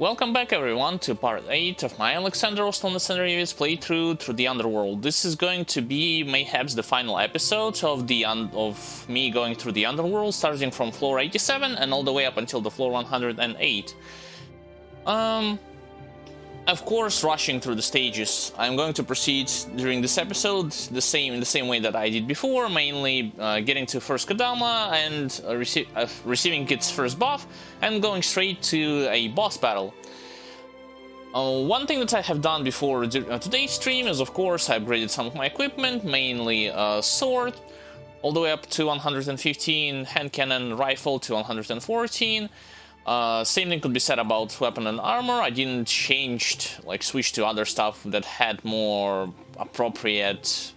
Welcome back everyone to part 8 of my Xandrevets on the Xandrevets playthrough through the Underworld. This is going to be mayhaps the final episode of me going through the Underworld, starting from floor 87 and all the way up until the floor 108. Of course, rushing through the stages. I'm going to proceed during this episode in the same way that I did before, mainly getting to first Kodama and receiving its first buff and going straight to a boss battle. One thing that I have done before today's stream is, of course, I upgraded some of my equipment, mainly sword, all the way up to 115, hand cannon, rifle to 114. Same thing could be said about weapon and armor. I didn't switch to other stuff that had more appropriate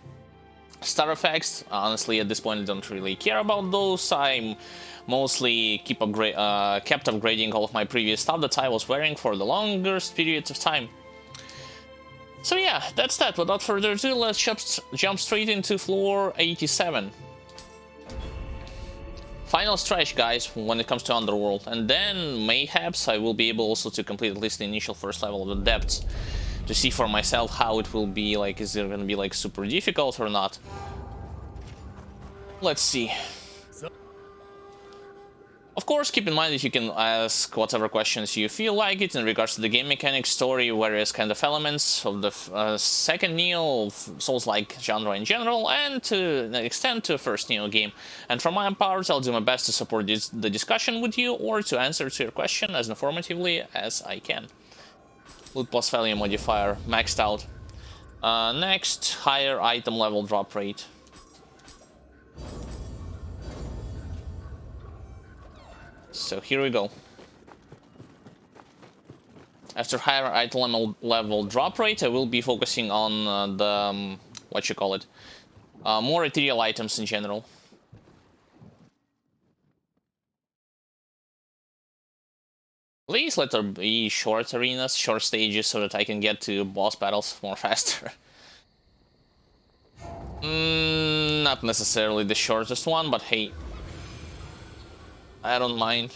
star effects. Honestly, at this point, I don't really care about those. I mostly kept upgrading all of my previous stuff that I was wearing for the longest periods of time. So yeah, that's that. Without further ado, let's jump straight into floor 87. Final stretch, guys, when it comes to Underworld, and then mayhaps I will be able also to complete at least the initial first level of the depths to see for myself how it will be. Like, is it gonna be like super difficult or not? Let's see. Of course, keep in mind that you can ask whatever questions you feel like it in regards to the game mechanics, story, various kind of elements of the second Nioh, of Souls-like genre in general, and to an extent to the first Nioh game. And from my part, I'll do my best to support the discussion with you or to answer to your question as informatively as I can. Loot plus value modifier maxed out. Next, higher item level drop rate. So here we go. After higher item level drop rate, I will be focusing on more ethereal items in general. Please let there be short arenas, short stages, so that I can get to boss battles more faster. Not necessarily the shortest one, but hey, I don't mind.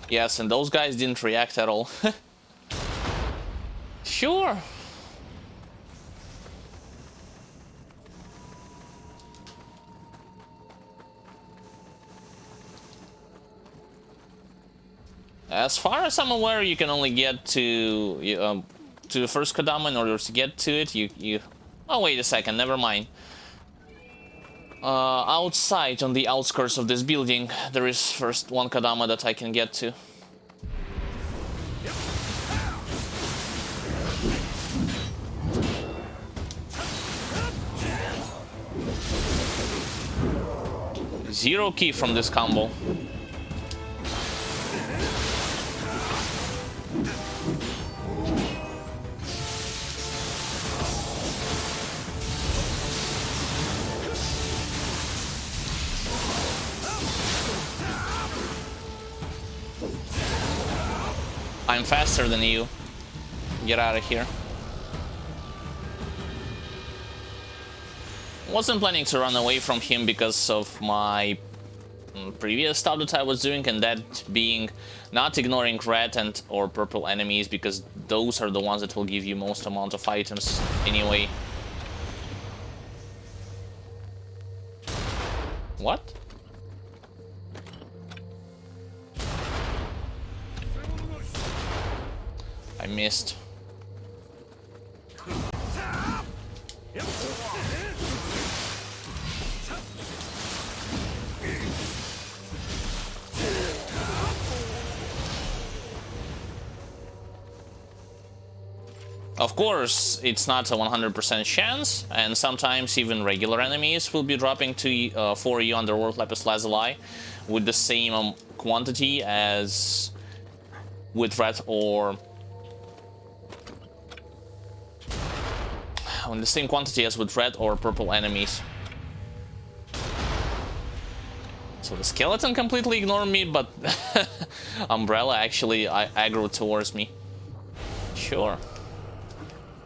Yes, and those guys didn't react at all. Sure. As far as I'm aware, you can only get to the first Kodama. In order to get to it, oh, wait a second, never mind. Outside, on the outskirts of this building, there is first one Kodama that I can get to. Zero key from this combo. I'm faster than you. Get out of here. Wasn't planning to run away from him because of my previous stuff that I was doing, and that being not ignoring red or purple enemies, because those are the ones that will give you most amount of items anyway. What? I missed. Of course, it's not a 100% chance, and sometimes even regular enemies will be dropping to for you Underworld Lapis Lazuli with the same quantity as with red or in the same quantity as with red or purple enemies. So the skeleton completely ignored me, but Umbrella actually aggroed towards me. Sure.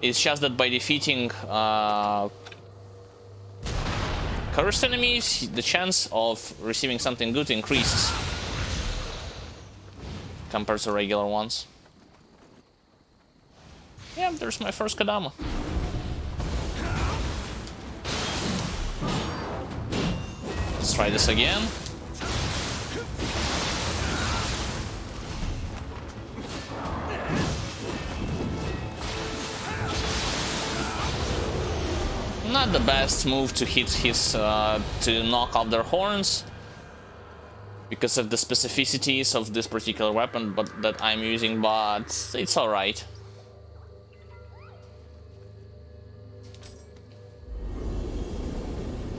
It's just that by defeating cursed enemies, the chance of receiving something good increases compared to regular ones. Yeah, there's my first Kodama. Let's try this again. Not the best move to hit his, to knock off their horns, because of the specificities of this particular weapon that I'm using, but it's alright.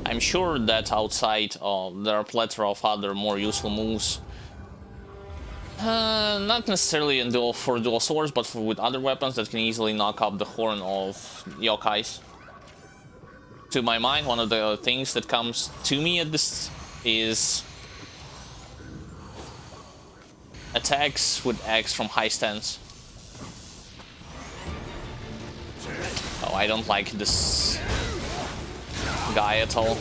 I'm sure that outside there are a plethora of other more useful moves. Not necessarily in for dual swords, but with other weapons that can easily knock up the horn of yokais. To my mind, one of the things that comes to me at this is attacks with X from high stance. Oh, I don't like this guy at all.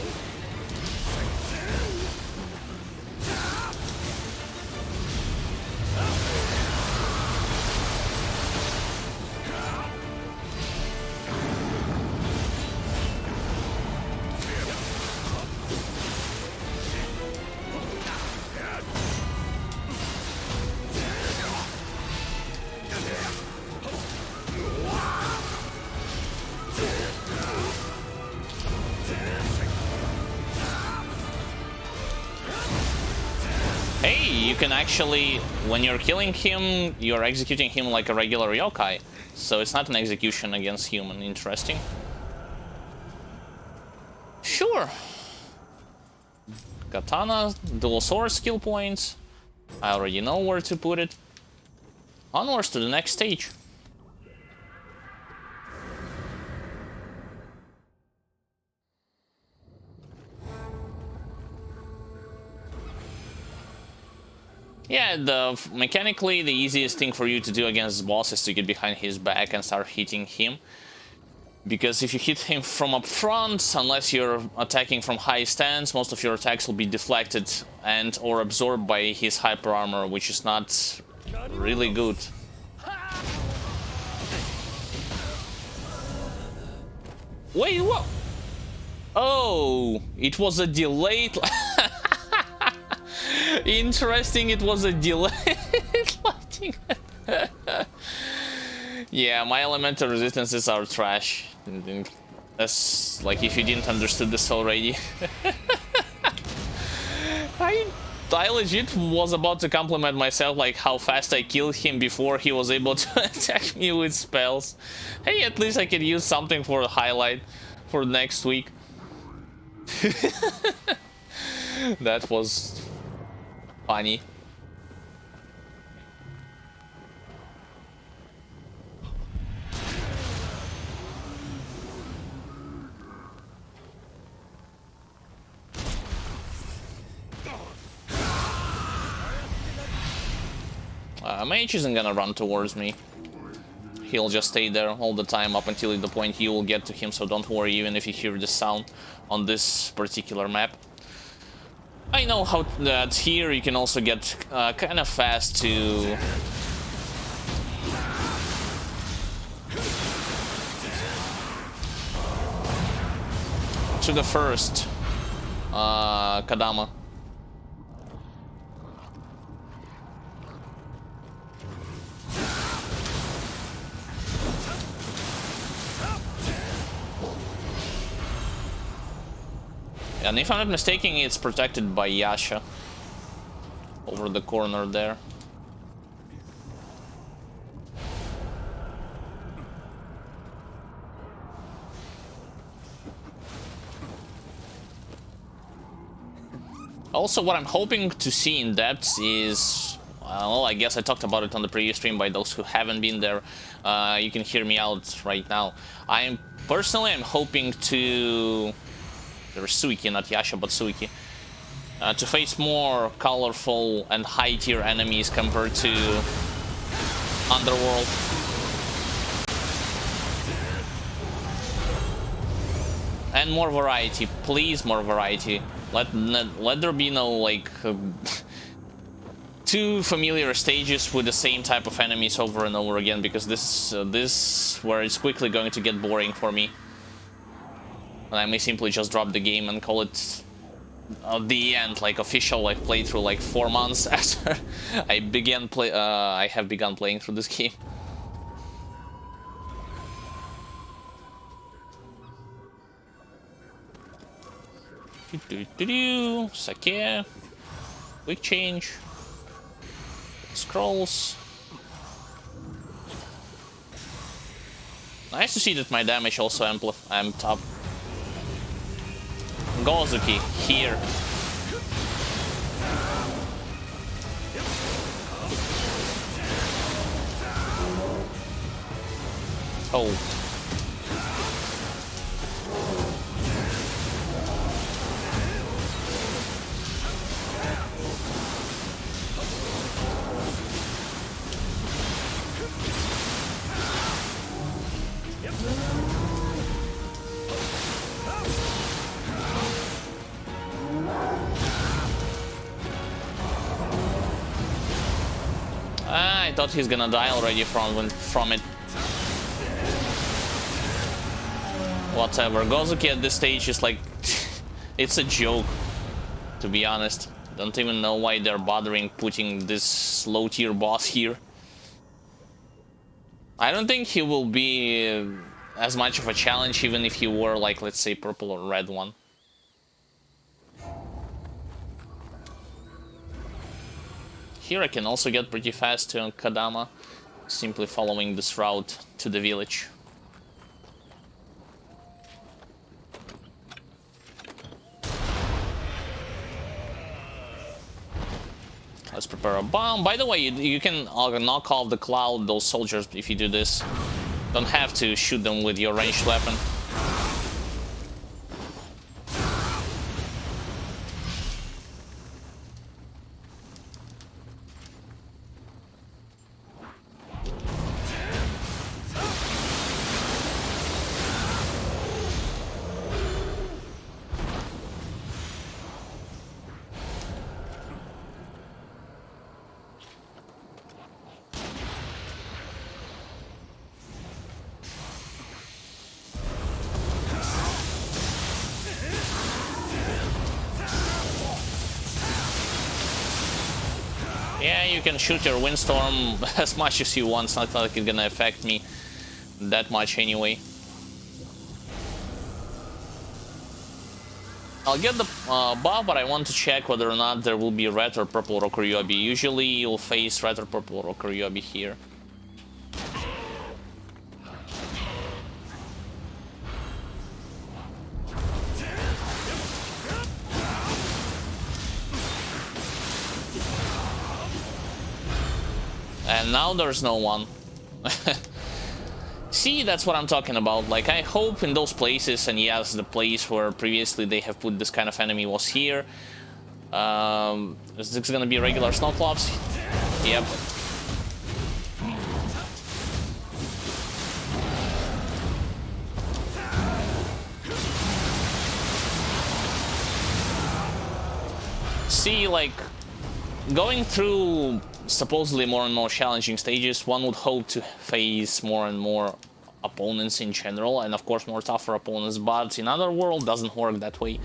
You can actually, when you're killing him, you're executing him like a regular yokai. So it's not an execution against human. Interesting. Sure. Katana, dual sword skill points. I already know where to put it. Onwards to the next stage. Yeah, mechanically, the easiest thing for you to do against this boss is to get behind his back and start hitting him. Because if you hit him from up front, unless you're attacking from high stance, most of your attacks will be deflected and or absorbed by his hyper armor, which is not really good. Wait, what? Oh, it was a delayed... Interesting, it was a delayed lighting. Yeah, my elemental resistances are trash. That's like if you didn't understood this already. I legit was about to compliment myself like how fast I killed him before he was able to attack me with spells. Hey, at least I could use something for a highlight for next week. That was funny. Mage isn't gonna run towards me. He'll just stay there all the time up until the point you will get to him, so don't worry even if you hear the sound on this particular map. I know how that here you can also get kind of fast to the first Kodama. And if I'm not mistaken, it's protected by Yasha over the corner there. Also, what I'm hoping to see in depth is, well, I guess I talked about it on the previous stream. By those who haven't been there, you can hear me out right now. I'm hoping to... There's Suiki, not Yasha, but Suiki. To face more colorful and high-tier enemies compared to Underworld. And more variety, please, more variety. Let there be no like too familiar stages with the same type of enemies over and over again, because this where it's quickly going to get boring for me. And I may simply just drop the game and call it the end, like official like playthrough, like 4 months after I have begun playing through this game. Sake, quick change, scrolls. Nice to see that my damage also amped up. Gozuki here. Oh. I thought he's gonna die already from it. Whatever. Gozuki at this stage is like it's a joke, to be honest. Don't even know why they're bothering putting this low tier boss here. I don't think he will be as much of a challenge even if he were like, let's say, purple or red one. Here I can also get pretty fast to Kadama, simply following this route to the village. Let's prepare a bomb. By the way, you can knock off the cloud, those soldiers, if you do this. Don't have to shoot them with your ranged weapon. Yeah, you can shoot your windstorm as much as you want. It's not like it's gonna affect me that much anyway. I'll get the buff, but I want to check whether or not there will be red or purple Rokuryobi. Usually you'll face red or purple Rokuryobi here. And now there's no one. See, that's what I'm talking about. Like, I hope in those places, and yes, the place where previously they have put this kind of enemy was here. Is this gonna be regular snowclops? Yep. See, like, going through supposedly more and more challenging stages, one would hope to face more and more opponents in general, and of course more tougher opponents, but in other world doesn't work that way.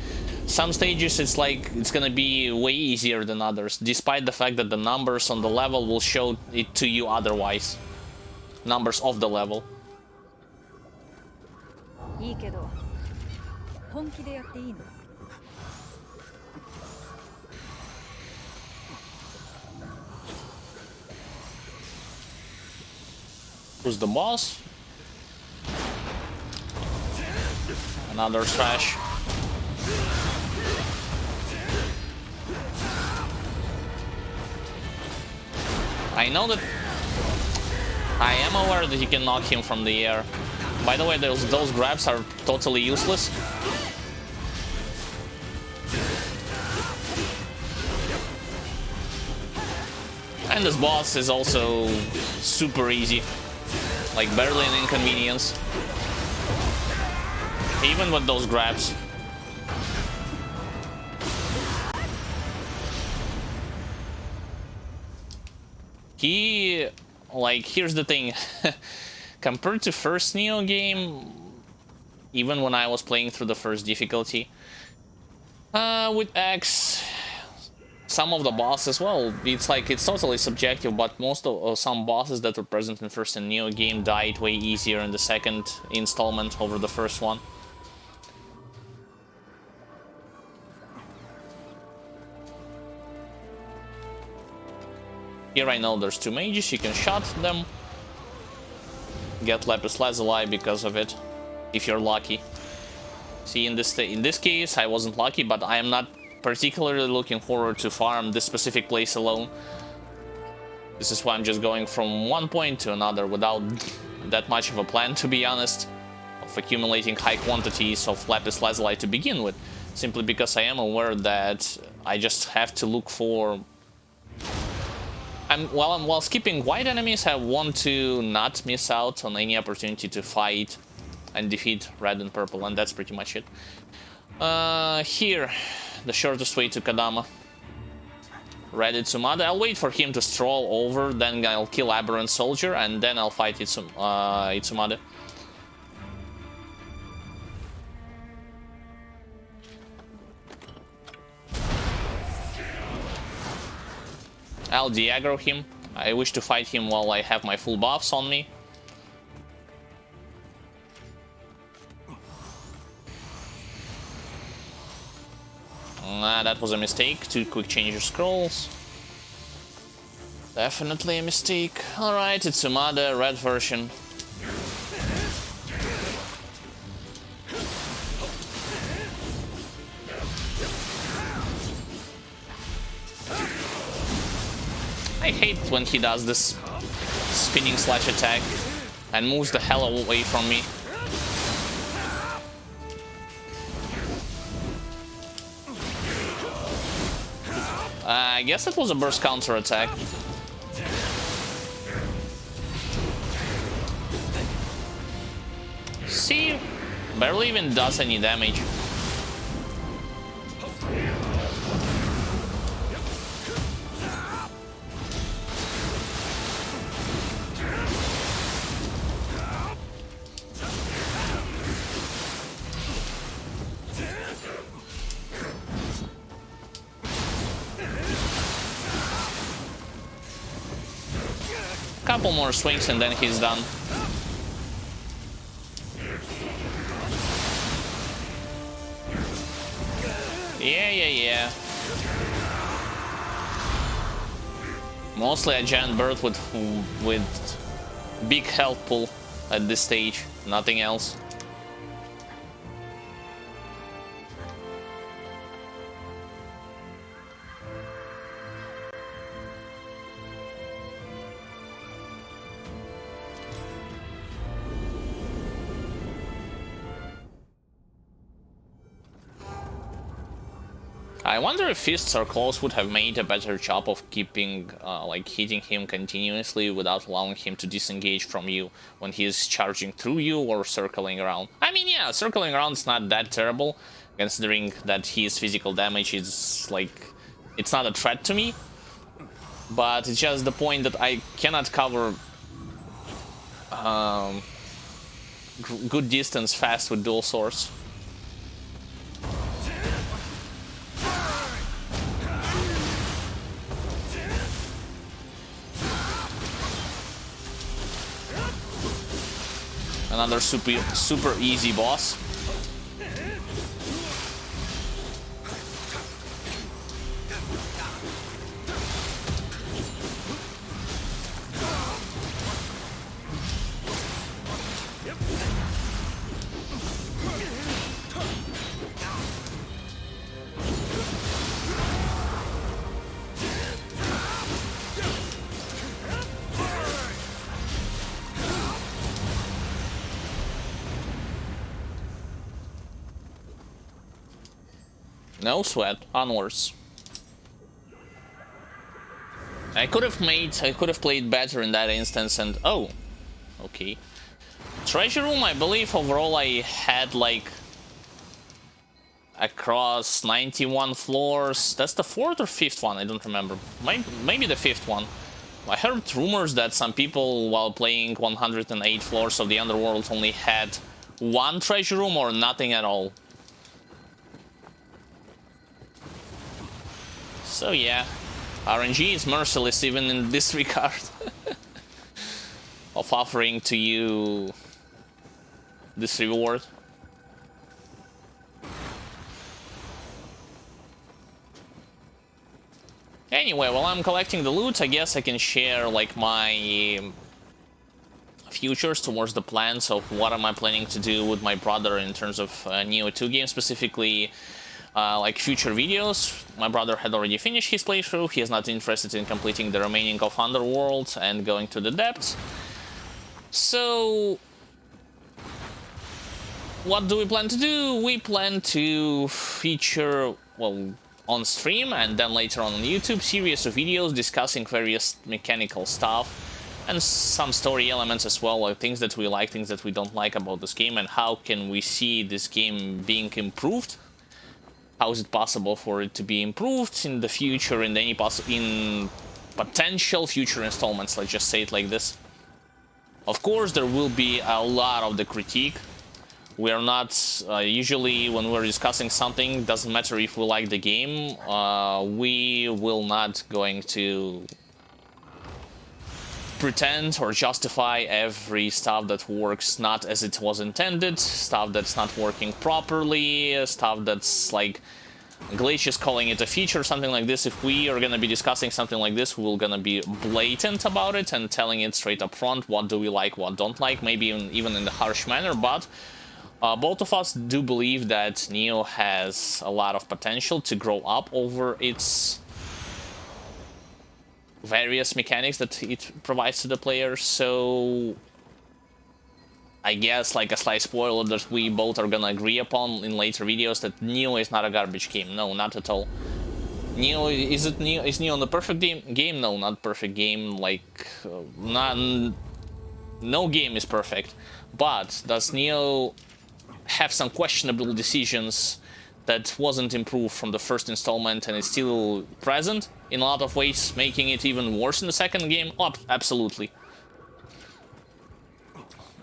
Some stages it's like it's gonna be way easier than others, despite the fact that the numbers on the level will show it to you otherwise. Numbers of the level. Who's the boss? Another trash. I know that I am aware that you can knock him from the air. By the way, those grabs are totally useless. And this boss is also super easy. Like, barely an inconvenience. Even with those grabs. Like, here's the thing. Compared to first Nioh game, even when I was playing through the first difficulty, with X, some of the bosses, well, it's like, it's totally subjective, but most of some bosses that were present in first and Nioh game died way easier in the second installment over the first one. Here I know there's two mages, you can shot them. Get Lapis Lazuli because of it, if you're lucky. See, in this case, I wasn't lucky, but I am not particularly looking forward to farm this specific place alone. This is why I'm just going from one point to another without that much of a plan, to be honest, of accumulating high quantities of Lapis Lazuli to begin with, simply because I am aware that I just have to look for... While skipping white enemies, I want to not miss out on any opportunity to fight and defeat red and purple, and that's pretty much it. Here, the shortest way to Kadama. Red Itsumade. I'll wait for him to stroll over, then I'll kill Aberrant Soldier, and then I'll fight Itsumade. I'll de-aggro him. I wish to fight him while I have my full buffs on me. That was a mistake. Two quick change of scrolls. Definitely a mistake. Alright, it's Itsumade, red version. I hate when he does this spinning slash attack and moves the hell away from me. I guess it was a burst counter attack. See, barely even does any damage. Couple more swings and then he's done. Yeah. Mostly a giant bird with big health pool at this stage, nothing else. I wonder if fists or claws would have made a better job of keeping, like, hitting him continuously without allowing him to disengage from you when he is charging through you or circling around. I mean, yeah, circling around is not that terrible, considering that his physical damage is, like, it's not a threat to me. But it's just the point that I cannot cover good distance fast with dual swords. Another super easy boss. No sweat, onwards. I could have played better in that instance and... oh, okay. Treasure room, I believe overall I had like across 91 floors. That's the 4th or 5th one, I don't remember. Maybe the 5th one. I heard rumors that some people, while playing 108 floors of the Underworld, only had one treasure room or nothing at all. So yeah, RNG is merciless even in this regard. Of offering to you this reward. Anyway, while I'm collecting the loot, I guess I can share like my futures towards the plans of what am I planning to do with my brother in terms of Nioh 2 game, specifically like future videos. My brother had already finished his playthrough. He is not interested in completing the remaining of Underworld and going to the depths. So what do we plan to do? We plan to feature, well, on stream and then later on YouTube, series of videos discussing various mechanical stuff and some story elements as well, like things that we like, things that we don't like about this game, and how can we see this game being improved. How is it possible for it to be improved in the future, in any in potential future installments, let's just say it like this. Of course, there will be a lot of the critique. We are not, usually when we're discussing something, doesn't matter if we like the game, we will not going to pretend or justify every stuff that works not as it was intended, stuff that's not working properly, stuff that's like glitch is calling it a feature, something like this. If we are gonna be discussing something like this, we're gonna be blatant about it and telling it straight up front, what do we like, what don't like, maybe even in the harsh manner, but both of us do believe that Nioh has a lot of potential to grow up over its various mechanics that it provides to the player. So I guess like a slight spoiler that we both are gonna agree upon in later videos, that Nioh is not a garbage game. No, not at all. Nioh, is Nioh the perfect game? No, not perfect game. Like no game is perfect. But does Nioh have some questionable decisions that wasn't improved from the first installment and is still present in a lot of ways, making it even worse in the second game? Oh, absolutely.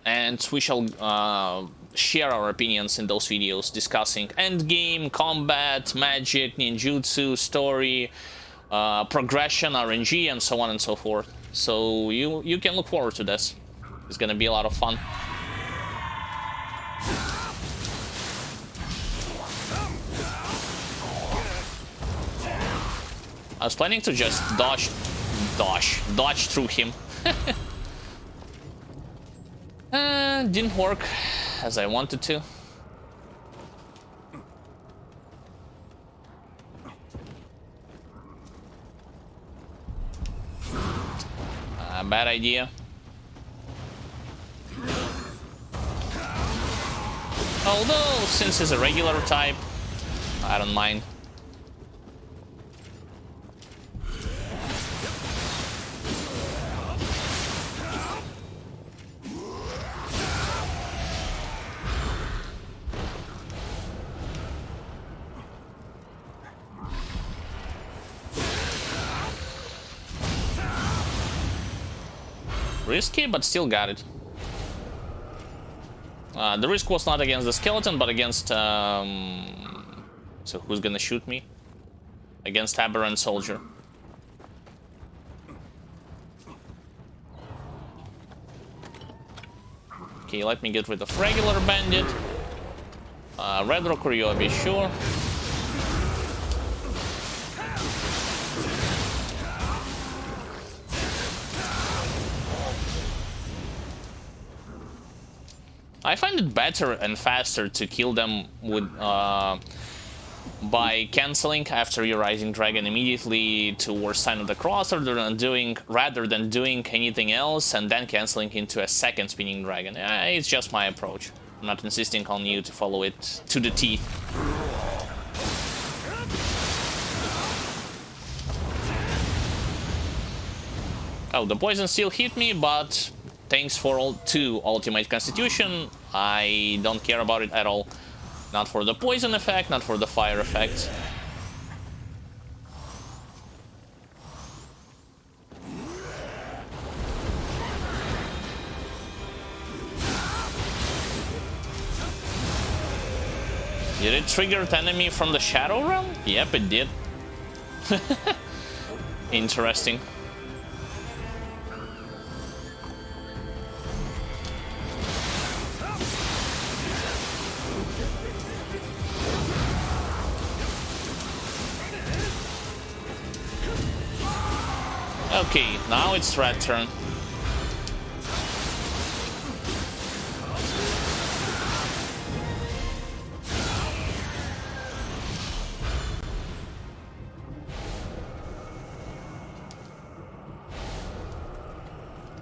And we shall share our opinions in those videos, discussing endgame, combat, magic, ninjutsu, story, progression, RNG, and so on and so forth. So you can look forward to this. It's gonna be a lot of fun. I was planning to just dodge through him. Didn't work as I wanted to. Bad idea. Although, since he's a regular type, I don't mind. Risky, but still got it. The risk was not against the skeleton, but against... So who's gonna shoot me? Against Aberrant Soldier. Okay, let me get rid of regular bandit. Red Rock Ryobi, sure. I find it better and faster to kill them with by canceling after your Rising Dragon immediately towards Sign of the Cross, rather than doing anything else and then canceling into a second Spinning Dragon. It's just my approach. I'm not insisting on you to follow it to the teeth. Oh, the poison still hit me, but thanks for all to Ultimate Constitution. I don't care about it at all. Not for the poison effect, not for the fire effect. Did it trigger the enemy from the Shadow Realm? Yep, it did. Interesting. Okay, now it's red turn.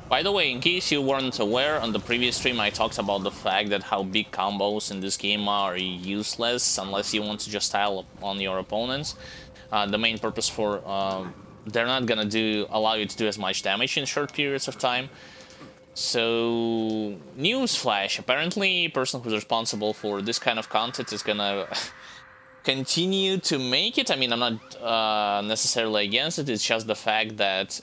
By the way, in case you weren't aware, on the previous stream I talked about the fact that how big combos in this game are useless unless you want to just tile on your opponents. The main purpose for they're not gonna allow you to do as much damage in short periods of time. So, newsflash, apparently, the person who's responsible for this kind of content is gonna continue to make it. I mean, I'm not necessarily against it, it's just the fact that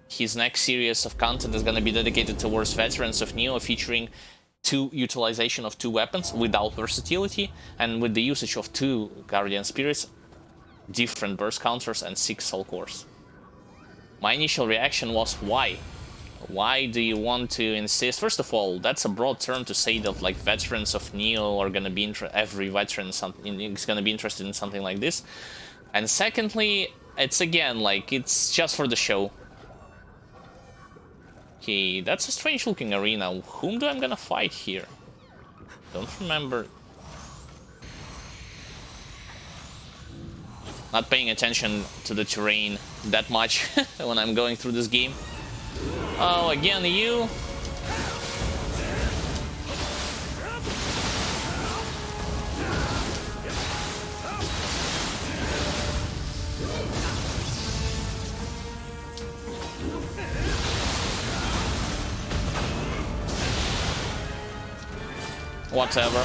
his next series of content is gonna be dedicated towards veterans of Nioh, featuring utilization of 2 weapons without versatility, and with the usage of 2 Guardian Spirits, different burst counters, and 6 soul cores. My initial reaction was, why? Why do you want to insist? First of all, that's a broad term to say that like veterans of Nioh are gonna be every veteran is gonna be interested in something like this. And secondly, it's again like it's just for the show. Okay, that's a strange looking arena. Whom do I'm gonna fight here? Don't remember. Not paying attention to the terrain that much when I'm going through this game. Oh, again, you. Whatever.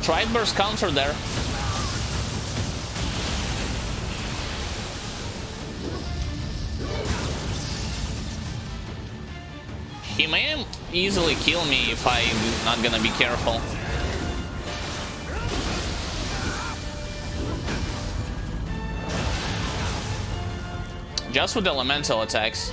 Tried burst counter there. He may easily kill me if I'm not gonna be careful. Just with elemental attacks.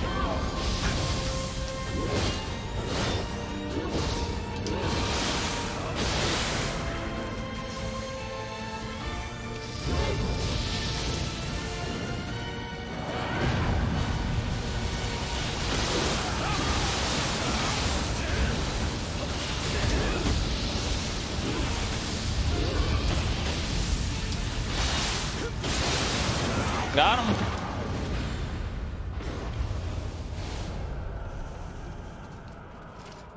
Got him.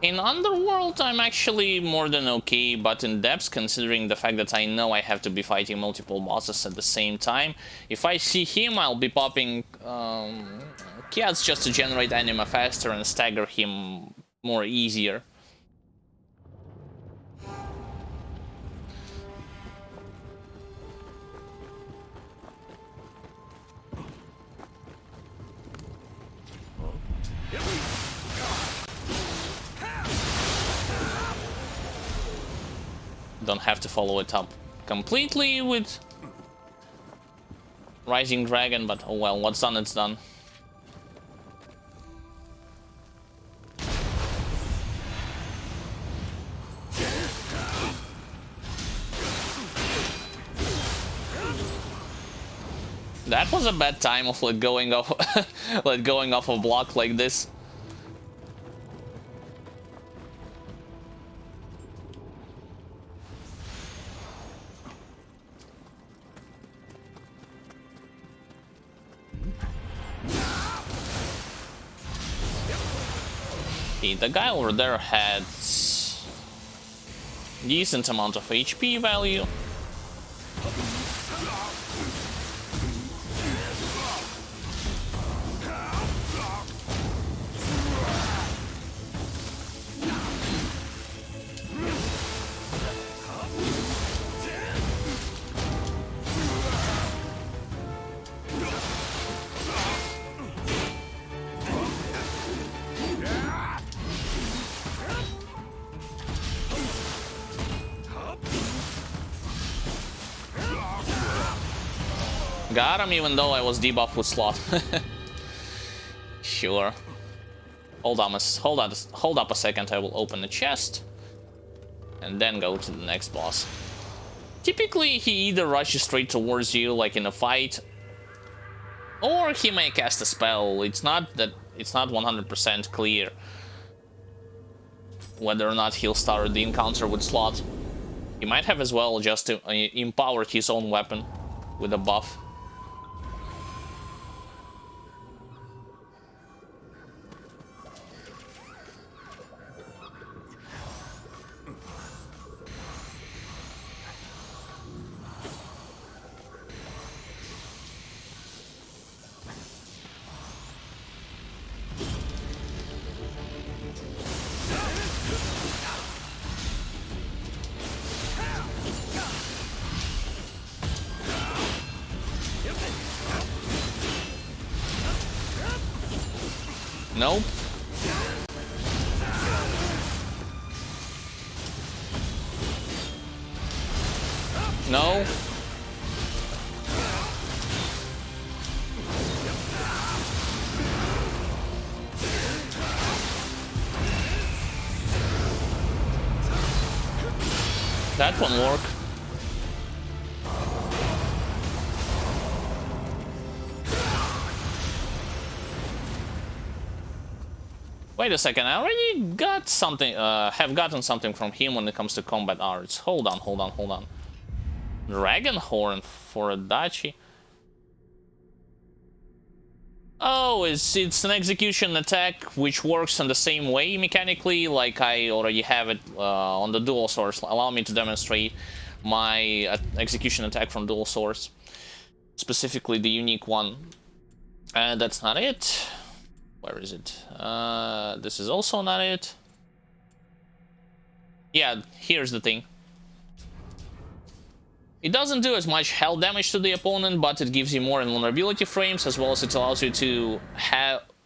In Underworld, I'm actually more than okay, but in Depths, considering the fact that I know I have to be fighting multiple bosses at the same time, if I see him, I'll be popping Kiats just to generate anima faster and stagger him more easier. Don't have to follow it up completely with Rising Dragon, but oh well, what's done, it's done. That was a bad time of let going off a block like this. Okay, the guy over there had decent amount of HP value. got him even though I was debuffed with slot. Sure. Hold up a second, I will open the chest. And then go to the next boss. Typically, he either rushes straight towards you, like in a fight, or he may cast a spell. It's not 100% clear whether or not he'll start the encounter with slot. He might have as well just to empower his own weapon with a buff. Nope. No. That won't work. Wait a second, I already got something, have gotten something from him when it comes to combat arts. Hold on. Dragon Horn for Adachi. Oh, it's an execution attack which works in the same way mechanically, like I already have it on the dual source. Allow me to demonstrate my execution attack from dual source, specifically the unique one. And that's not it. Where is it? This is also not it. Yeah, here's the thing. It doesn't do as much health damage to the opponent, but it gives you more invulnerability frames, as well as it allows you to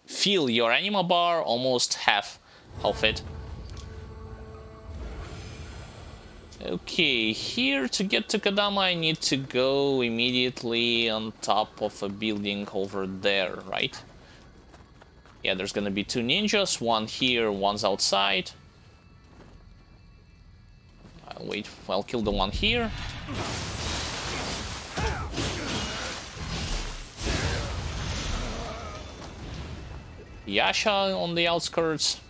feel your anima bar almost half of it. Okay, here to get to Kadama I need to go immediately on top of a building over there, right? Yeah, there's gonna be two ninjas, one here, one's outside. I'll kill the one here. Yasha on the outskirts.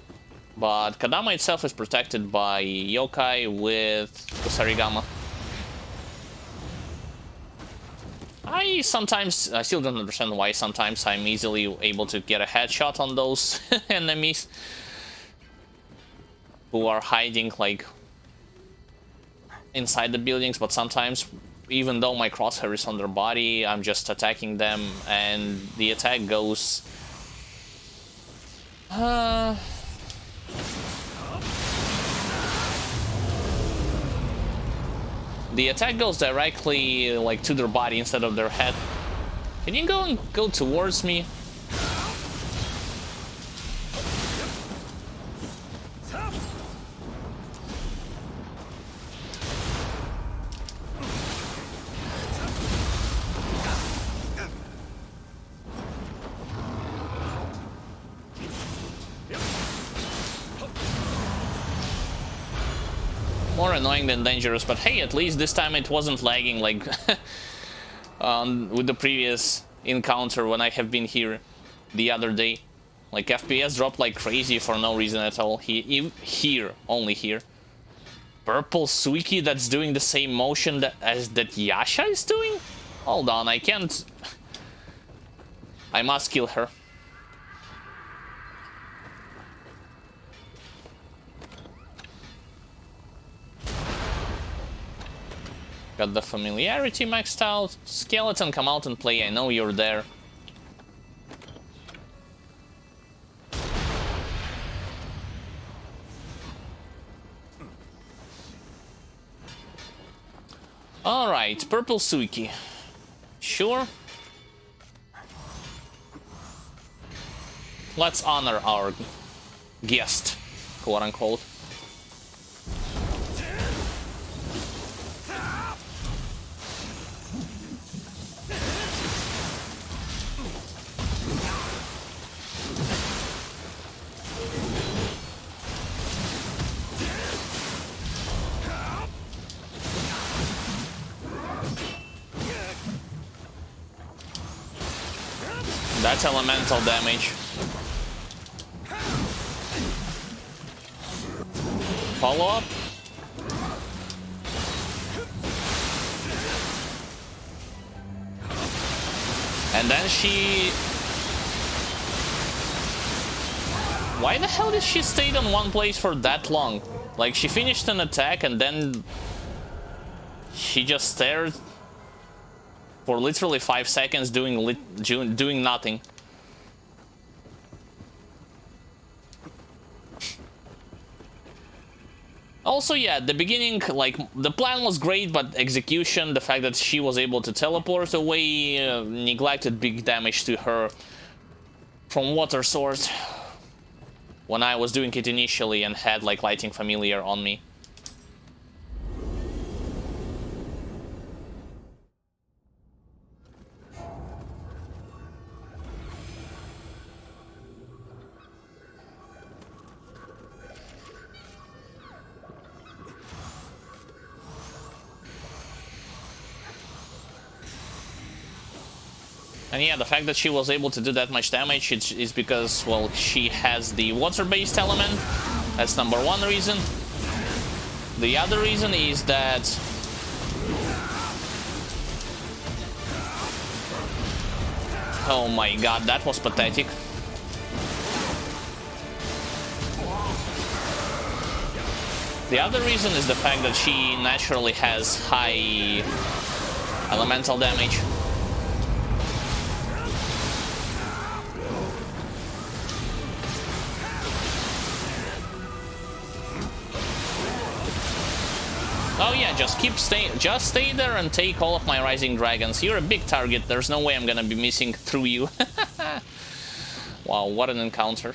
But Kadama itself is protected by yokai with Kusarigama. I still don't understand why sometimes I'm easily able to get a headshot on those enemies who are hiding like inside the buildings, but sometimes even though my crosshair is on their body, I'm just attacking them and the attack goes the attack goes directly like to their body instead of their head. Can you go towards me? More annoying than dangerous, but hey, at least this time it wasn't lagging like with the previous encounter when I have been here the other day. Like FPS dropped like crazy for no reason at all. Only here. Purple Suiki that's doing the same motion as that Yasha is doing? Hold on, I can't... I must kill her. Got the familiarity maxed out. Skeleton, come out and play. I know you're there. Alright, Purple Suiki. Sure. Let's honor our guest, quote unquote. That's elemental damage. Follow up. And then she... Why the hell did she stay in one place for that long? Like, she finished an attack and then she just stared for literally 5 seconds doing nothing. Also, yeah, at the beginning, like, the plan was great, but execution, the fact that she was able to teleport away, neglected big damage to her from water source when I was doing it initially and had, like, Lighting Familiar on me. And yeah, the fact that she was able to do that much damage is because, well, she has the water-based element. That's number one reason. The other reason is that... Oh my god, that was pathetic. The other reason is the fact that she naturally has high elemental damage. Oh yeah, just stay there and take all of my Rising Dragons. You're a big target, there's no way I'm gonna be missing through you. Wow, what an encounter.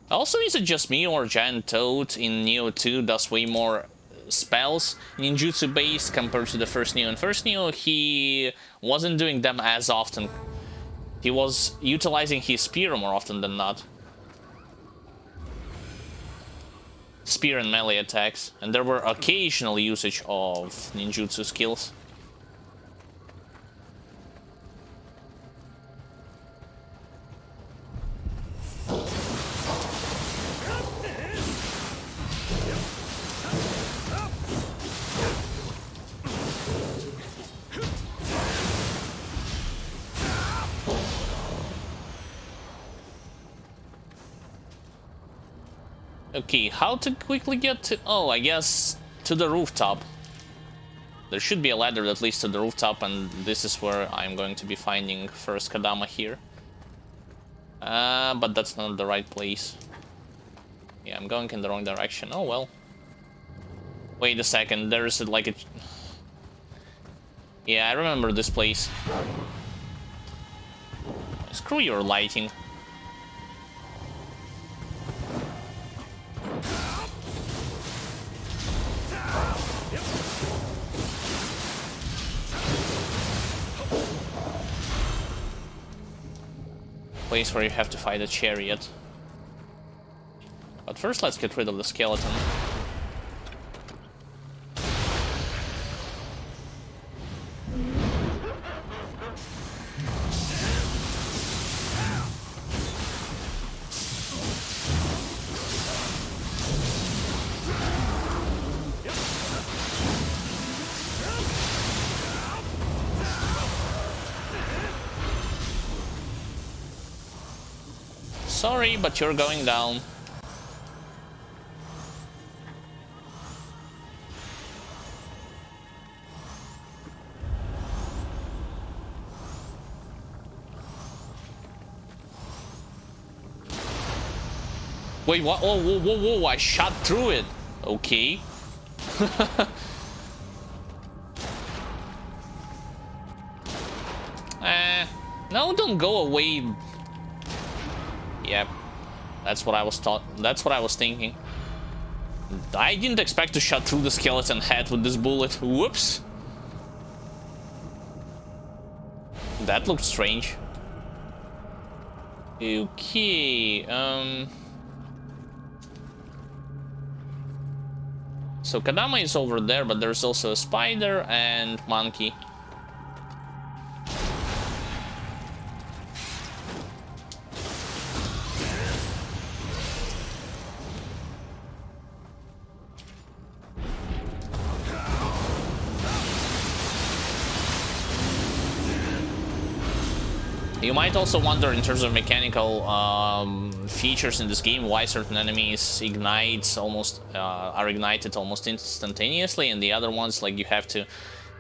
Also, is it just me or Giant Toad in Nioh 2 does way more spells ninjutsu based compared to the first Nioh? In first Nioh, he wasn't doing them as often. He was utilizing his spear more often than not. Spear and melee attacks. And there were occasional usage of ninjutsu skills. Okay, how to quickly get to... Oh, I guess to the rooftop. There should be a ladder that leads to the rooftop, and this is where I'm going to be finding first Kadama here. But that's not the right place. Yeah, I'm going in the wrong direction. Oh, well. Wait a second, there's like a... Yeah, I remember this place. Screw your lighting. Place where you have to fight a chariot. But first let's get rid of the skeleton. Sorry, but you're going down. Wait, what? Oh, whoa, whoa, whoa, I shot through it. Okay. No, don't go away. Yep, that's what I was thinking. I didn't expect to shot through the skeleton head with this bullet. Whoops. That looked strange. Okay, So Kadama is over there, but there's also a spider and monkey. You might also wonder, in terms of mechanical features in this game, why certain enemies are ignited almost instantaneously, and the other ones, like, you have to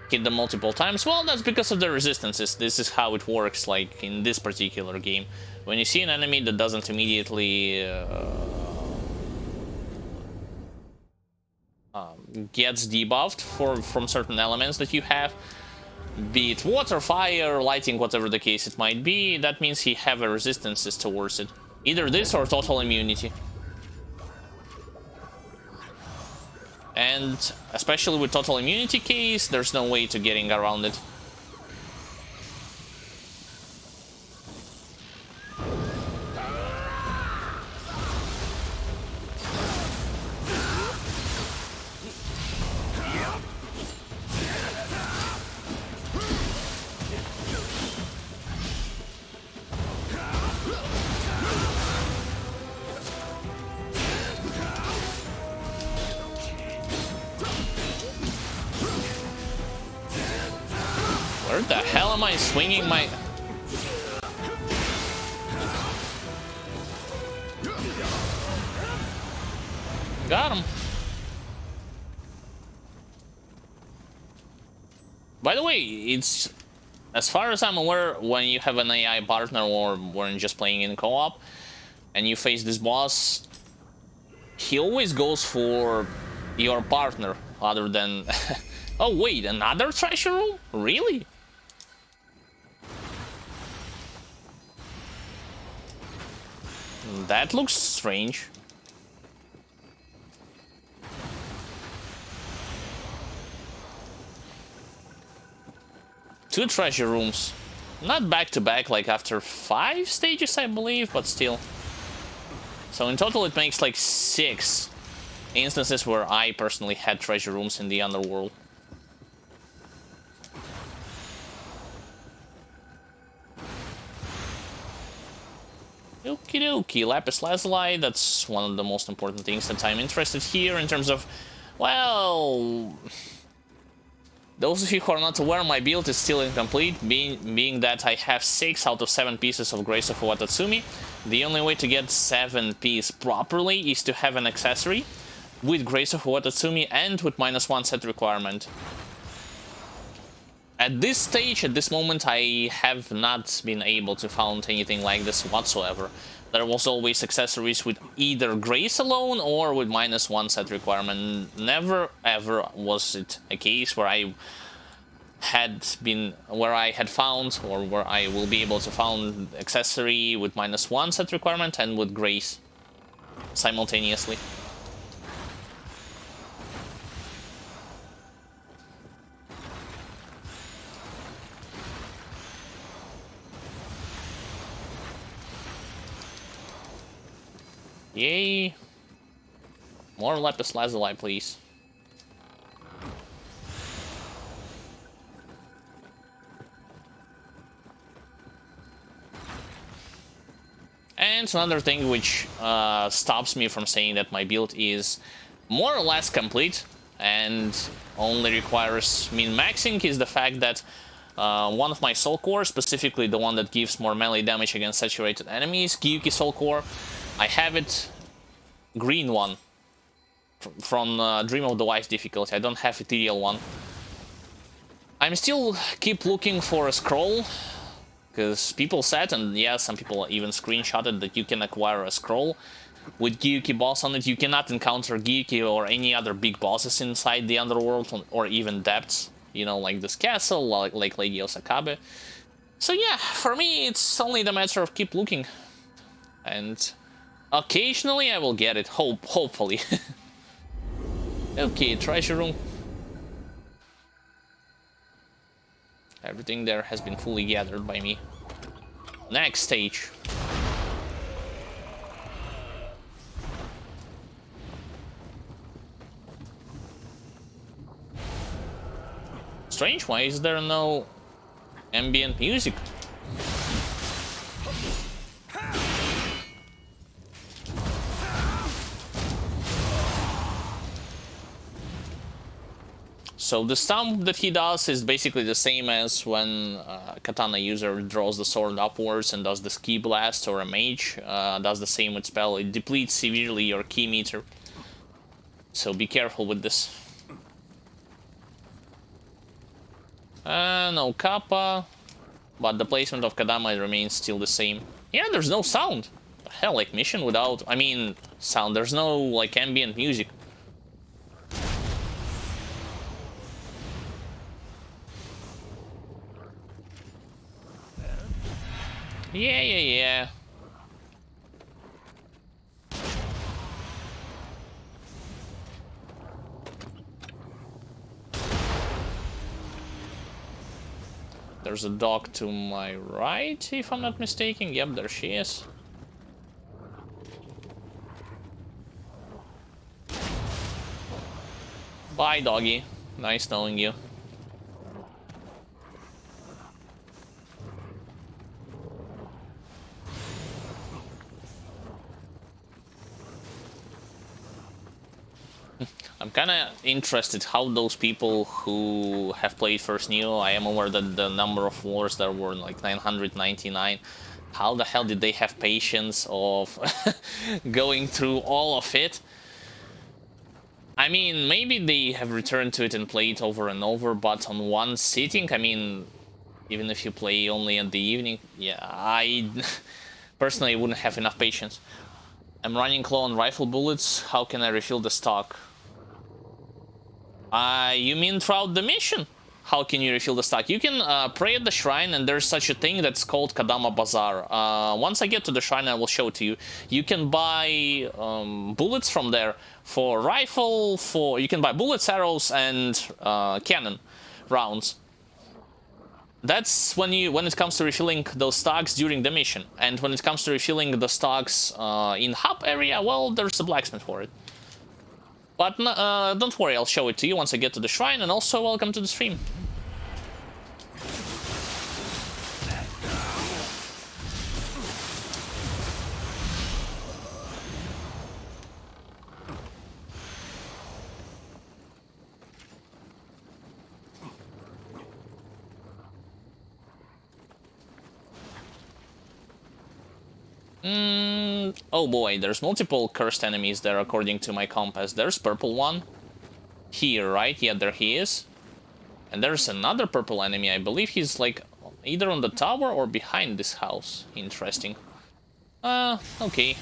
hit them multiple times. Well, that's because of the resistances. This is how it works, like in this particular game. When you see an enemy that doesn't immediately gets debuffed from certain elements that you have, be it water, fire, lighting, whatever the case it might be, that means he have a resistances towards it. Either this or total immunity. And especially with total immunity case, there's no way to getting around it. Where the hell am I swinging my... Got him. By the way, it's... As far as I'm aware, when you have an AI partner or when just playing in co-op, and you face this boss, he always goes for your partner, other than... Oh wait, another treasure room? Really? That looks strange. Two treasure rooms. Not back to back, like after 5 stages, I believe, but still. So in total it makes like 6 instances where I personally had treasure rooms in the underworld. Okie dokie, Lapis Lazuli, that's one of the most important things that I'm interested here in terms of, well... Those of you who are not aware, my build is still incomplete, being that I have 6 out of 7 pieces of Grace of Watatsumi. The only way to get 7 pieces properly is to have an accessory with Grace of Watatsumi and with -1 set requirement. At this stage, at this moment, I have not been able to found anything like this whatsoever. There was always accessories with either Grace alone or with -1 set requirement. Never ever was it a case where I had found, or where I will be able to found accessory with -1 set requirement and with Grace simultaneously. Yay! More Lapis Lazuli, please. And another thing which stops me from saying that my build is more or less complete and only requires min-maxing is the fact that one of my soul core, specifically the one that gives more melee damage against saturated enemies, Gyuki soul core, I have it green one from Dream of the Wise difficulty. I don't have ethereal one. I'm still keep looking for a scroll, because people said, and yeah, some people even screenshotted, that you can acquire a scroll with Gyuki boss on it. You cannot encounter Gyuki or any other big bosses inside the underworld or even depths, you know, like this castle, like Lady Osakabe. So yeah, for me it's only the matter of keep looking, and occasionally I will get it, hopefully. Okay, treasure room. Everything there has been fully gathered by me. Next stage. Strange, why is there no ambient music? So the stomp that he does is basically the same as when katana user draws the sword upwards and does the ski blast, or a mage does the same with spell. It depletes severely your ki meter. So be careful with this. No kappa, but the placement of Kadama remains still the same. Yeah, there's no sound. Hell, like mission without, I mean, sound. There's no like ambient music. Yeah. There's a dog to my right, if I'm not mistaken. Yep, there she is. Bye, doggy. Nice knowing you. I'm kind of interested how those people who have played first Nioh, I am aware that the number of wars there were like 999. How the hell did they have patience of going through all of it? I mean, maybe they have returned to it and played over and over, but on one sitting, I mean, even if you play only in the evening, yeah, I personally wouldn't have enough patience. I'm running low on rifle bullets. How can I refill the stock? You mean throughout the mission? How can you refill the stock? You can pray at the shrine, and there's such a thing that's called Kadama Bazaar. Once I get to the shrine, I will show it to you. You can buy bullets from there for rifle, you can buy bullets, arrows, and cannon rounds. That's when it comes to refilling those stocks during the mission. And when it comes to refilling the stocks in hub area, well, there's a blacksmith for it. But don't worry, I'll show it to you once I get to the shrine, and also welcome to the stream. Oh boy, there's multiple cursed enemies there according to my compass. There's purple one. Here, right? Yeah, there he is. And there's another purple enemy. I believe he's like either on the tower or behind this house. Interesting. Okay.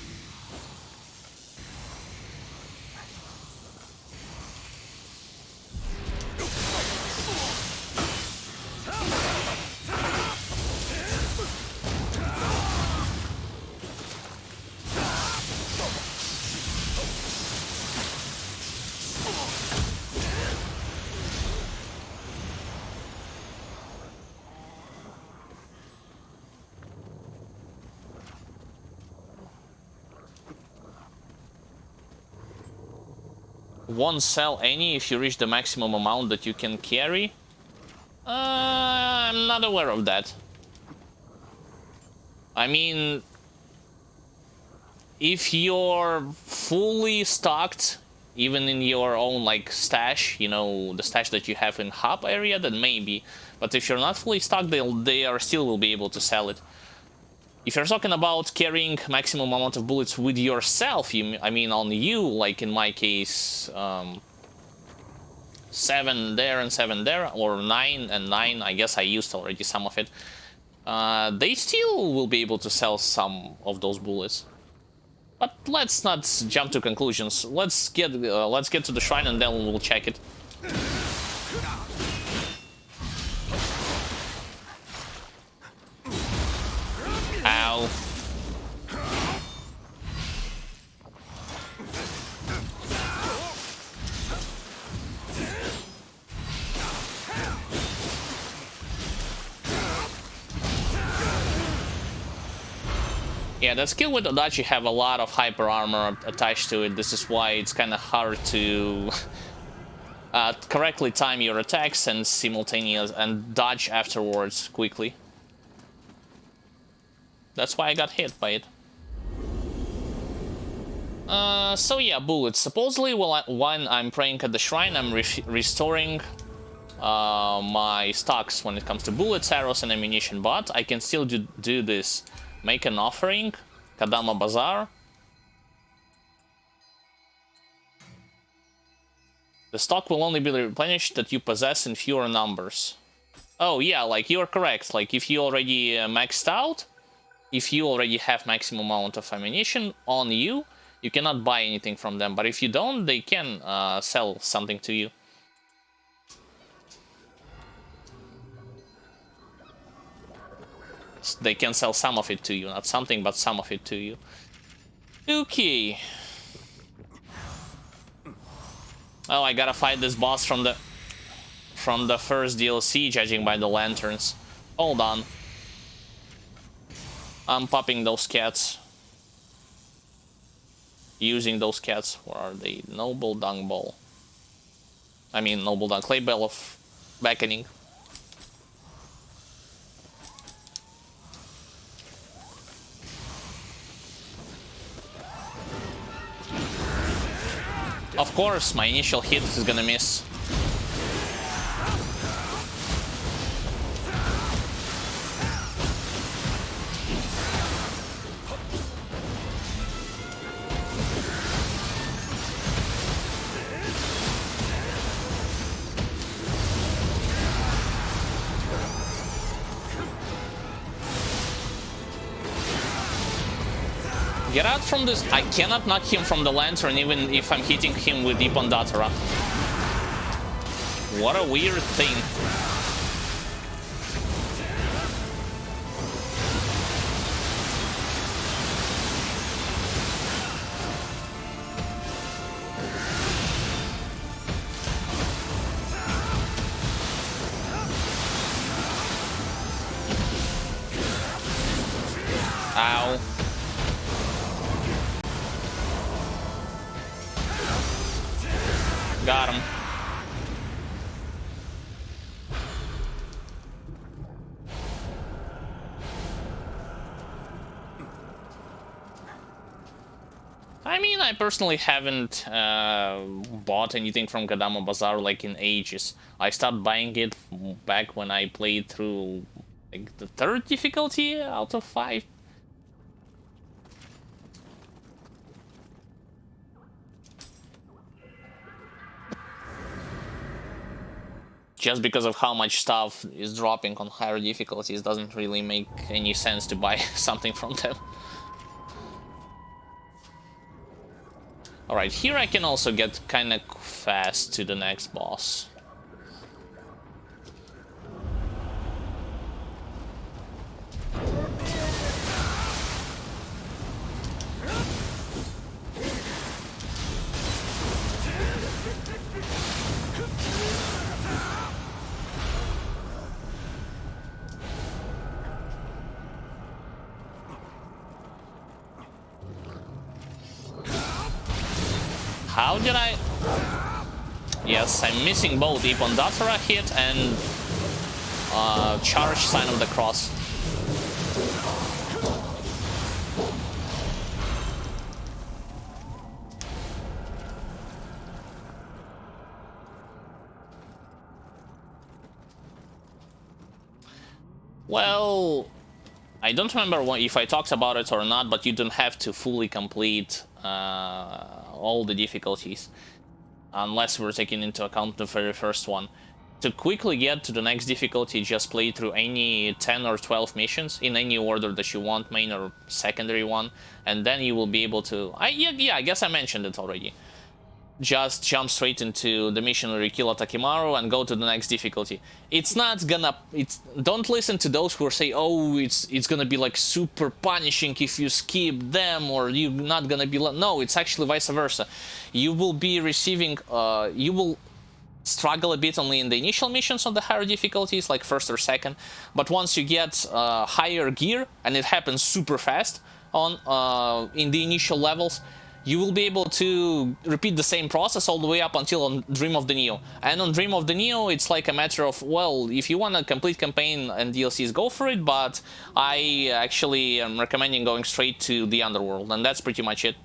Won't sell any if you reach the maximum amount that you can carry? I'm not aware of that. I mean, if you're fully stocked, even in your own like stash, you know, the stash that you have in hub area, then maybe. But if you're not fully stocked, they are still will be able to sell it. If you're talking about carrying maximum amount of bullets with yourself, I mean on you, like in my case, 7 there and 7 there, or 9 and 9, I guess I used already some of it. They still will be able to sell some of those bullets. But let's not jump to conclusions. Let's get to the shrine and then we'll check it. Ow. Yeah, that skill with Adachi have a lot of hyper armor attached to it. This is why it's kind of hard to correctly time your attacks and simultaneous and dodge afterwards quickly. That's why I got hit by it. So yeah, bullets. Supposedly, when I'm praying at the shrine, I'm restoring my stocks when it comes to bullets, arrows, and ammunition. But I can still do this. Make an offering, Kadama Bazaar. The stock will only be replenished that you possess in fewer numbers. Oh yeah, like you're correct. Like if you already maxed out, if you already have maximum amount of ammunition on you, you cannot buy anything from them. But if you don't, they can sell something to you. They can sell some of it to you, not something, but some of it to you. Okay. Oh, I gotta fight this boss from the first DLC, judging by the lanterns. Hold on. I'm popping those cats. Using those cats. Where are they? Noble Dung Ball. I mean, Noble Dung Clay Bell of Beckoning. Of course, my initial hit is gonna miss. Get out from this. I cannot knock him from the lantern even if I'm hitting him with Ippon Datara. What a weird thing. Ow. Got him. I mean, I personally haven't bought anything from Kadama Bazaar like in ages. I stopped buying it back when I played through like the 3rd difficulty out of 5. Just because of how much stuff is dropping on higher difficulties doesn't really make any sense to buy something from them. Alright, here I can also get kinda fast to the next boss. How did I... Yes, I'm missing both Ippon Datara hit and charge Sign of the Cross. Well, I don't remember if I talked about it or not, but you don't have to fully complete all the difficulties, unless we're taking into account the very first one. To quickly get to the next difficulty, just play through any 10 or 12 missions, in any order that you want, main or secondary one, and then you will be able to... I guess I mentioned it already. Just jump straight into the mission where you kill Takimaru and go to the next difficulty. It's not gonna... Don't listen to those who say, oh, it's gonna be like super punishing if you skip them, or you're not gonna be... No, it's actually vice versa. You will be receiving... you will struggle a bit only in the initial missions on the higher difficulties, like 1st or 2nd, but once you get higher gear, and it happens super fast on in the initial levels, you will be able to repeat the same process all the way up until on Dream of the Nioh. And on Dream of the Nioh, it's like a matter of, well, if you want a complete campaign and DLCs, go for it, but I actually am recommending going straight to the Underworld, and that's pretty much it.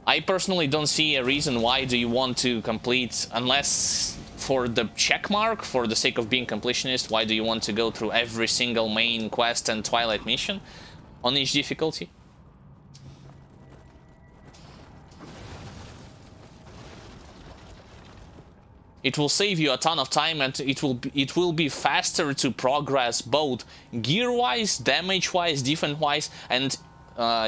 I personally don't see a reason why do you want to complete, unless for the check mark, for the sake of being completionist, why do you want to go through every single main quest and Twilight mission on each difficulty? It will save you a ton of time, and it will be faster to progress both gear-wise, damage-wise, defense-wise, and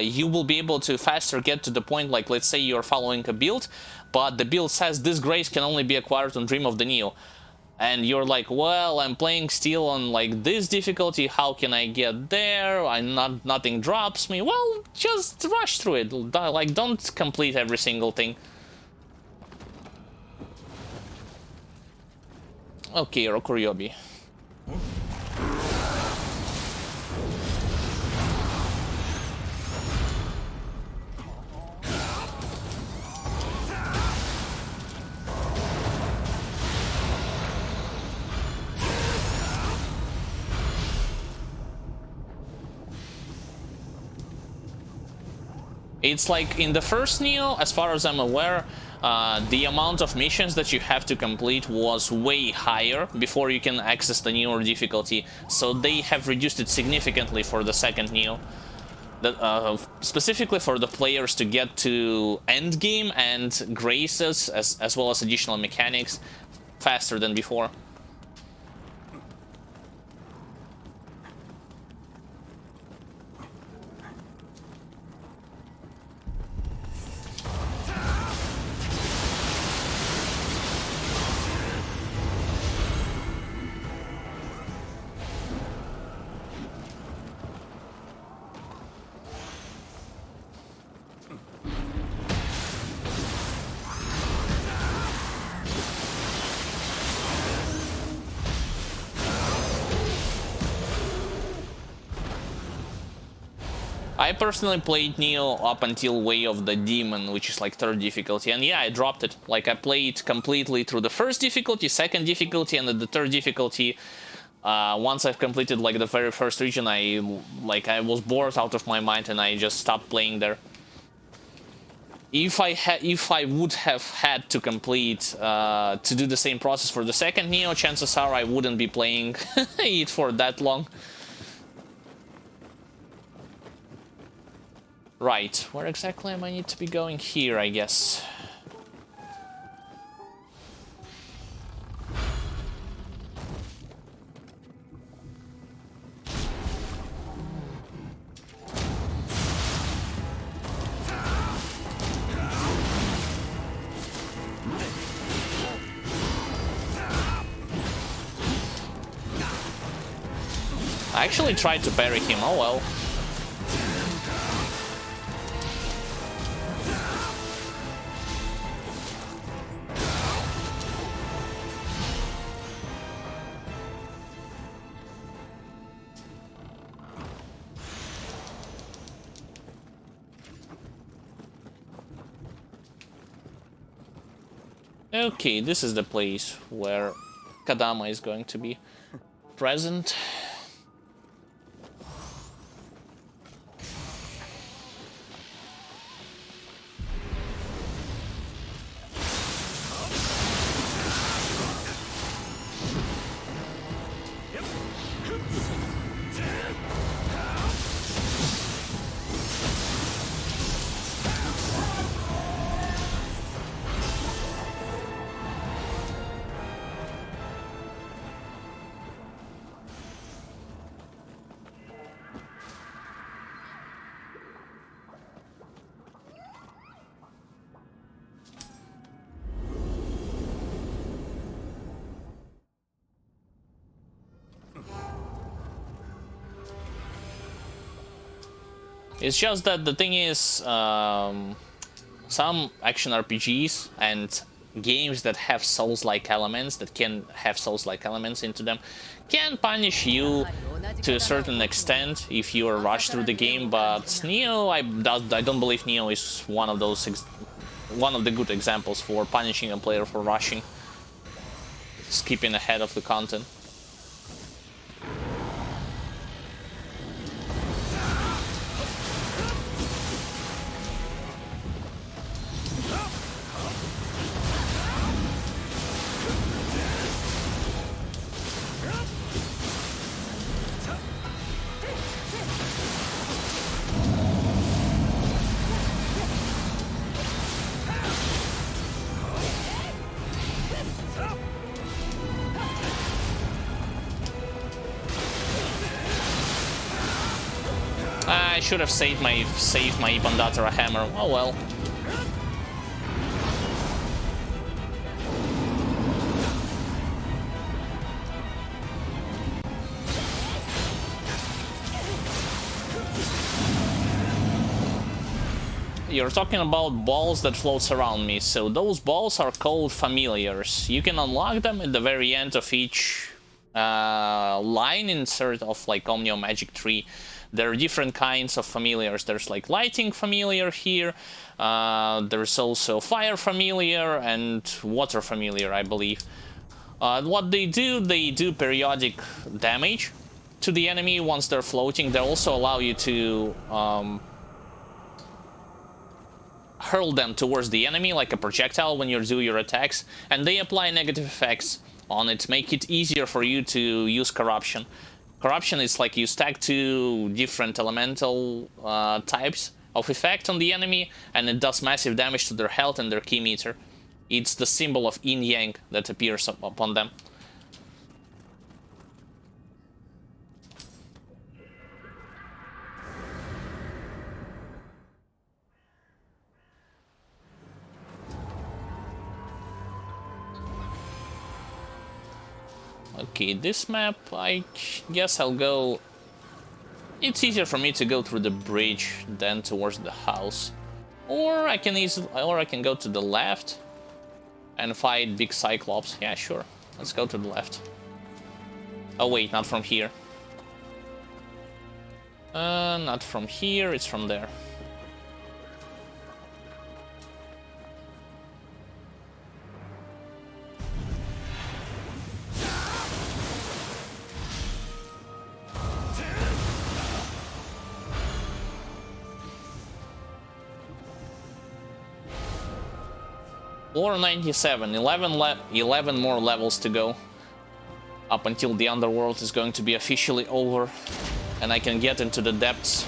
you will be able to faster get to the point, like let's say you're following a build, but the build says this grace can only be acquired on Dream of the Nioh. And you're like, well, I'm playing still on like this difficulty, how can I get there? Nothing drops me. Well, just rush through it. Like, don't complete every single thing. Okay, Rokuryobi. It's like in the first Nioh, as far as I'm aware, the amount of missions that you have to complete was way higher before you can access the newer difficulty, so they have reduced it significantly for the second Nioh. Specifically for the players to get to endgame and graces, as well as additional mechanics, faster than before. I personally played Nioh up until Way of the Demon, which is like 3rd difficulty, and yeah, I dropped it. Like, I played completely through the 1st difficulty, 2nd difficulty, and the 3rd difficulty. Once I've completed like the very 1st region, I was bored out of my mind and I just stopped playing there. If I would have had to complete to do the same process for the 2nd Nioh, chances are I wouldn't be playing it for that long. Right, where exactly am I need to be going? Here, I guess. I actually tried to parry him, oh well. Okay, this is the place where Kadama is going to be present. It's just that the thing is, some action RPGs and games that have Souls-like elements, that can have Souls-like elements into them, can punish you to a certain extent if you are rushed through the game, but Nioh, I don't believe Nioh is one of the good examples for punishing a player for rushing, skipping ahead of the content. I should have saved my Ipandatara hammer. Oh well. You're talking about balls that floats around me, so those balls are called familiars. You can unlock them at the very end of each line insert of like Omnio Magic Tree. There are different kinds of familiars. There's like lighting familiar here, there's also fire familiar and water familiar, I believe. What they do periodic damage to the enemy once they're floating. They also allow you to hurl them towards the enemy like a projectile when you do your attacks, and they apply negative effects on it, make it easier for you to use corruption. Corruption is like you stack two different elemental types of effect on the enemy, and it does massive damage to their health and their key meter. It's the symbol of yin-yang that appears upon them. Okay, this map, I guess I'll go... It's easier for me to go through the bridge than towards the house. Or I can go to the left and fight big Cyclops. Yeah, sure. Let's go to the left. Oh wait, not from here. Not from here, it's from there. Floor 97, 11 more levels to go up until the underworld is going to be officially over and I can get into the depths.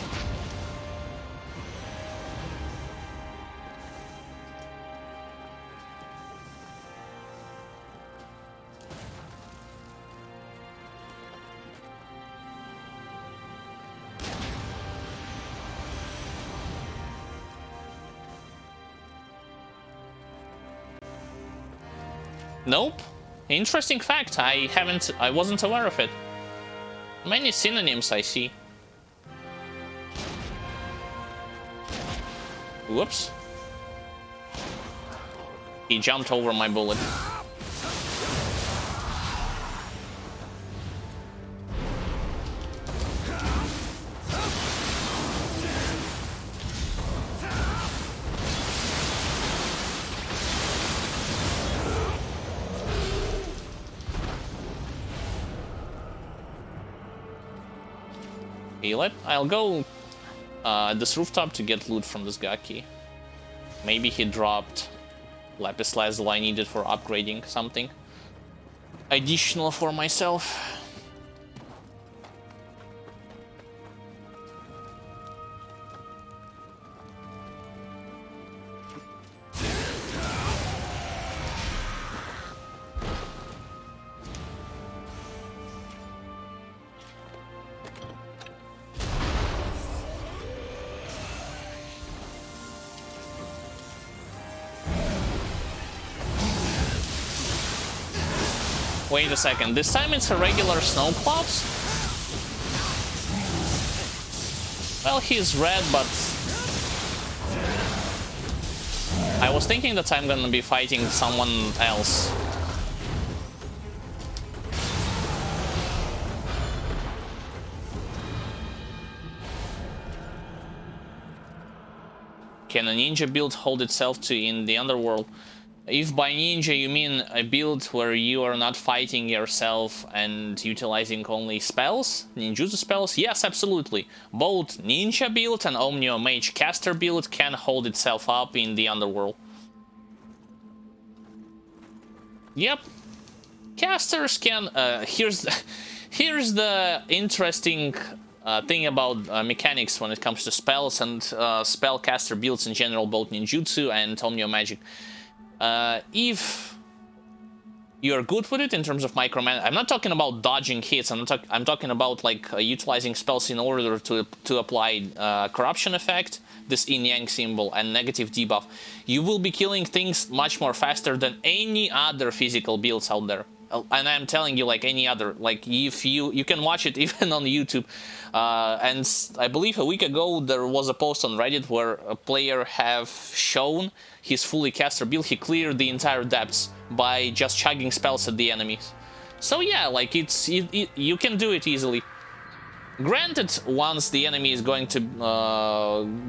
Nope. Interesting fact. I wasn't aware of it. Many synonyms I see. Whoops. He jumped over my bullet. I'll go at this rooftop to get loot from this Gaki. Maybe he dropped Lapis Lazuli I needed for upgrading something additional for myself. Wait a second, this time it's a regular Snowclops? Well, he's red, but... I was thinking that I'm gonna be fighting someone else. can a ninja build hold itself to in the underworld? If by ninja you mean a build where you are not fighting yourself and utilizing only spells, ninjutsu spells, yes, absolutely. Both ninja build and Omnio Mage caster build can hold itself up in the underworld. Yep. Casters can... here's the interesting thing about mechanics when it comes to spells and spellcaster builds in general, both ninjutsu and Omnio Magic. If you're good with it in terms of microman, I'm not talking about dodging hits. I'm talking about like utilizing spells in order to apply corruption effect, this yin yang symbol, and negative debuff. You will be killing things much more faster than any other physical builds out there. And I'm telling you, like any other, like if you can watch it even on YouTube. And I believe a week ago there was a post on Reddit where a player have shown his fully caster build. He cleared the entire depths by just chugging spells at the enemies. So yeah, like you can do it easily. Granted, once the enemy is going to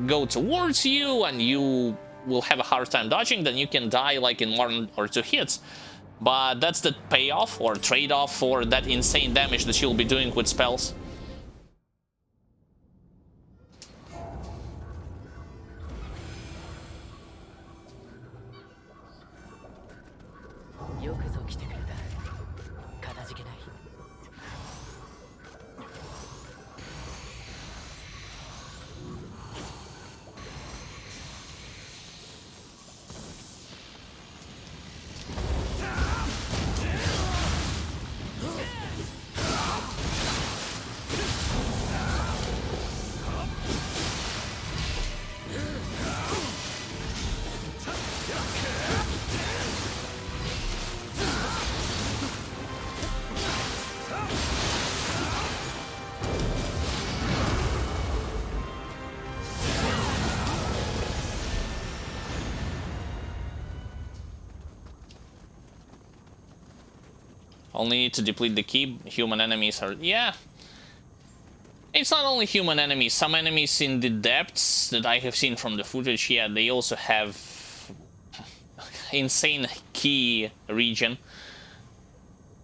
go towards you and you will have a hard time dodging, then you can die like in 1 or 2 hits. But that's the payoff or trade-off for that insane damage that you'll be doing with spells. Only need to deplete the key. Human enemies are... yeah. It's not only human enemies. Some enemies in the depths that I have seen from the footage, yeah, they also have insane key region.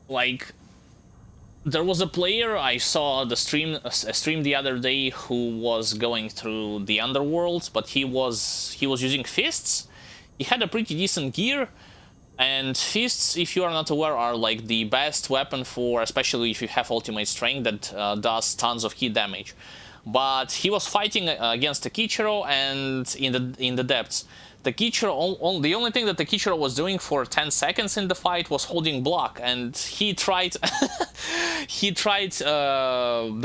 Like, there was a player I saw a stream the other day who was going through the underworld, but he was using fists. He had a pretty decent gear. And fists, if you are not aware, are like the best weapon for, especially if you have ultimate strength that does tons of hit damage. But he was fighting against the Kichiro, and in the depths, the Kichiro, the only thing that the Kichiro was doing for 10 seconds in the fight was holding block, and he tried, the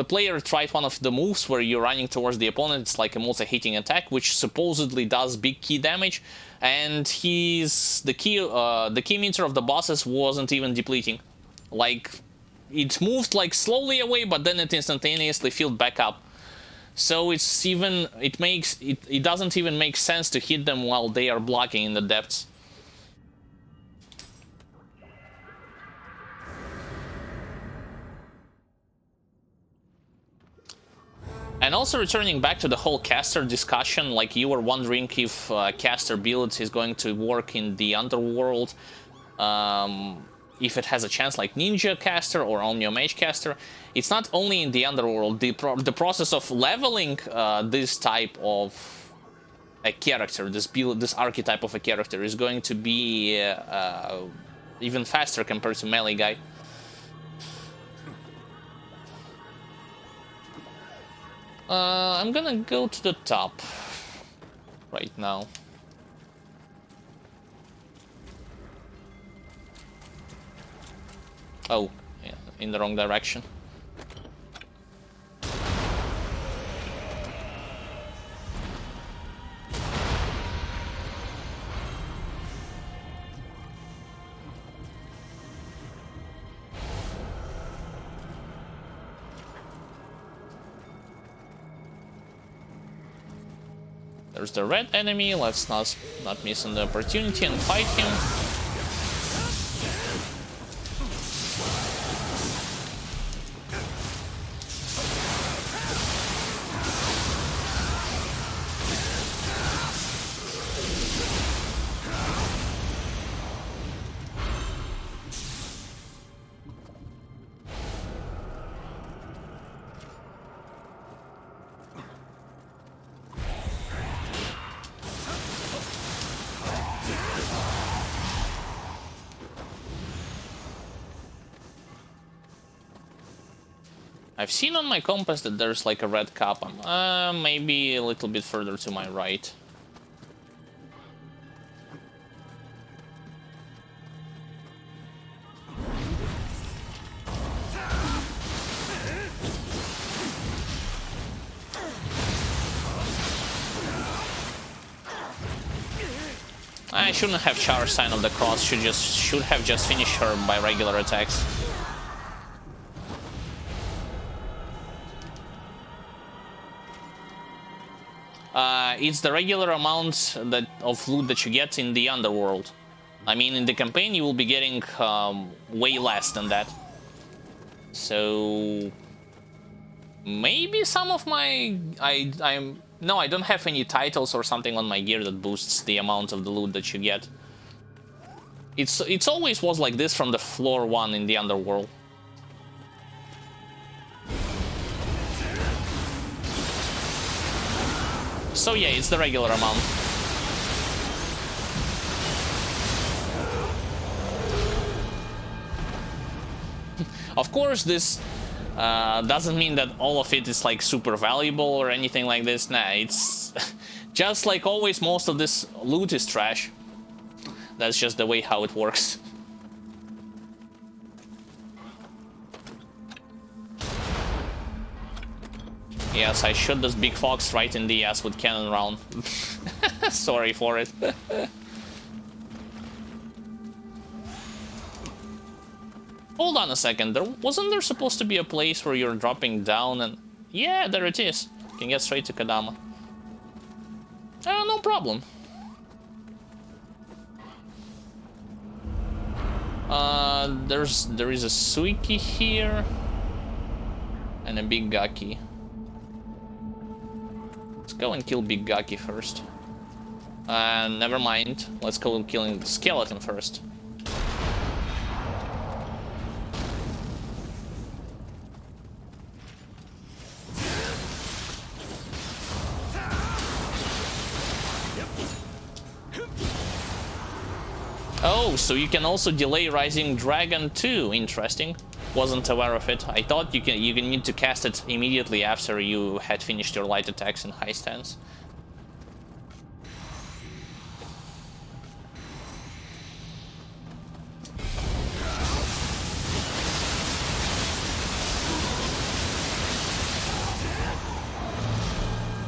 player tried one of the moves where you're running towards the opponent. It's like a multi-hitting attack, which supposedly does big key damage. And the key meter of the bosses wasn't even depleting. Like, it moved like slowly away, but then it instantaneously filled back up. So it doesn't even make sense to hit them while they are blocking in the depths. And also returning back to the whole caster discussion, like you were wondering if caster build is going to work in the underworld, if it has a chance like ninja caster or Omnio Mage caster. It's not only in the underworld. The process of leveling this type of a character, this archetype of a character, is going to be even faster compared to melee guy. I'm gonna go to the top right now. Oh, yeah, in the wrong direction. There's the red enemy. Let's not miss an opportunity and fight him. I've seen on my compass that there's like a red kappa. Maybe a little bit further to my right. I shouldn't have charged Sign of the Cross. Should have just finished her by regular attacks. It's the regular amount of loot that you get in the underworld. I mean, in the campaign you will be getting way less than that. So maybe some of my no, I don't have any titles or something on my gear that boosts the amount of the loot that you get. It's always was like this from the floor 1 in the underworld. So yeah, it's the regular amount. Of course, this doesn't mean that all of it is like super valuable or anything like this. Nah, it's just like always, most of this loot is trash. That's just the way how it works. Yes, I shot this big fox right in the ass with cannon round. Sorry for it. Hold on a second, wasn't there supposed to be a place where you're dropping down and... Yeah, there it is. You can get straight to Kadama. No problem. There is a Suiki here. And a Big Gaki. Let's go and kill Big Gaki first. Never mind. Let's go killing the skeleton first. Oh, so you can also delay Rising Dragon too. Interesting. Wasn't aware of it. I thought you can need to cast it immediately after you had finished your light attacks in high stance.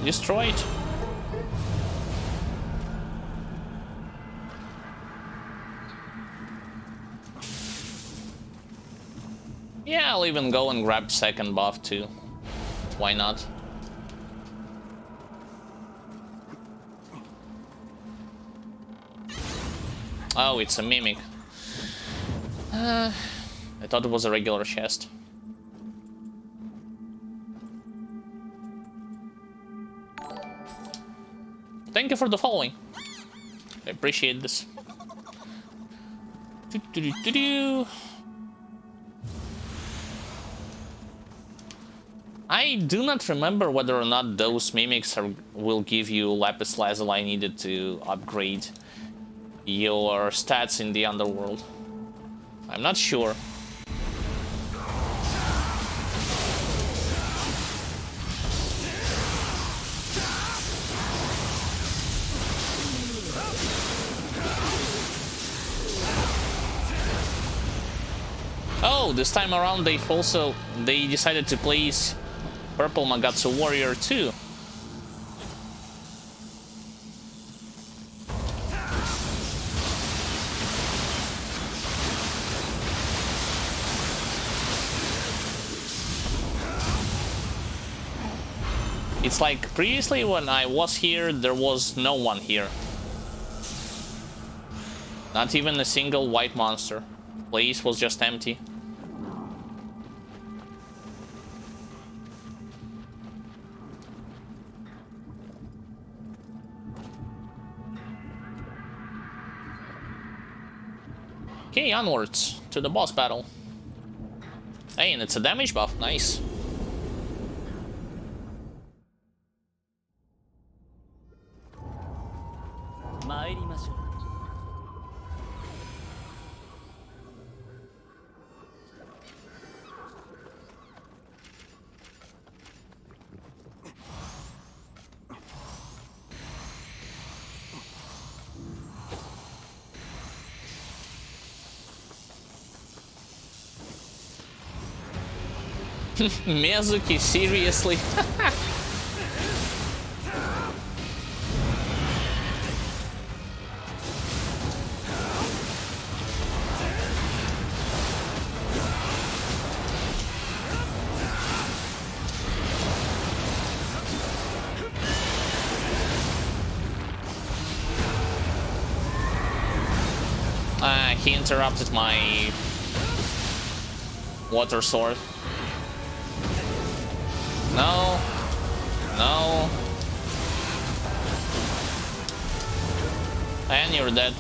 Destroyed. Yeah, I'll even go and grab second buff too. Why not? Oh, it's a mimic. I thought it was a regular chest. Thank you for the following. I appreciate this. I do not remember whether or not those mimics will give you lapis lazuli needed to upgrade your stats in the underworld. I'm not sure. Oh, this time around they decided to place Purple Magatsu Warrior too. It's like previously when I was here, there was no one here. Not even a single white monster. Place was just empty. Okay, onwards to the boss battle. Hey, and it's a damage buff. Nice. Miyazuki, seriously? He interrupted my water sword. No. No. And you're dead.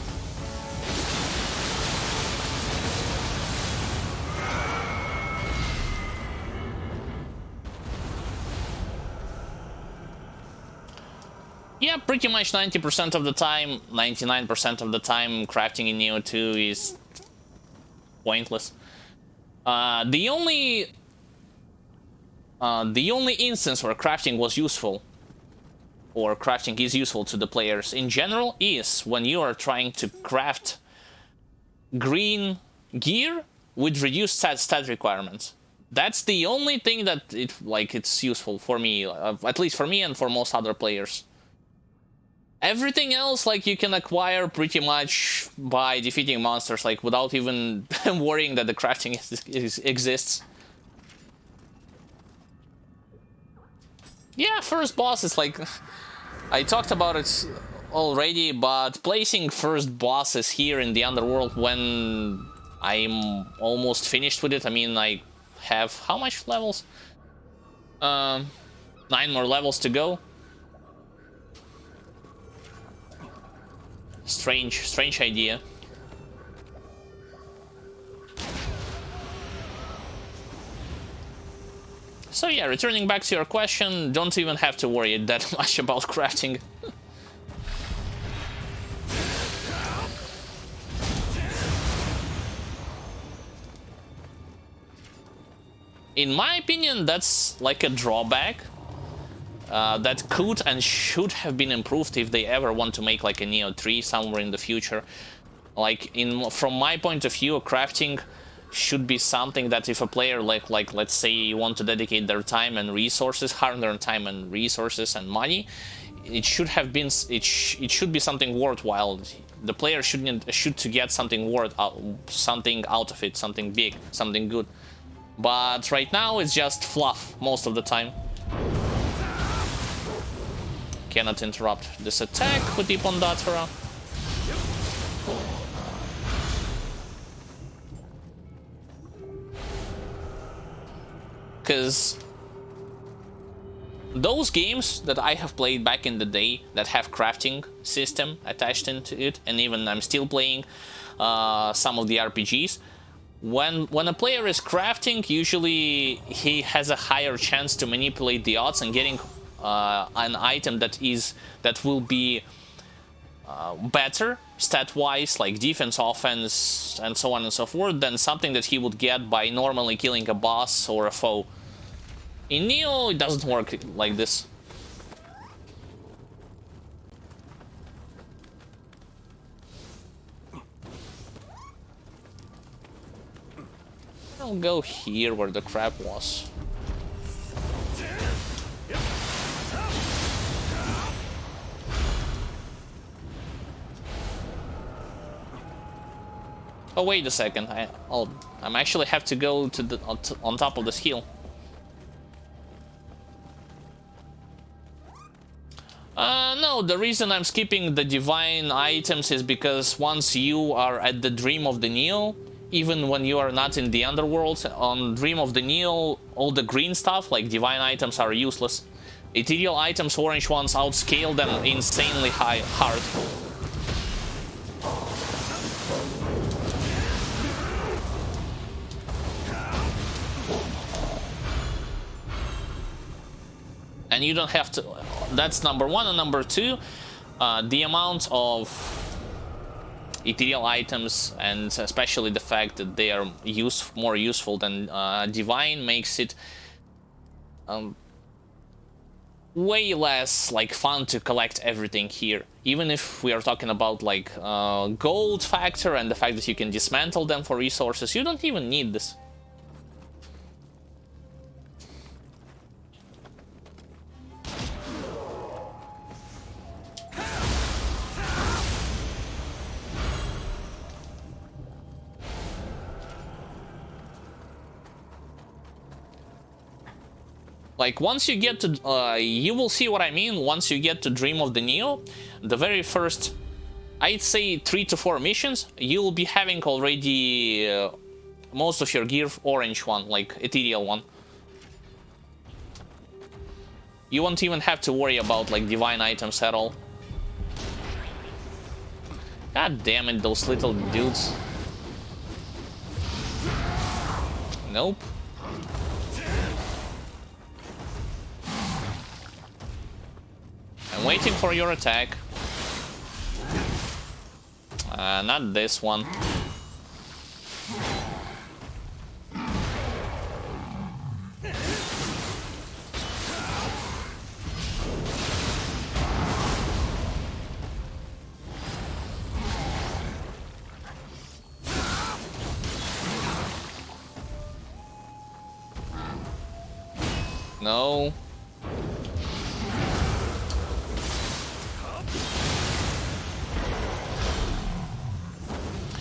Yeah, pretty much 90% of the time, 99% of the time, crafting in Nioh 2 is pointless. The only instance where crafting was useful, or crafting is useful to the players in general, is when you are trying to craft green gear with reduced stat requirements. That's the only thing that it's useful for me, at least for me and for most other players. Everything else, like, you can acquire pretty much by defeating monsters, like, without even worrying that the crafting exists. Yeah, first boss is like... I talked about it already, but placing first bosses here in the Underworld when I'm almost finished with it, I mean, I have... how much levels? 9 more levels to go. Strange idea. So yeah, returning back to your question, don't even have to worry that much about crafting. In my opinion, that's like a drawback. That could and should have been improved if they ever want to make like a Nioh 3 somewhere in the future. Like, from my point of view, crafting should be something that if a player, like let's say you want to dedicate their time and resources, hard-earned time and resources and money, it should have been, it should be something worthwhile. The player should to get something something out of it, something big, something good. But right now it's just fluff most of the time. Cannot interrupt this attack with the Pondatara. Because those games that I have played back in the day that have crafting system attached into it, and even I'm still playing some of the RPGs, when a player is crafting, usually he has a higher chance to manipulate the odds and getting an item that will be better stat-wise, like defense, offense, and so on and so forth, than something that he would get by normally killing a boss or a foe. In Nioh, it doesn't work like this. I'll go here where the crab was. Oh, wait a second. I'm actually have to go to the on top of this hill. No, the reason I'm skipping the divine items is because once you are at the Dream of the Nioh, even when you are not in the Underworld, on Dream of the Nioh, all the green stuff, like divine items, are useless. Ethereal items, orange ones, outscale them insanely hard. And you don't have to... That's number one. And number two, the amount of ethereal items, and especially the fact that they are more useful than divine, makes it way less like fun to collect everything here. Even if we are talking about like gold factor and the fact that you can dismantle them for resources, you don't even need this. Like, once you get to, you will see what I mean. Once you get to Dream of the Nioh, the very first, I'd say 3 to 4 missions, you'll be having already most of your gear orange one, like ethereal one. You won't even have to worry about like divine items at all. God damn it, those little dudes. Nope. I'm waiting for your attack. Not this one. No.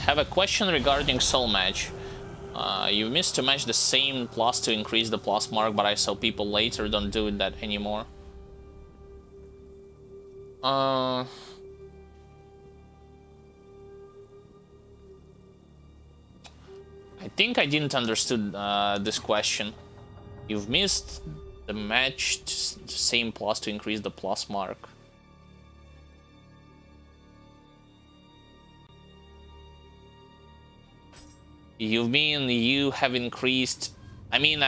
Have a question regarding soul match. You missed to match the same plus to increase the plus mark, but I saw people later don't do that anymore. I think I didn't understood this question. You've missed the match the same plus to increase the plus mark. You mean you have increased? I mean,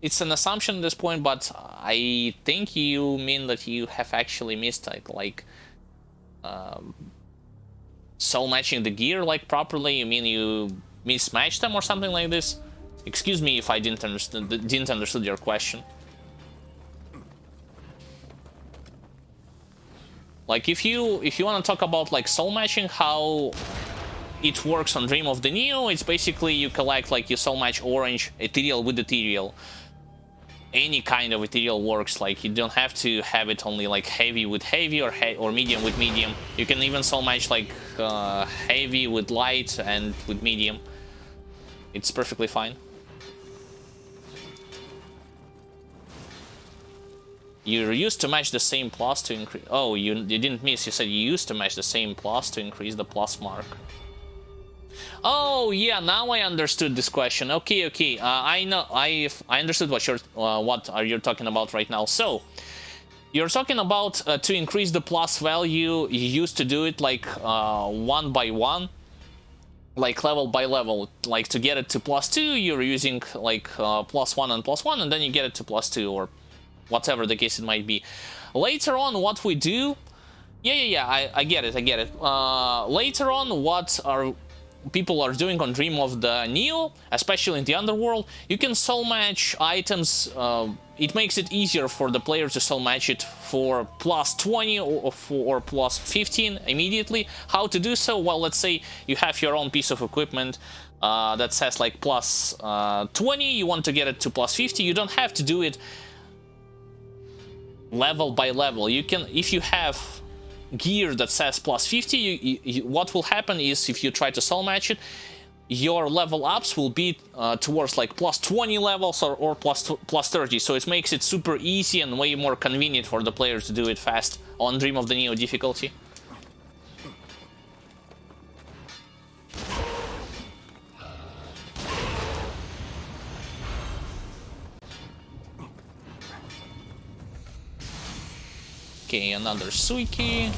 it's an assumption at this point, but I think you mean that you have actually missed like soul matching the gear like properly. You mean you mismatched them or something like this? Excuse me if I didn't understood your question. Like, if you want to talk about like soul matching, how it works on Dream of the Nioh, it's basically you collect like you soul match orange ethereal with ethereal. Any kind of ethereal works. Like, you don't have to have it only like heavy with heavy or medium with medium. You can even soul match like heavy with light and with medium. It's perfectly fine. You used to match the same plus to increase. Oh, you didn't miss. You said you used to match the same plus to increase the plus mark. Oh yeah, now I understood this question. Okay. I know. I understood what are you talking about right now. So you're talking about to increase the plus value. You used to do it like 1 by 1, like level by level. Like, to get it to +2, you're using like +1 and +1, and then you get it to +2 or whatever the case it might be. Later on, what we do, I get it. Later on, what people are doing on Dream of the Nioh, especially in the underworld, you can soul match items. It makes it easier for the player to soul match it for +20 or +15 immediately. How to do so? Well, let's say you have your own piece of equipment that says like +20, you want to get it to +50, you don't have to do it level by level. You can, if you have gear that says +50, what will happen is, if you try to soul match it, your level ups will be towards like +20 levels or +30, so it makes it super easy and way more convenient for the player to do it fast on Dream of the Nioh difficulty. Okay, another Suiki.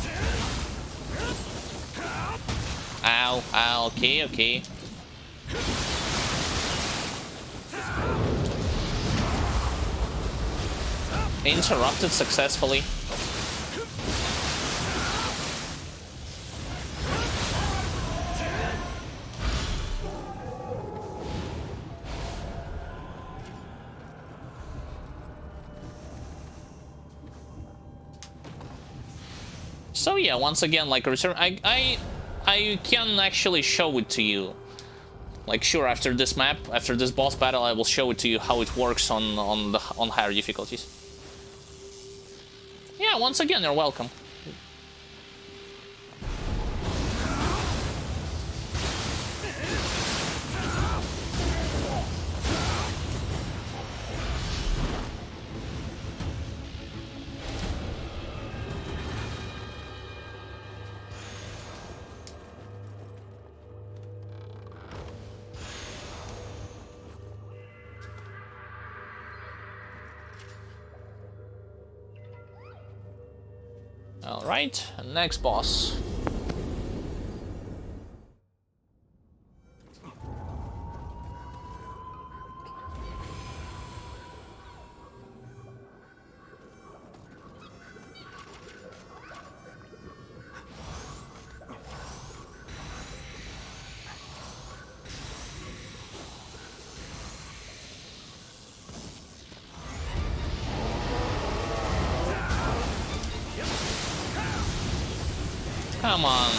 Ow, okay. Interrupted successfully. So yeah, once again, like return, I can actually show it to you. Like, sure, after this map, after this boss battle, I will show it to you how it works on higher difficulties. Yeah, once again, you're welcome. Alright, next boss. Come on.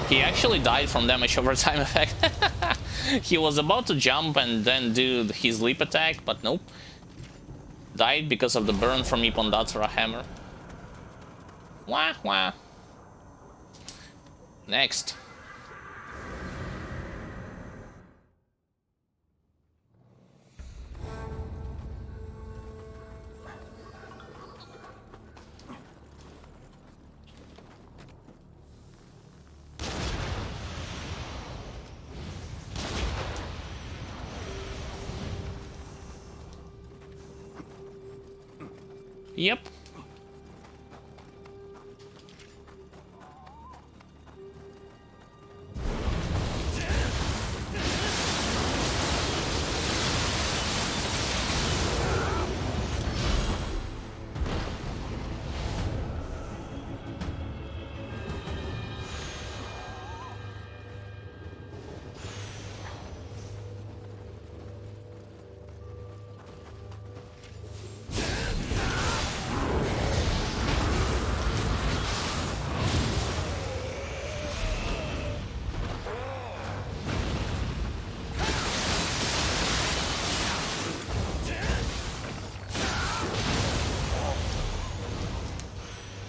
He actually died from damage over time effect. He was about to jump and then do his leap attack, but nope. Died because of the burn from Ipondatsura hammer. Wah wah. Next. Yep.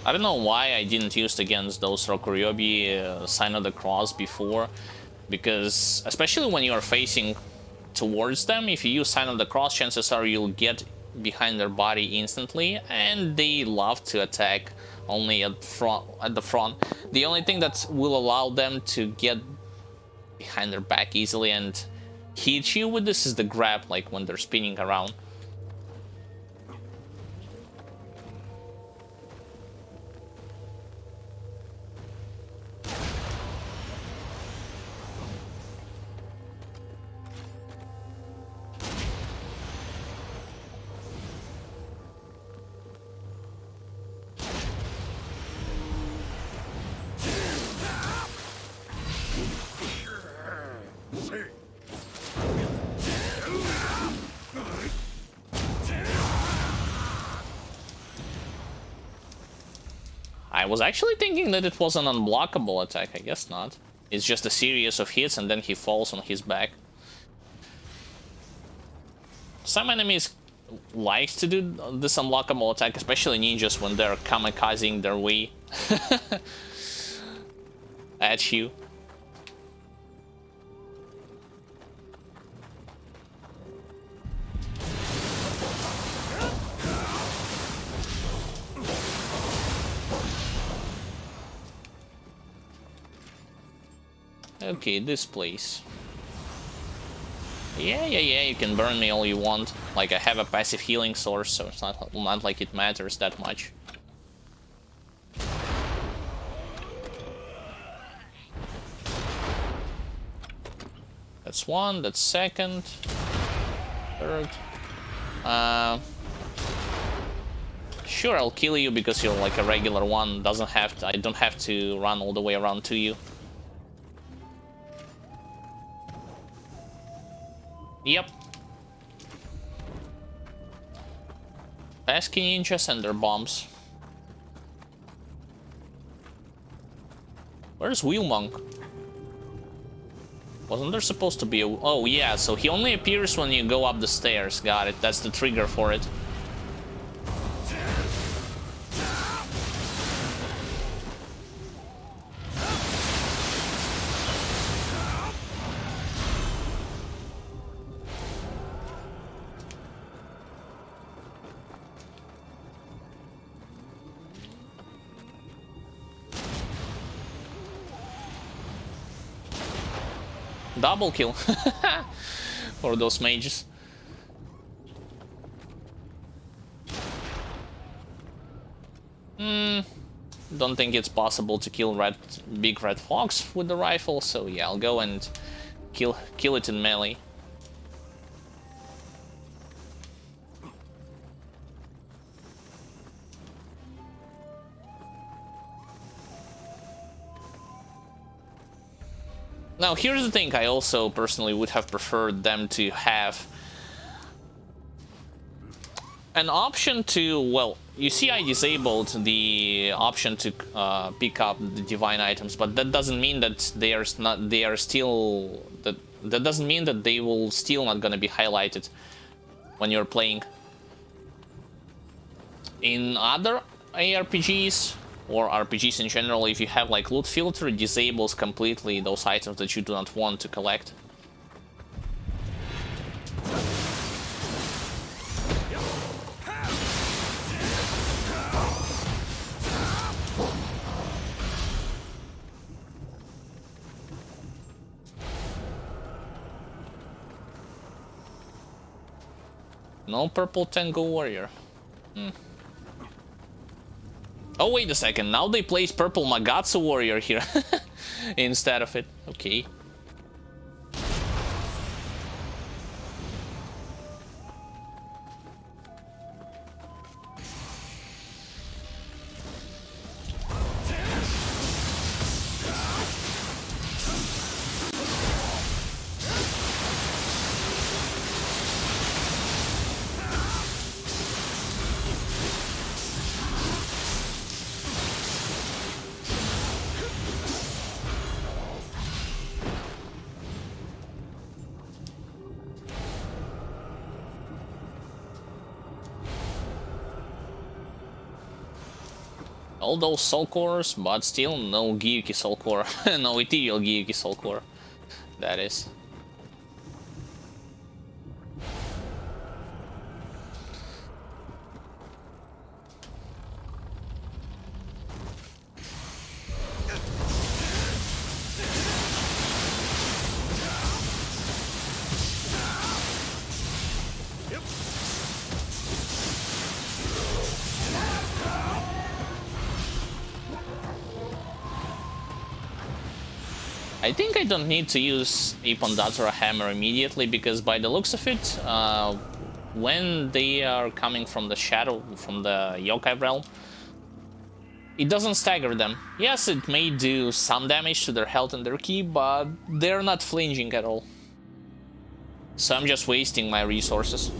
I don't know why I didn't use it against those Rokuryobi Sign of the Cross before, because especially when you are facing towards them, if you use Sign of the Cross, chances are you'll get behind their body instantly, and they love to attack only at the front. The only thing that will allow them to get behind their back easily and hit you with this is the grab, like when they're spinning around. I was actually thinking that it was an unblockable attack. I guess not. It's just a series of hits and then he falls on his back. Some enemies like to do this unblockable attack, especially ninjas when they're kamikazing their way at you. Okay, this place. Yeah, you can burn me all you want. Like, I have a passive healing source, so it's not like it matters that much. That's one, that's second, third. Sure, I'll kill you because you're like a regular one. I don't have to run all the way around to you. Yep. Pesky ninjas and their bombs. Where's Wheel Monk? Wasn't there supposed to be a... Oh yeah, so he only appears when you go up the stairs. Got it, that's the trigger for it. Double kill for those mages. Don't think it's possible to kill big red fox with the rifle, so yeah, I'll go and kill it in melee. Now, here's the thing, I also personally would have preferred them to have an option to, well, you see I disabled the option to pick up the divine items, but that doesn't mean that that doesn't mean that they will still not gonna be highlighted when you're playing. In other ARPGs, or RPGs in general, if you have like loot filter, it disables completely those items that you do not want to collect. No purple Tango Warrior. Oh, wait a second, now they place purple Magatsu Warrior here instead of it. Okay. All those soul cores, but still no Gyuki soul core. No ethereal Gyuki soul core. That is. I think I don't need to use a Pondatura hammer immediately, because by the looks of it, when they are coming from the shadow, from the yokai realm, it doesn't stagger them. Yes, it may do some damage to their health and their ki, but they're not flinching at all. So I'm just wasting my resources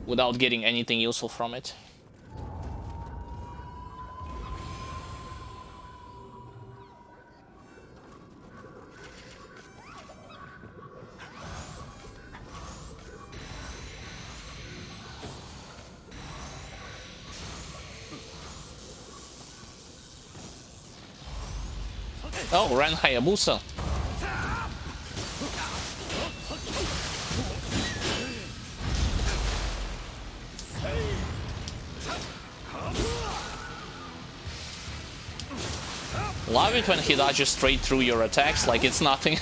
without getting anything useful from it. Oh, Ran Hayabusa. Love it when he dodges straight through your attacks like it's nothing.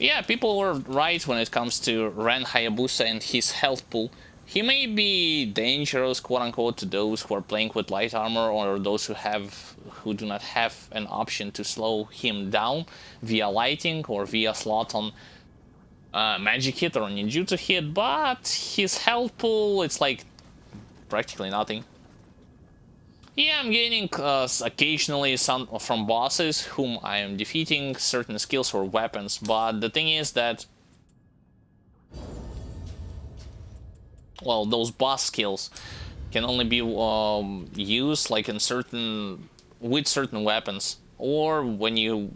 Yeah, people were right when it comes to Ren Hayabusa and his health pool. He may be dangerous, quote-unquote, to those who are playing with light armor, or those who do not have an option to slow him down via lighting or via slot on magic hit or ninjutsu hit, but his health pool, it's like practically nothing. Yeah, I'm gaining occasionally some from bosses whom I am defeating certain skills or weapons, but the thing is that, well, those boss skills can only be used like in certain with certain weapons, or when you...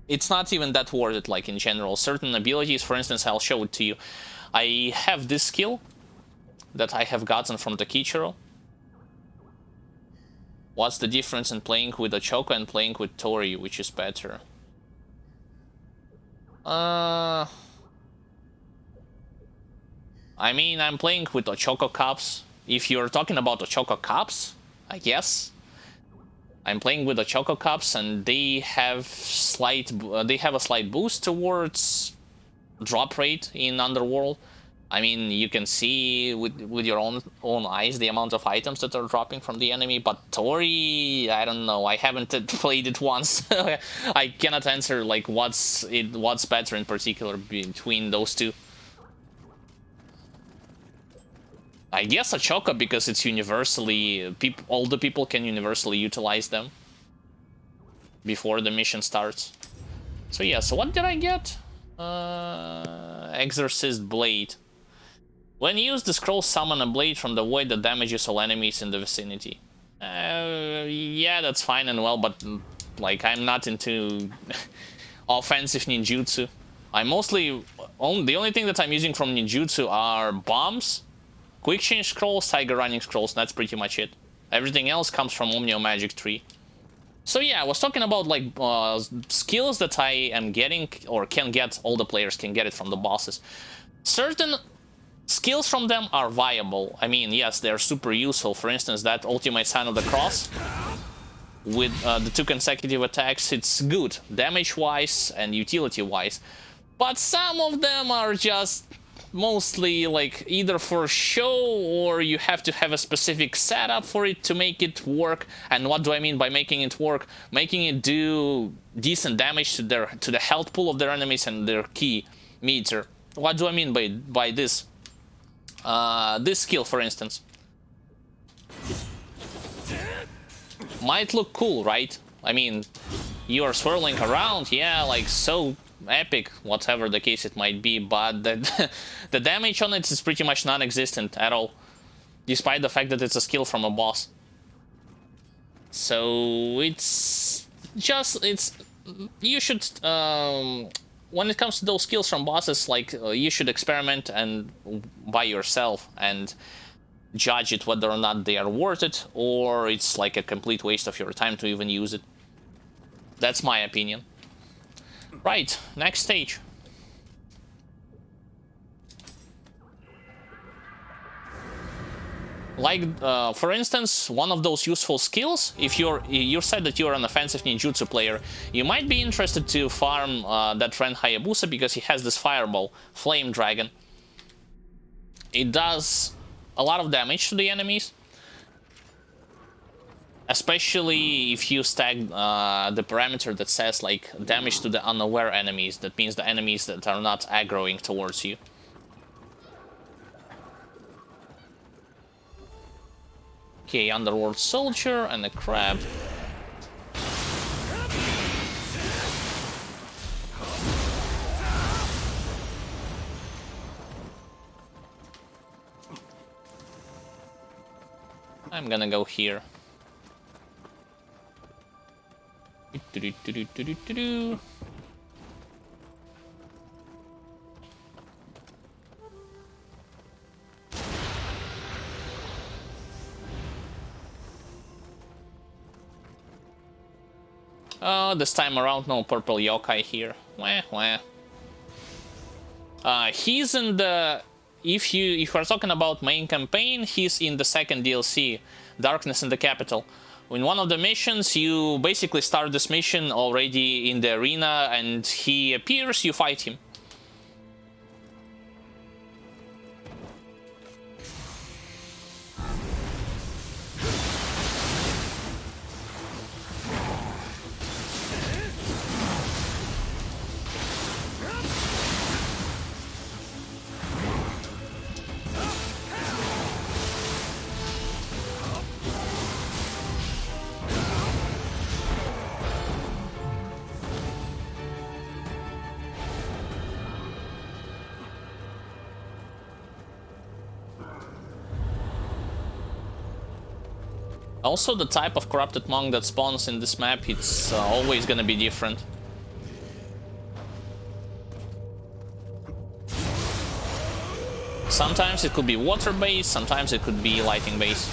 It's not even that worth it, like in general. Certain abilities, for instance, I'll show it to you. I have this skill that I have gotten from the Kichiro. What's the difference in playing with a Choco and playing with Tori, which is better? I mean, I'm playing with Choco Cups. If you're talking about Choco Cups, I guess. I'm playing with the Choco Cups, and they have a slight boost towards drop rate in Underworld. I mean, you can see with your own eyes the amount of items that are dropping from the enemy. But Tori, I don't know. I haven't played it once. I cannot answer like what's better in particular between those two. I guess a Choco, because it's universally... all the people can universally utilize them before the mission starts. So yeah, so what did I get? Exorcist Blade. When used, the scroll summon a blade from the void that damages all enemies in the vicinity. Yeah, that's fine and well, but like I'm not into offensive ninjutsu. I'm mostly... the only thing that I'm using from ninjutsu are bombs, quick change scrolls, tiger running scrolls. That's pretty much it. Everything else comes from Omnio Magic Tree. So yeah, I was talking about like skills that I am getting, or can get, all the players can get it from the bosses. Certain skills from them are viable. I mean, yes, they're super useful. For instance, that ultimate sign of the cross with the 2 consecutive attacks, it's good damage-wise and utility-wise. But some of them are just mostly like either for show, or you have to have a specific setup for it to make it work. And what do I mean by making it work? Making it do decent damage to the health pool of their enemies and their key meter. What do I mean by this? This skill, for instance, might look cool, right? I mean, you are swirling around, yeah, like so epic, whatever the case it might be, but the damage on it is pretty much non-existent at all, despite the fact that it's a skill from a boss. So it's just, you should, when it comes to those skills from bosses, like you should experiment and by yourself and judge it whether or not they are worth it, or it's like a complete waste of your time to even use it. That's my opinion. Right, next stage. Like, for instance, one of those useful skills, if you said that you're an offensive ninjutsu player, you might be interested to farm that Ren Hayabusa, because he has this fireball, Flame Dragon. It does a lot of damage to the enemies, especially if you stack the parameter that says like damage to the unaware enemies. That means the enemies that are not aggroing towards you. Okay, Underworld Soldier and a crab. I'm gonna go here. Oh, this time around no purple yokai here. Wah, wah. He's in the... If you are talking about main campaign, he's in the second DLC, Darkness in the Capital. In one of the missions, you basically start this mission already in the arena, and he appears, you fight him. Also, the type of corrupted monk that spawns in this map, it's always gonna be different. Sometimes it could be water-based, sometimes it could be lighting-based.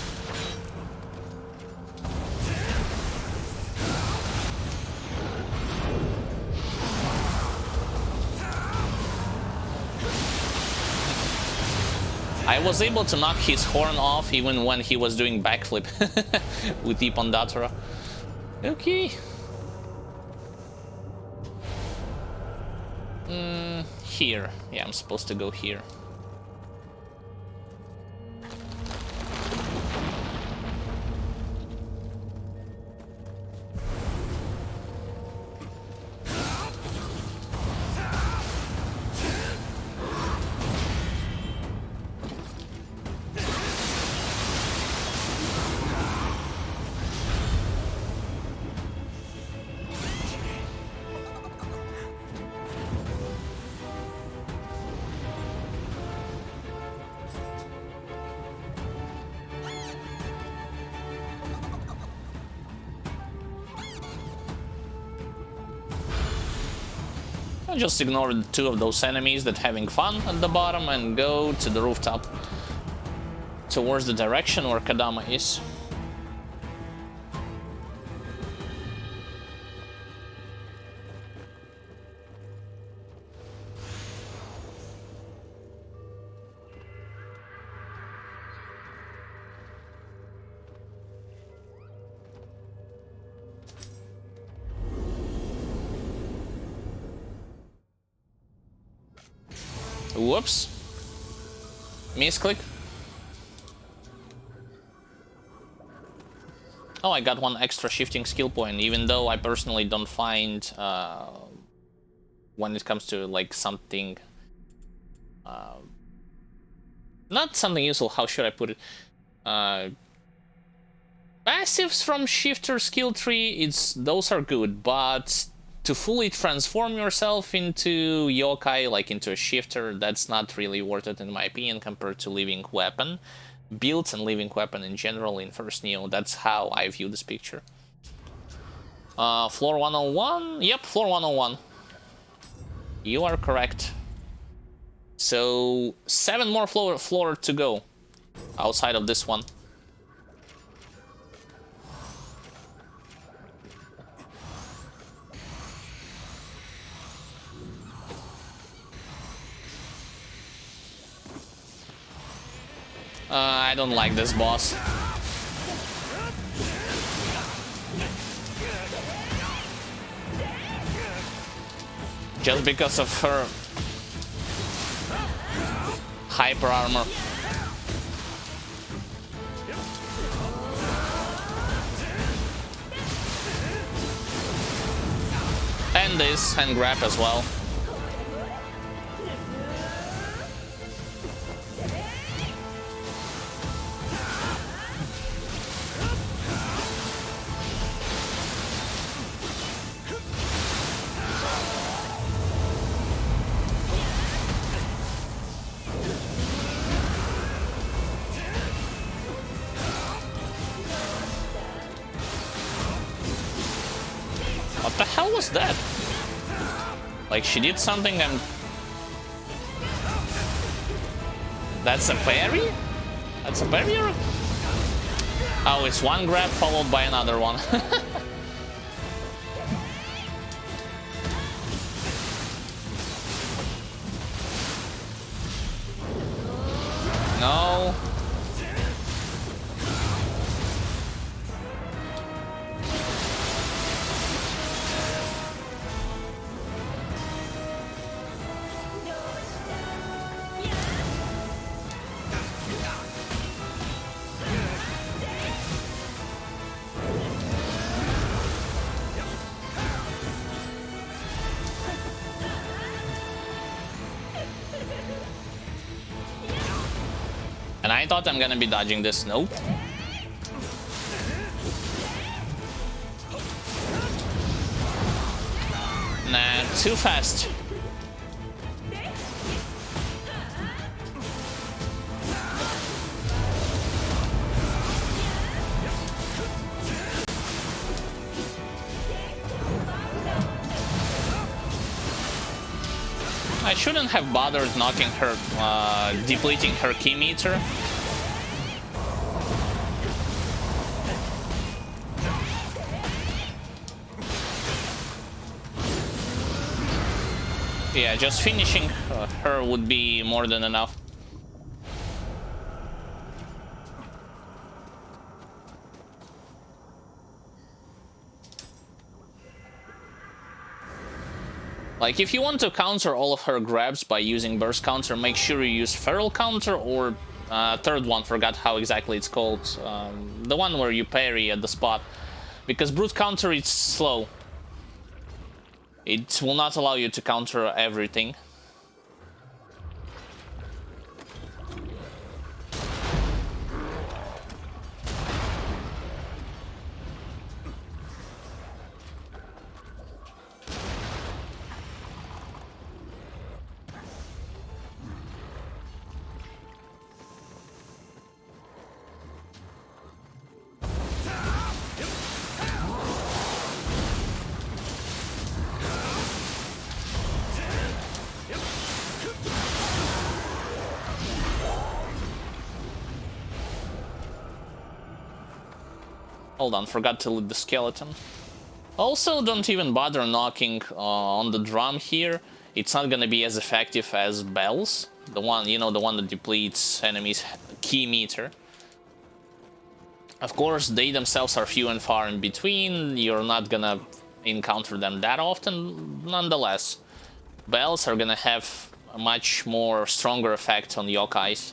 I was able to knock his horn off even when he was doing backflip with Ipondatra. Okay. Here. Yeah, I'm supposed to go here. Just ignore the two of those enemies that having fun at the bottom and go to the rooftop towards the direction where Kadama is. Whoops. Misclick. Oh, I got one extra shifting skill point, even though I personally don't find when it comes to like something not something useful, how should I put it? Passives from shifter skill tree, those are good, but to fully transform yourself into yokai, like into a shifter, that's not really worth it in my opinion compared to living weapon builds and living weapon in general in first Nioh. That's how I view this picture. Floor 101? Yep, floor 101. You are correct. So 7 more floor to go outside of this one. I don't like this boss. Just because of her hyper armor. And this, and grab as well. What the hell was that? Like, she did something and... That's a parry? That's a parry? Or... Oh, it's one grab followed by another one. No. And I thought I'm gonna be dodging this. Nope. Nah, too fast. I shouldn't have bothered knocking her, depleting her key meter. Yeah, just finishing her would be more than enough. Like, if you want to counter all of her grabs by using burst counter, make sure you use feral counter or third one, forgot how exactly it's called. The one where you parry at the spot. Because brute counter is slow. It will not allow you to counter everything. Hold on, forgot to loot the skeleton. Also, don't even bother knocking on the drum here. It's not gonna be as effective as bells. The one, you know, the one that depletes enemies' key meter. Of course, they themselves are few and far in between. You're not gonna encounter them that often. Nonetheless, bells are gonna have a much more stronger effect on yokais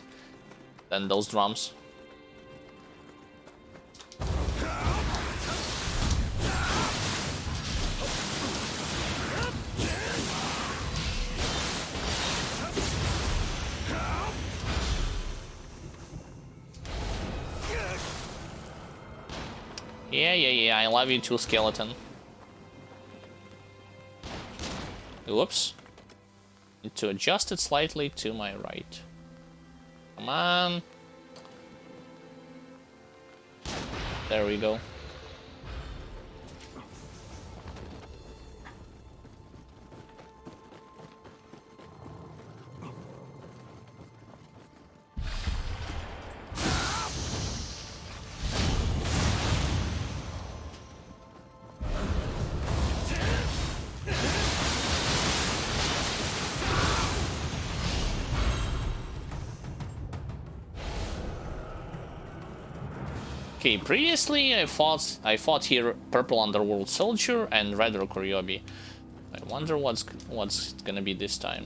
than those drums. Yeah, I love you too, skeleton. Whoops. Need to adjust it slightly to my right. Come on. There we go. Okay, previously I fought here Purple Underworld Soldier and Red Rokuryobi. I wonder what's gonna be this time.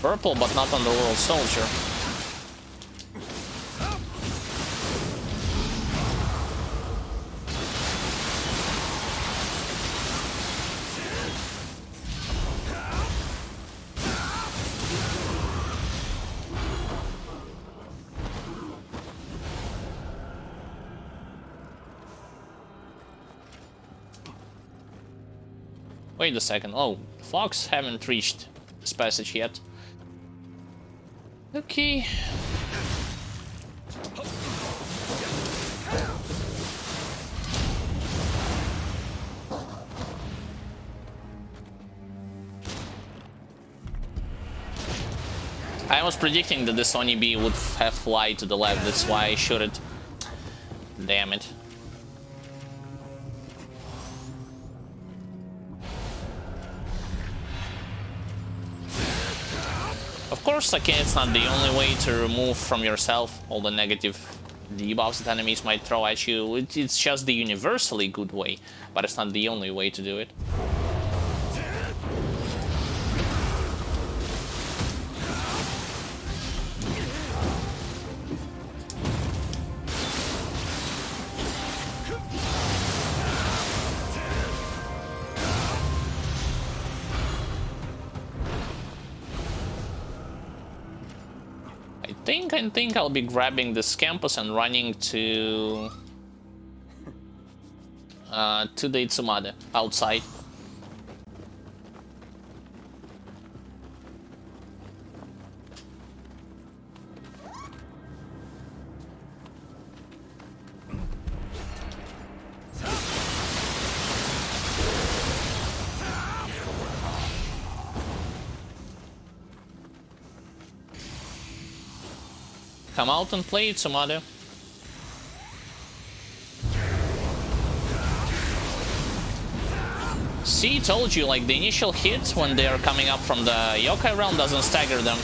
Purple, but not Underworld Soldier. Wait a second. Oh, Fox haven't reached this passage yet. Okay. I was predicting that this Oni B would have fly to the left, that's why I shot it. Damn it. Of course, okay, it's not the only way to remove from yourself all the negative debuffs that enemies might throw at you. It's just the universally good way, but it's not the only way to do it. I think I'll be grabbing this campus and running to the Itsumade outside. Come out and play it, Sumade. See, told you, like, the initial hits when they are coming up from the yokai realm doesn't stagger them.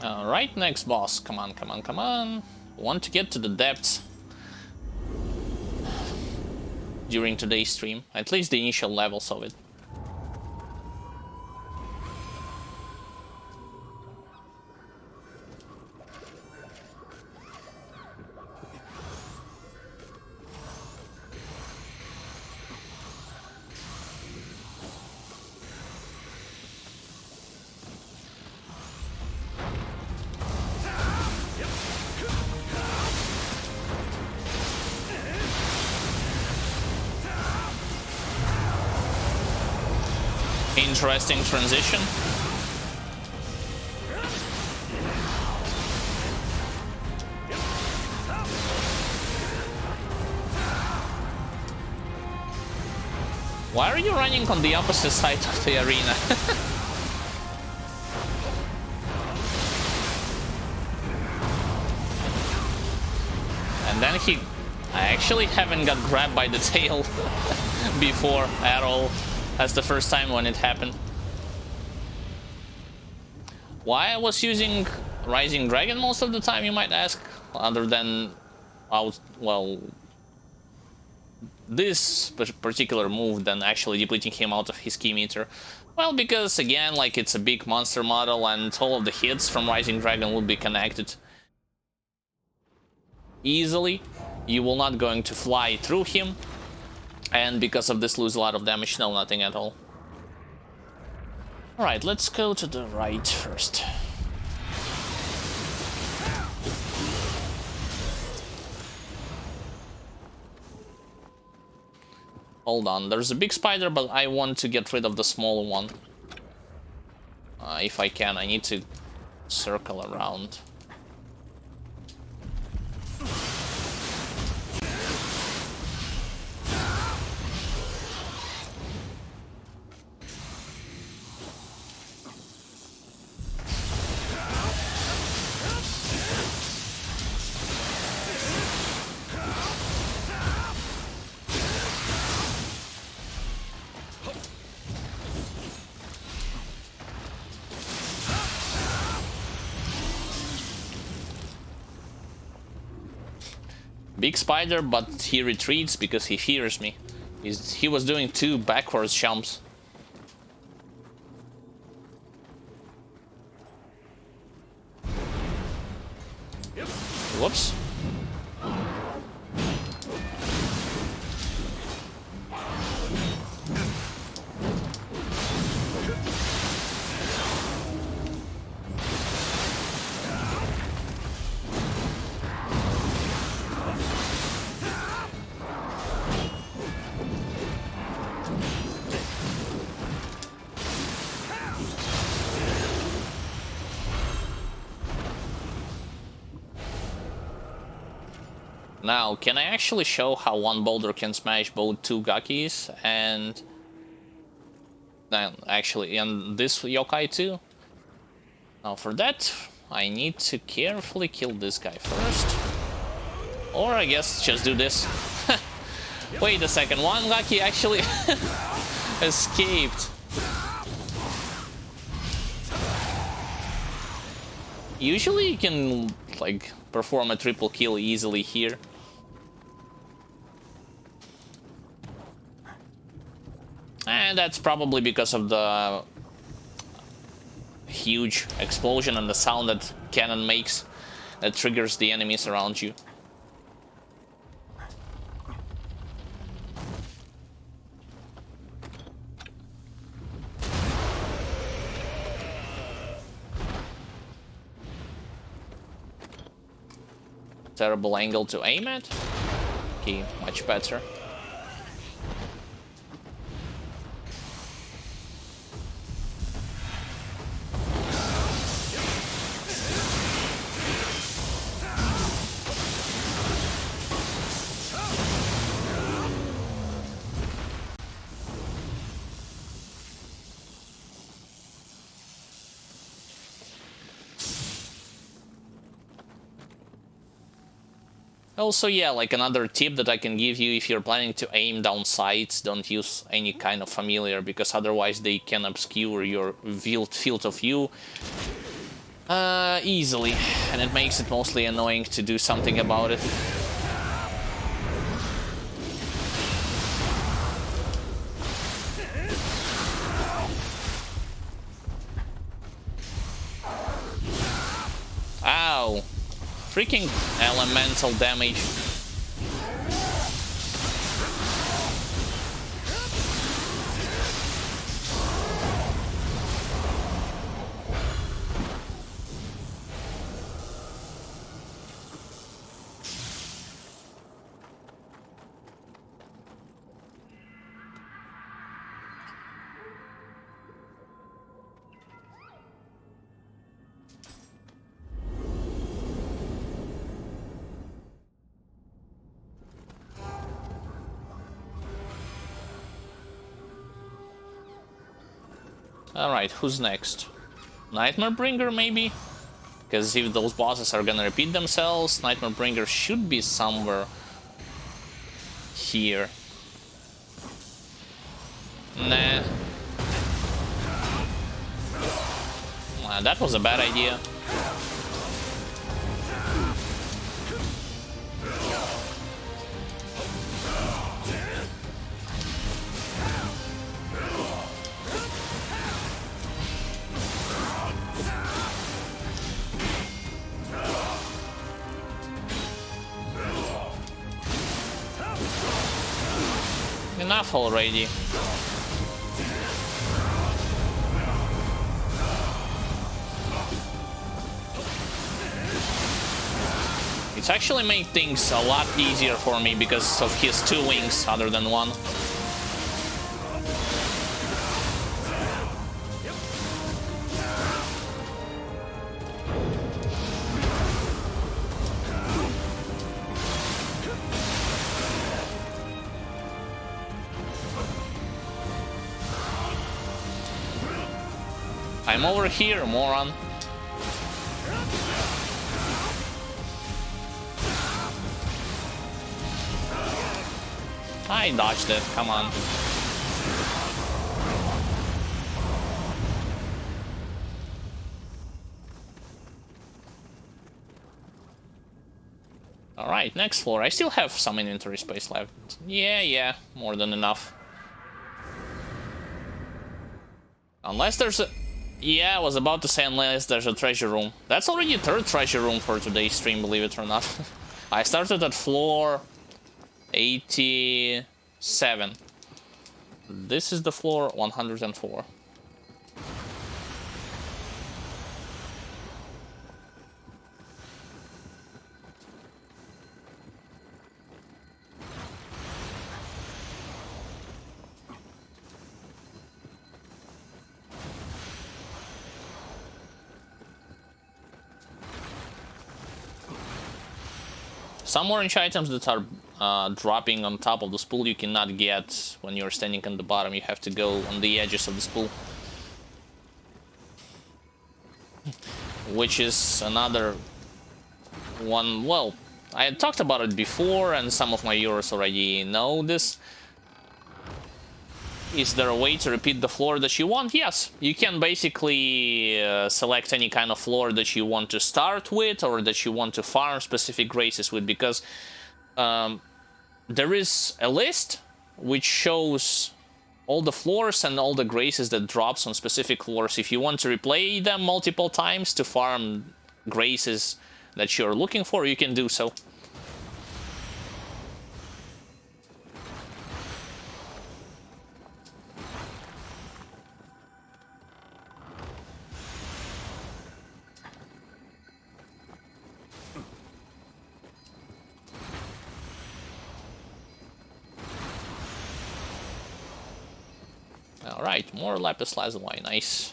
Alright, next boss. Come on, come on, come on. Want to get to the depths during today's stream. At least the initial levels of it. Interesting transition. Why are you running on the opposite side of the arena? And then I actually haven't got grabbed by the tail before at all. That's the first time when it happened. Why I was using Rising Dragon most of the time, you might ask, other than, well, this particular move than actually depleting him out of his key meter. Well, because again, like, it's a big monster model and all of the hits from Rising Dragon will be connected easily. You will not going to fly through him. And because of this, lose a lot of damage. No, nothing at all. Alright, let's go to the right first. Hold on, there's a big spider, but I want to get rid of the smaller one. If I can, I need to circle around. Big spider, but he retreats because he fears me. He was doing 2 backwards jumps. Whoops. Now, can I actually show how one boulder can smash both 2 Gakis and then actually and this yokai too? Now for that, I need to carefully kill this guy first. Or I guess just do this. Wait a second, one Gaki actually escaped. Usually you can like perform a triple kill easily here. And that's probably because of the huge explosion and the sound that cannon makes that triggers the enemies around you. terrible angle to aim at. Okay, much better. Also, yeah, like another tip that I can give you, if you're planning to aim down sights, don't use any kind of familiar, because otherwise they can obscure your field of view easily, and it makes it mostly annoying to do something about it. Ow! Freaking elemental damage. Alright, who's next? Nightmare Bringer, maybe? Because if those bosses are gonna repeat themselves, Nightmare Bringer should be somewhere here. Nah. That was a bad idea. Enough already. It's actually made things a lot easier for me because of his 2 wings other than 1. I'm over here, moron. I dodged it, come on. Alright, next floor. I still have some inventory space left. Yeah, more than enough. Unless there's a... Yeah, I was about to say unless there's a treasure room. That's already 3rd treasure room for today's stream, believe it or not. I started at floor 87. This is the floor 104. Some orange items that are dropping on top of the spool you cannot get when you're standing on the bottom. You have to go on the edges of the spool. Which is another one. Well, I had talked about it before and some of my viewers already know this. Is there a way to repeat the floor that you want? Yes, you can basically select any kind of floor that you want to start with or that you want to farm specific graces with, because there is a list which shows all the floors and all the graces that drops on specific floors. If you want to replay them multiple times to farm graces that you're looking for, you can do so. more lapis lazuli, nice.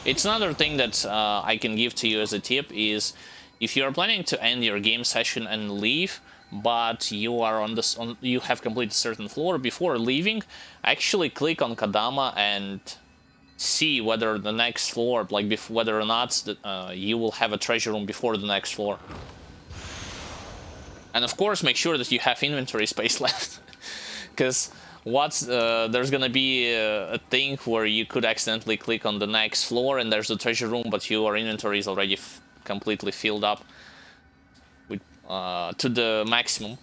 It's another thing that I can give to you as a tip is if you are planning to end your game session and leave, but you are on this, you have completed a certain floor before leaving, actually click on Kadama and see whether the next floor, like whether or not you will have a treasure room before the next floor. And of course, make sure that you have inventory space left, because there's gonna be a thing where you could accidentally click on the next floor and there's a treasure room, but your inventory is already completely filled up with to the maximum.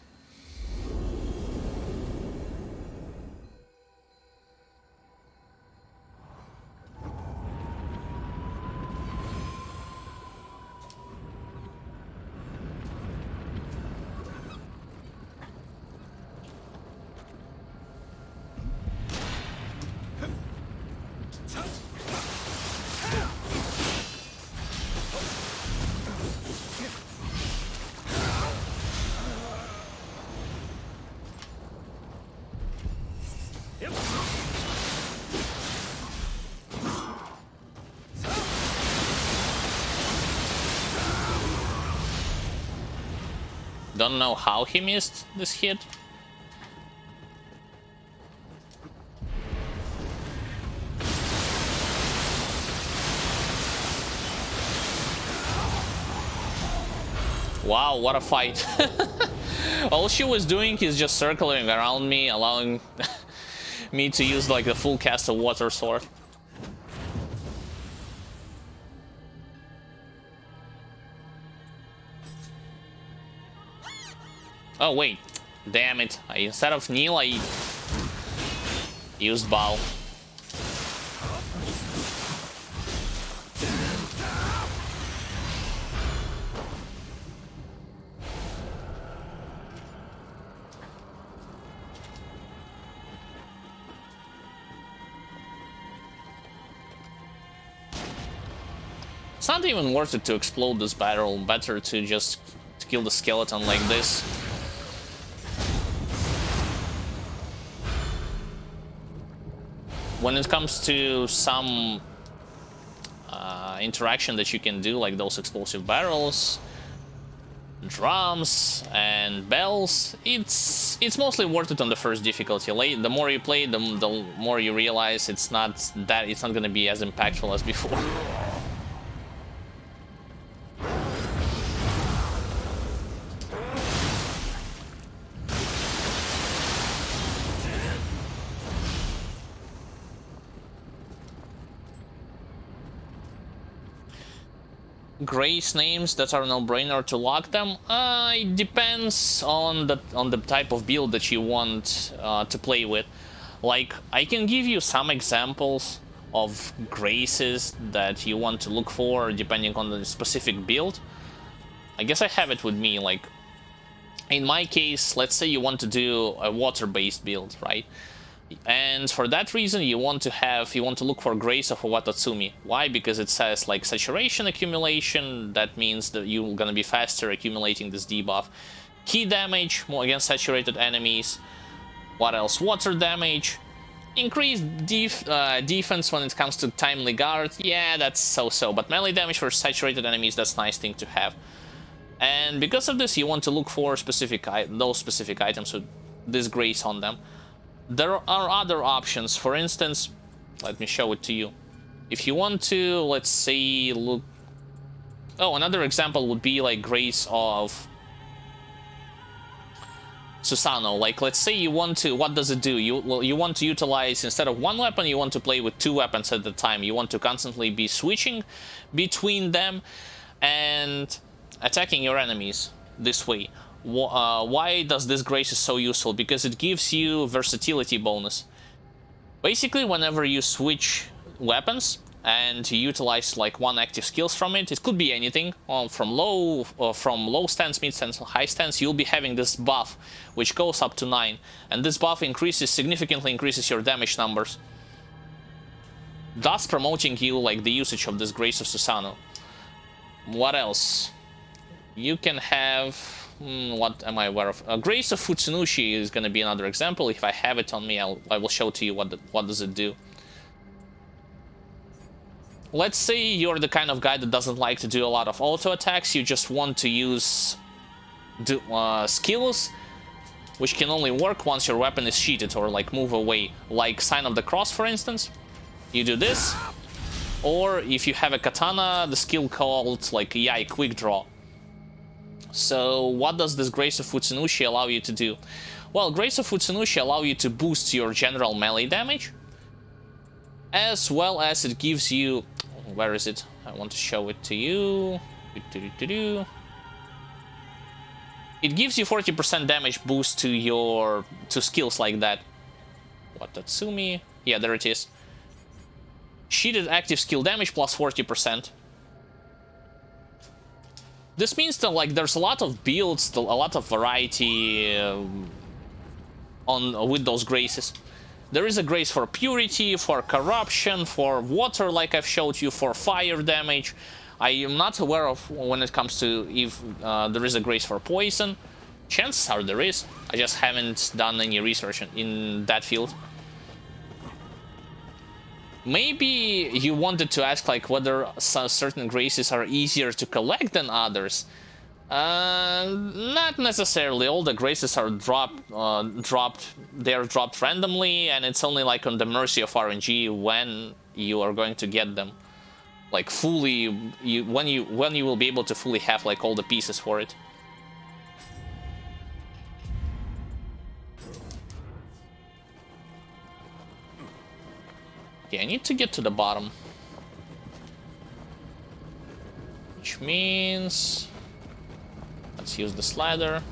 Don't know how he missed this hit. Wow, what a fight. All she was doing is just circling around me, allowing me to use like the full cast of Water Sword. Oh wait, damn it. Instead of Nioh, I used Bow. It's not even worth it to explode this battle, better to just kill the skeleton like this. When it comes to some interaction that you can do, like those explosive barrels, drums, and bells, it's mostly worth it on the first difficulty. The more you play, the more you realize it's not going to be as impactful as before. Grace names that are no-brainer to lock them. It depends on the type of build that you want to play with. Like, I can give you some examples of graces that you want to look for depending on the specific build. I guess I have it with me. Like, in my case, let's say you want to do a water-based build, right? And for that reason, you want to look for Grace of Watatsumi. Why? Because it says like saturation accumulation. That means that you're gonna be faster accumulating this debuff. Key damage more against saturated enemies. What else? Water damage. Increased defense when it comes to timely guard. Yeah, that's so-so. But melee damage for saturated enemies, that's a nice thing to have. And because of this, you want to look for those specific items with this Grace on them. There are other options. For instance, let me show it to you. If you want to, let's say, look... Oh, another example would be like Grace of Susano. Like, let's say you want to... What does it do? You want to utilize, instead of one weapon, you want to play with 2 weapons at a time. You want to constantly be switching between them and attacking your enemies this way. Why does this Grace is so useful? Because it gives you versatility bonus. Basically, whenever you switch weapons and you utilize like one active skills from it. It could be anything, from low stance, mid stance, high stance. You'll be having this buff which goes up to 9, and this buff significantly increases your damage numbers, thus promoting you like the usage of this Grace of Susanoo. What else? You can have, what am I aware of? Grace of Futsunushi is going to be another example. If I have it on me, I will show to you what does it do. Let's say you're the kind of guy that doesn't like to do a lot of auto attacks. You just want to use skills which can only work once your weapon is cheated or like move away, like Sign of the Cross, for instance. You do this, or if you have a katana, the skill called like Yai Quick Draw. So what does this Grace of Futsunushi allow you to do? Well, Grace of Futsunushi allow you to boost your general melee damage, as well as it gives you, where is it? I want to show it to you. It gives you 40% damage boost to skills like that. What, Tatsumi? Yeah, there it is. Cheated active skill damage plus 40%. This means that like there's a lot of builds, a lot of variety with those graces. There is a grace for purity, for corruption, for water, like I've showed you, for fire damage. I am not aware of when it comes to if there is a grace for poison. Chances are there is. I just haven't done any research in that field. Maybe you wanted to ask like whether certain graces are easier to collect than others. Not necessarily. All the graces are dropped. They are dropped randomly, and it's only like on the mercy of RNG when you are going to get them. Like fully, when you will be able to fully have like all the pieces for it. Okay, I need to get to the bottom, which means let's use the slider.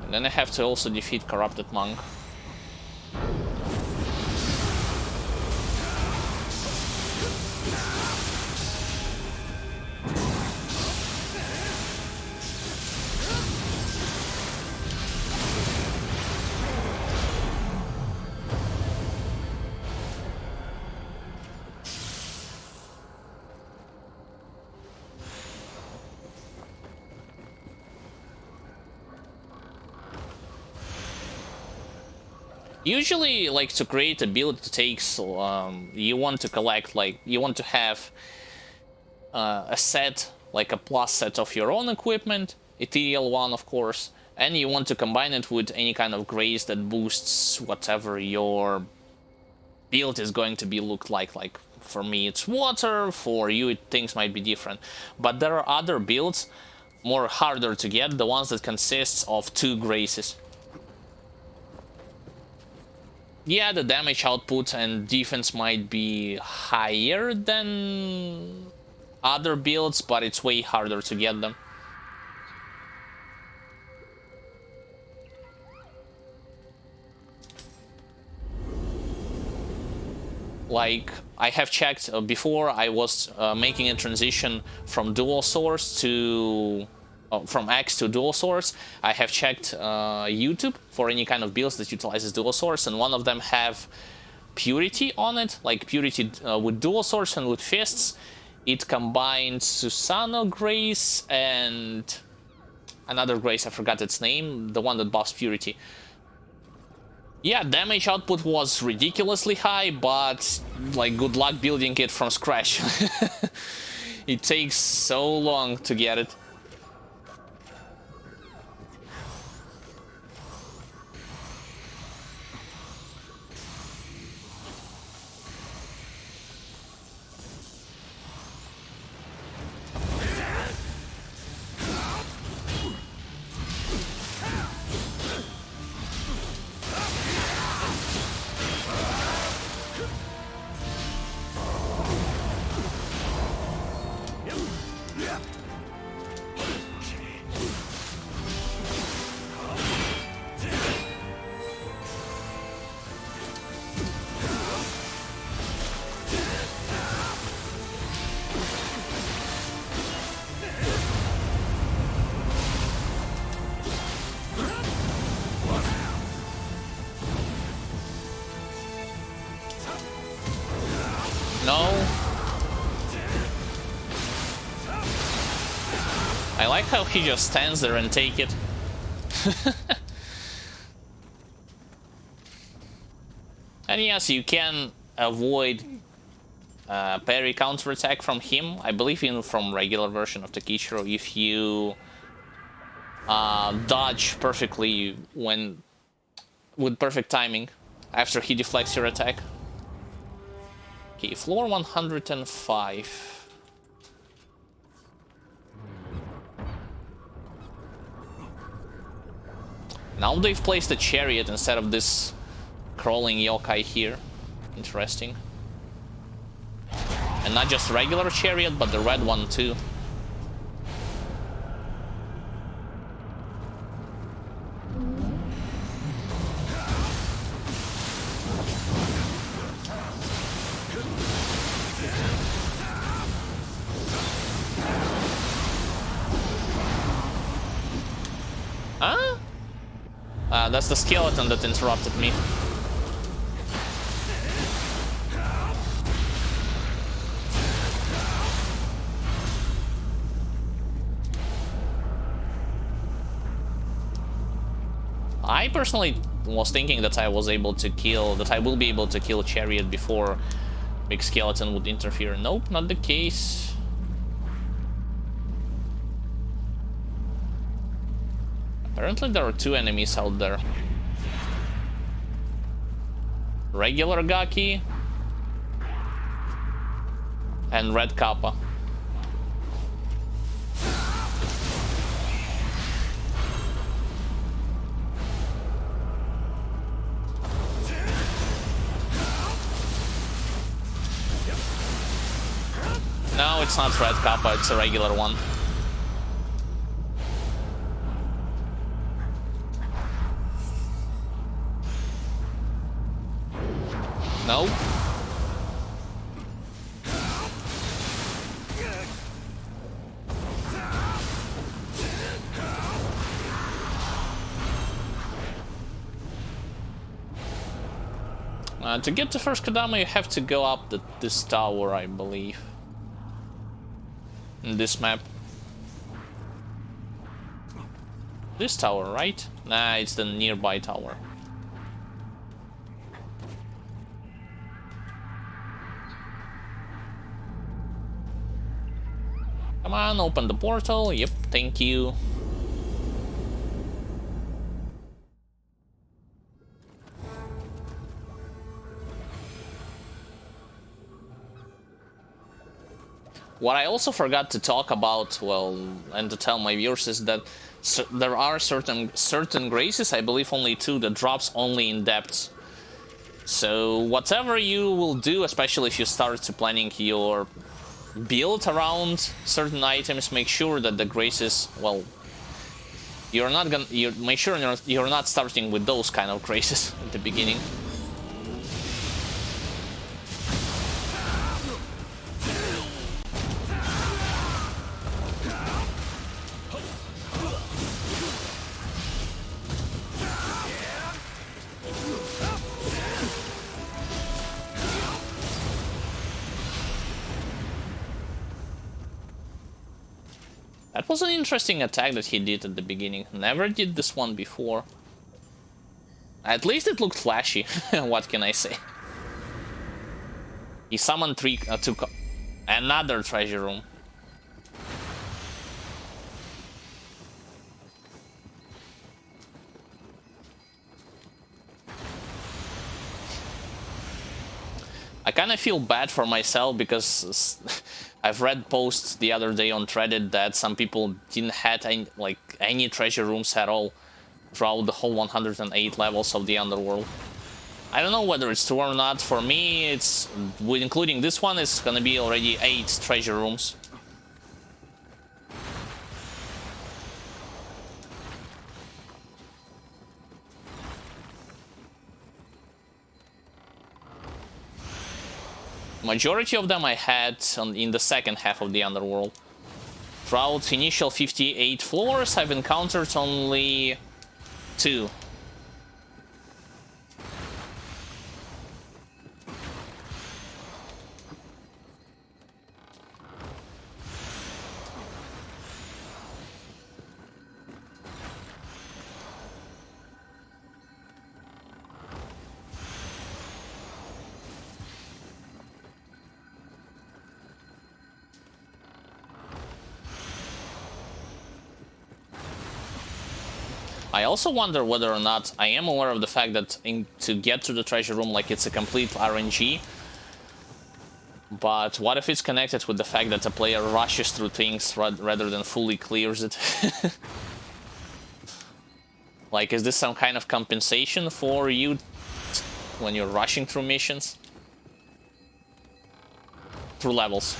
And then I have to also defeat Corrupted Monk. Usually, like, to create a build, it takes, you want to collect, like, you want to have a set, like a plus set of your own equipment, ethereal one, of course, and you want to combine it with any kind of grace that boosts whatever your build is going to be looked like. Like, for me, it's water, for you, things might be different. But there are other builds, more harder to get, the ones that consists of 2 graces. Yeah, the damage output and defense might be higher than other builds, but it's way harder to get them. Like, I have checked before, I was making a transition from dual source to... from X to dual source. I have checked YouTube for any kind of builds that utilizes dual source, and one of them have purity on it, like purity with dual source and with fists. It combines Susanoo Grace and another grace, I forgot its name, the one that buffs purity. Yeah, damage output was ridiculously high, but like good luck building it from scratch. It takes so long to get it. No. I like how he just stands there and take it. And yes, you can avoid parry counterattack from him. I believe in from regular version of Takichiro if you dodge perfectly when with perfect timing after he deflects your attack. Okay, floor 105. Now they've placed a chariot instead of this crawling yokai here. Interesting. And not just regular chariot, but the red one too. Huh? That's the skeleton that interrupted me. I personally was thinking that I will be able to kill Chariot before Big Skeleton would interfere. Nope, not the case. Apparently there are two enemies out there. Regular Gaki and Red Kappa. No, it's not Red Kappa, it's a regular one. No. To get to first Kodama, you have to go up this tower, I believe. In this map. This tower, right? Nah, it's the nearby tower. Come on, open the portal. Yep, thank you. What I also forgot to talk about, well, and to tell my viewers, is that there are certain graces, I believe only two, that drops only in depths. So whatever you will do, especially if you start to planning your build around certain items, make sure that the graces, well, make sure you're not starting with those kind of graces at the beginning. That was an interesting attack that he did at the beginning. Never did this one before. At least it looked flashy. What can I say? He summoned another treasure room. I kind of feel bad for myself because I've read posts the other day on Reddit that some people didn't have any treasure rooms at all throughout the whole 108 levels of the Underworld. I don't know whether it's true or not. For me, it's, with including this one, it's gonna be already 8 treasure rooms. Majority of them I had in the second half of the Underworld. Throughout initial 58 floors, I've encountered only 2. I also wonder whether or not I am aware of the fact that to get to the treasure room, like, it's a complete RNG. But what if it's connected with the fact that a player rushes through things rather than fully clears it? Like, is this some kind of compensation for you when you're rushing through missions? Through levels.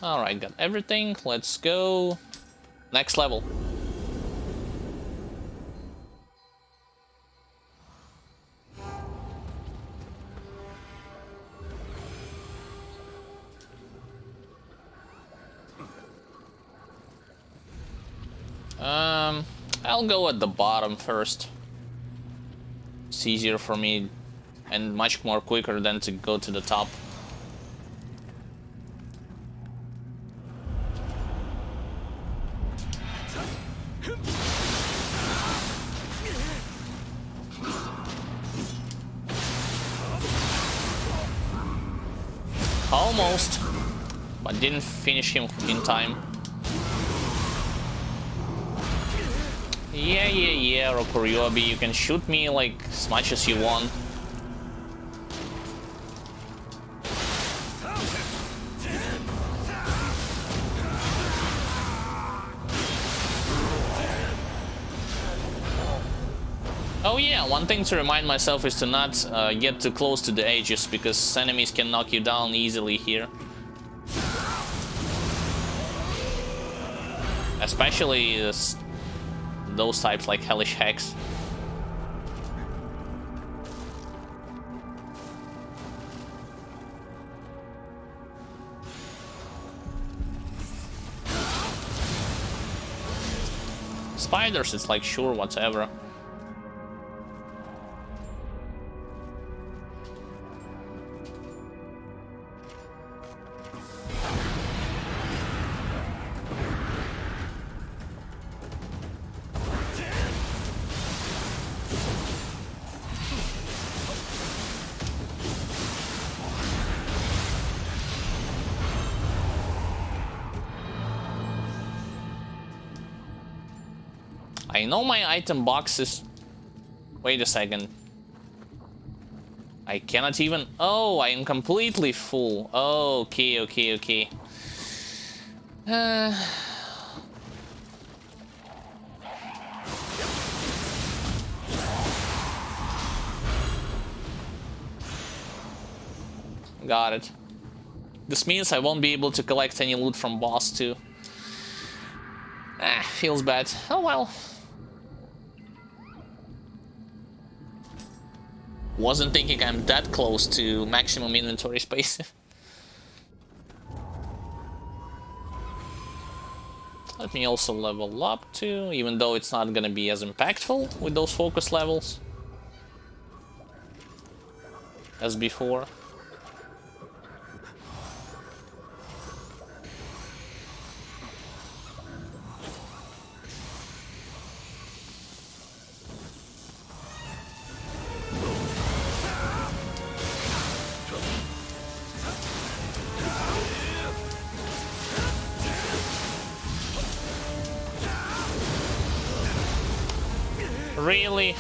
Alright, got everything. Let's go. Next level. I'll go at the bottom first. It's easier for me and much more quicker than to go to the top. Almost, but didn't finish him in time. Yeah, Rokuryobi, you can shoot me like as much as you want. Oh yeah, one thing to remind myself is to not get too close to the edges, because enemies can knock you down easily here. Especially those types like Hellish Hex. Spiders, it's like, sure, whatever. I know my item box is... Wait a second. I cannot even... Oh, I am completely full. Oh, okay. Got it. This means I won't be able to collect any loot from boss 2. Feels bad. Oh well. Wasn't thinking I'm that close to maximum inventory space. Let me also level up too, even though it's not gonna be as impactful with those focus levels as before. Really?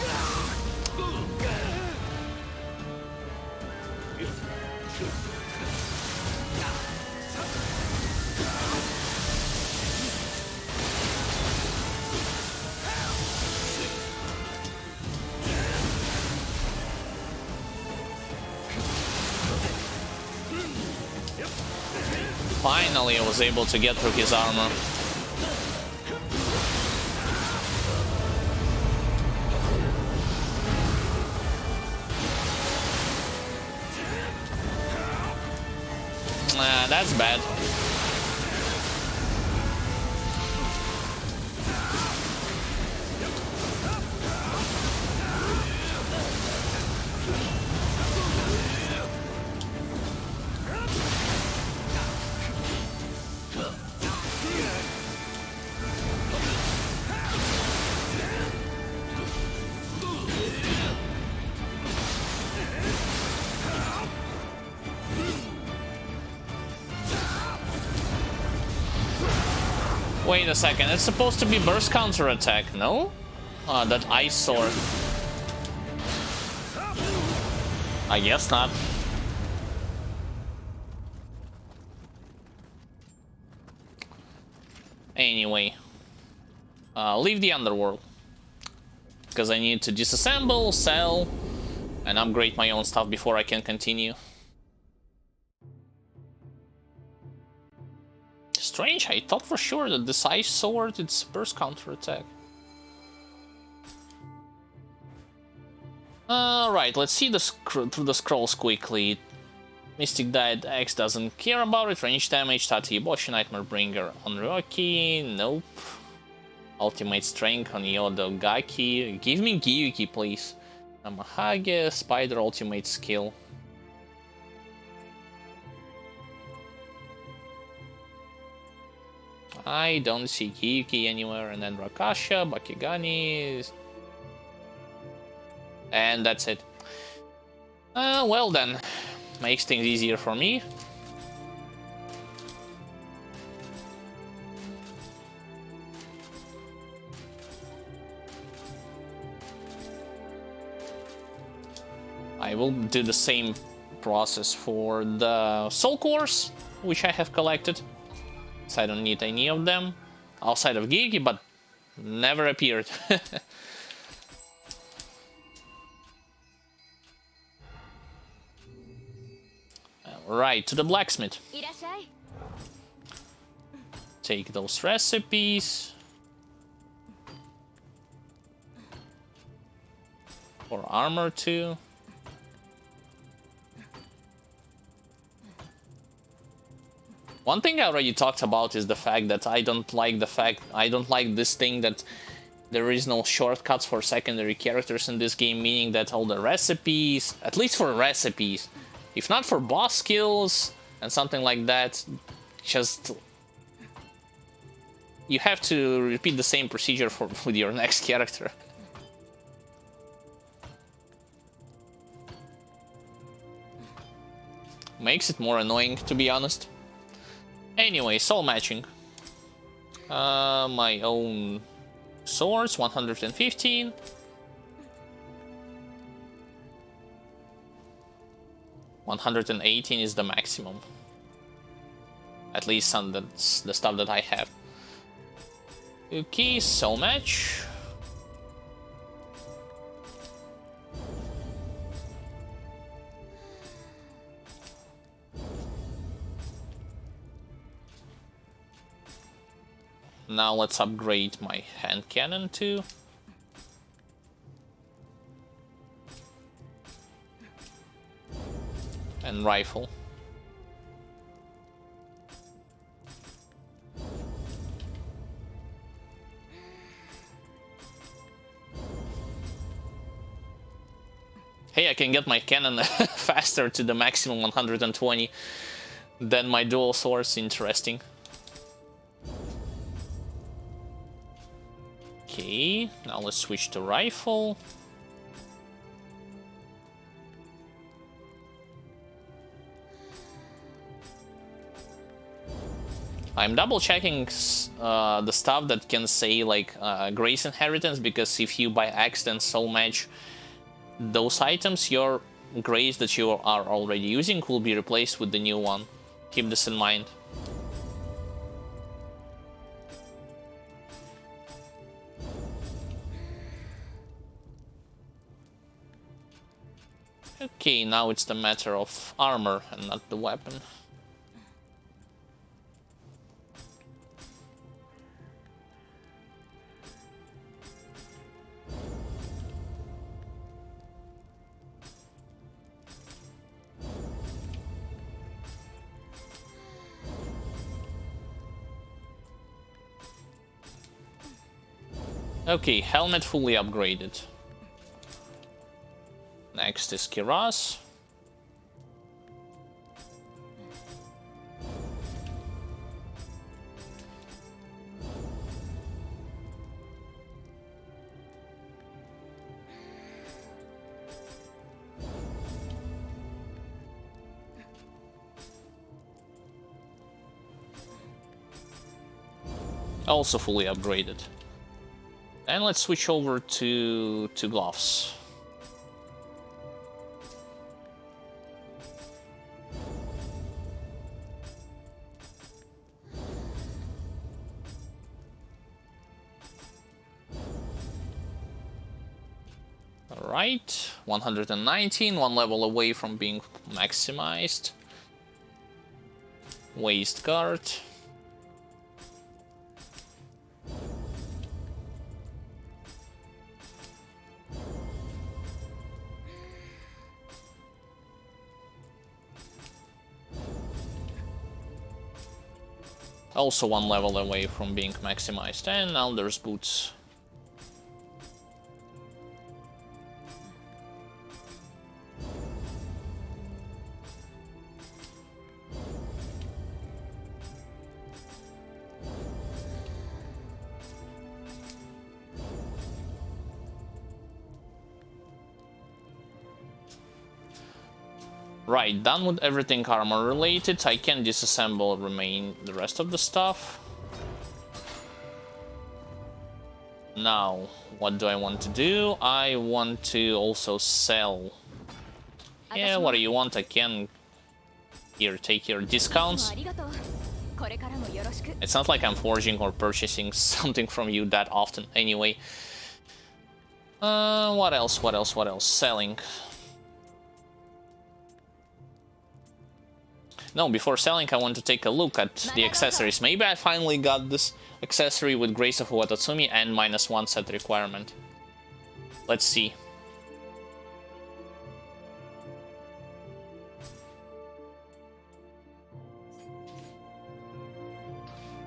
Finally, I was able to get through his armor. Nah, that's bad. Wait a second, it's supposed to be burst counter-attack, no? That ice sword. I guess not. Anyway. Leave the underworld. Because I need to disassemble, sell, and upgrade my own stuff before I can continue. Strange, I thought for sure that this ice sword, it's burst counter-attack. Alright, let's see through the scrolls quickly. Mystic Diet X doesn't care about it. Range damage, Tati Boshi, Nightmare Bringer on Rocky, nope. Ultimate Strength on Yodo Gaki. Give me Gyuki, please. Namahage, Spider Ultimate Skill. I don't see Gyuki anywhere, and then Rakasha, Bakigani, and that's it. Well then, makes things easier for me. I will do the same process for the Soul Cores, which I have collected. So I don't need any of them outside of Gyuki, but never appeared. Right, to the blacksmith. Take those recipes. For armor too. One thing I already talked about is the fact that I don't like this thing that there is no shortcuts for secondary characters in this game, meaning that all the recipes, at least for recipes, if not for boss skills and something like that, just you have to repeat the same procedure with your next character. Makes it more annoying, to be honest. Anyway, soul matching. My own swords, 115. $118 is the maximum. At least on the stuff that I have. Okay, soul match. Now let's upgrade my hand cannon too. And rifle. Hey, I can get my cannon faster to the maximum 120 than my dual swords. Interesting. Okay, now let's switch to rifle. I'm double checking the stuff that can say like Grace Inheritance, because if you by accident soul match those items, your Grace that you are already using will be replaced with the new one. Keep this in mind. Okay, now it's the matter of armor and not the weapon. Okay, helmet fully upgraded. Next is Kiraz. Also fully upgraded. And let's switch over to gloves. Alright, 119, one level away from being maximized. Waist guard. Also one level away from being maximized, and now there's boots. Right, done with everything armor related. I can disassemble the rest of the stuff. Now, what do I want to do? I want to also sell. Yeah, what do you want? I can... Here, take your discounts. It's not like I'm forging or purchasing something from you that often anyway. What else? Selling. No, before selling I want to take a look at the accessories. Maybe I finally got this accessory with Grace of Watatsumi and -1 set requirement. Let's see.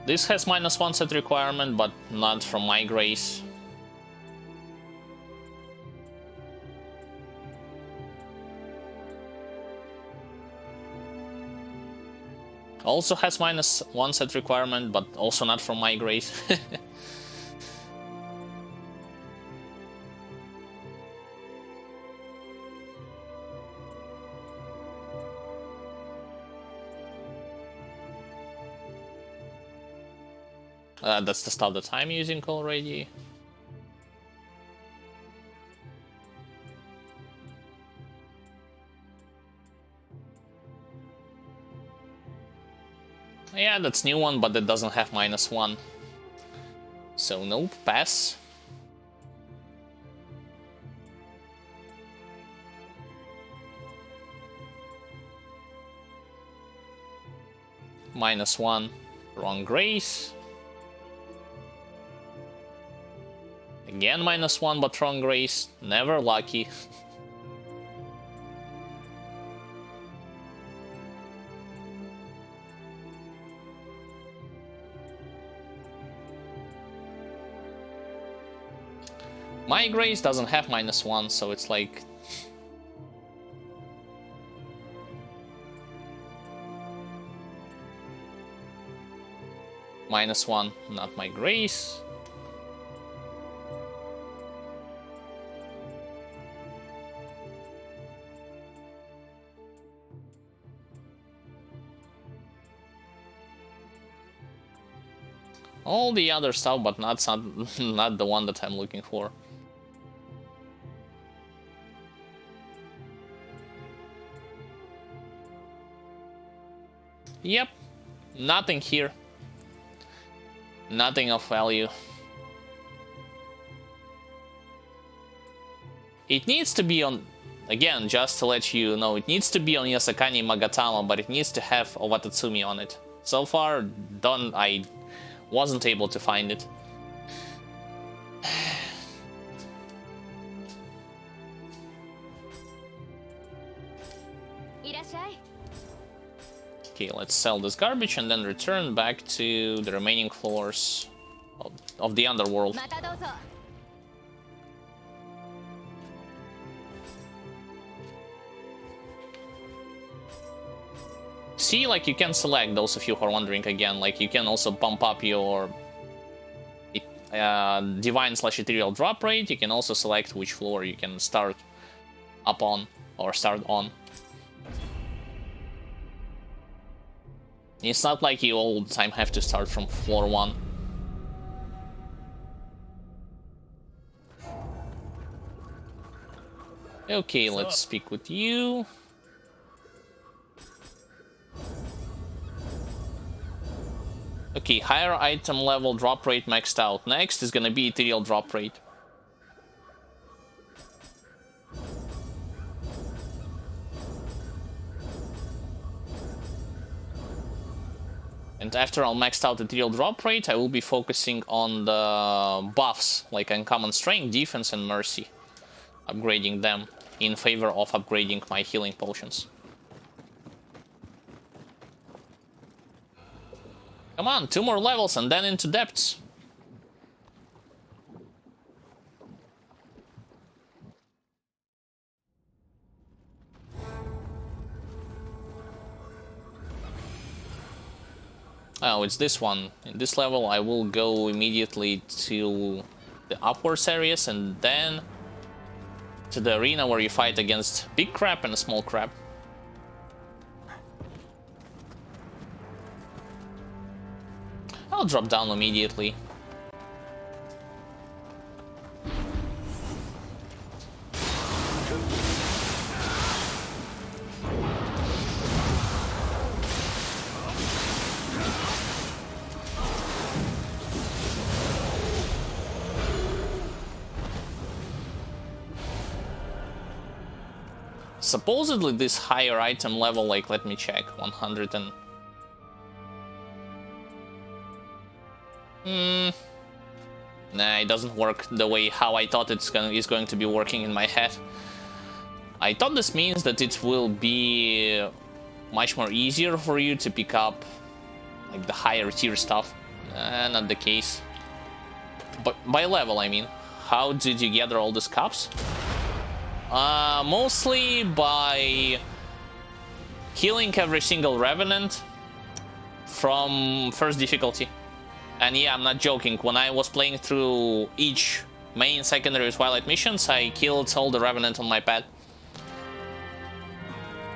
This has -1 set requirement, but not from my Grace. Also has -1 set requirement, but also not from my Grace. That's the stuff that I'm using already. Yeah, that's new one, but it doesn't have -1. So nope, pass. -1, wrong Grace. Again -1, but wrong Grace. Never lucky. My Grace doesn't have -1, so it's like... -1, not my Grace. All the other stuff, but not not the one that I'm looking for. Yep, nothing here. Nothing of value. It needs to be on, again, just to let you know, it needs to be on Yasakani Magatama, but it needs to have Owatatsumi on it. So far, I wasn't able to find it. Okay, let's sell this garbage and then return back to the remaining floors of the underworld. See, like, you can select, those of you who are wondering again, like, you can also bump up your divine/ethereal drop rate. You can also select which floor you can start up on or start on. It's not like you all the time have to start from floor 1. Okay, let's speak with you. Okay, higher item level drop rate maxed out. Next is gonna be ethereal drop rate. And after I'll maxed out ethereal drop rate, I will be focusing on the buffs, like uncommon strength, defense, and mercy. Upgrading them in favor of upgrading my healing potions. Come on, 2 more levels and then into depths. Oh, it's this one. In this level, I will go immediately to the upwards areas and then to the arena where you fight against big crab and a small crab. I'll drop down immediately. Supposedly this higher item level, like, let me check, 100 and... Nah, it doesn't work the way how I thought it's going to be working in my head. I thought this means that it will be much more easier for you to pick up, like, the higher tier stuff. Not the case. But by level, I mean. How did you gather all these cups? Mostly by killing every single revenant from first difficulty. And yeah, I'm not joking, when I was playing through each main, secondary, Twilight missions, I killed all the revenant on my pad.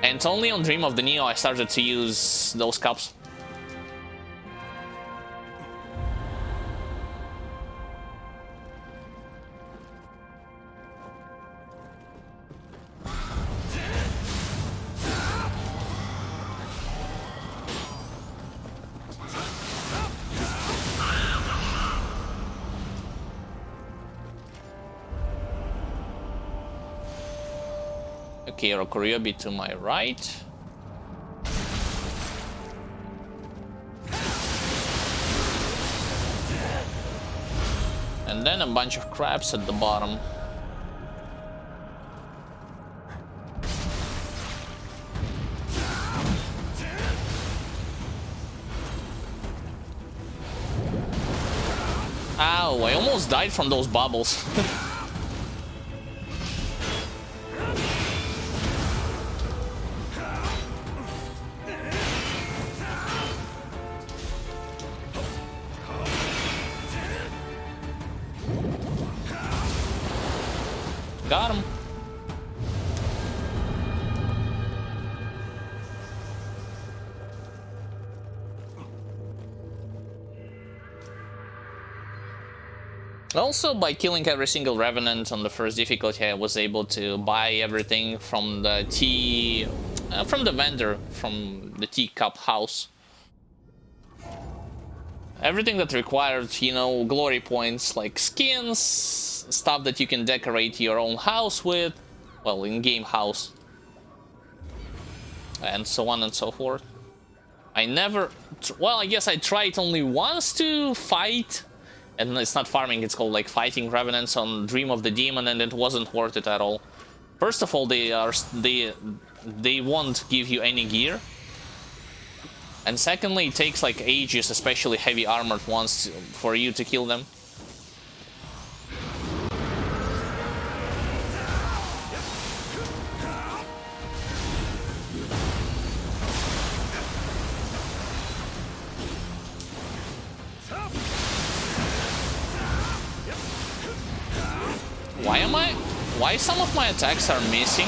And only on Dream of the Nioh I started to use those cups. Okay, Rokuryobi to my right. And then a bunch of crabs at the bottom. Ow, I almost died from those bubbles. Got him. Also, by killing every single Revenant on the first difficulty, I was able to buy everything from the from the vendor, from the teacup house. Everything that required, you know, glory points, like skins, stuff that you can decorate your own house with, well, in-game house, and so on and so forth. I never, well, I guess I tried only once to fight, and it's not farming, it's called like fighting Revenants on Dream of the Demon, and it wasn't worth it at all. First of all, they won't give you any gear. And secondly, it takes like ages, especially heavy armored ones, for you to kill them. Why some of my attacks are missing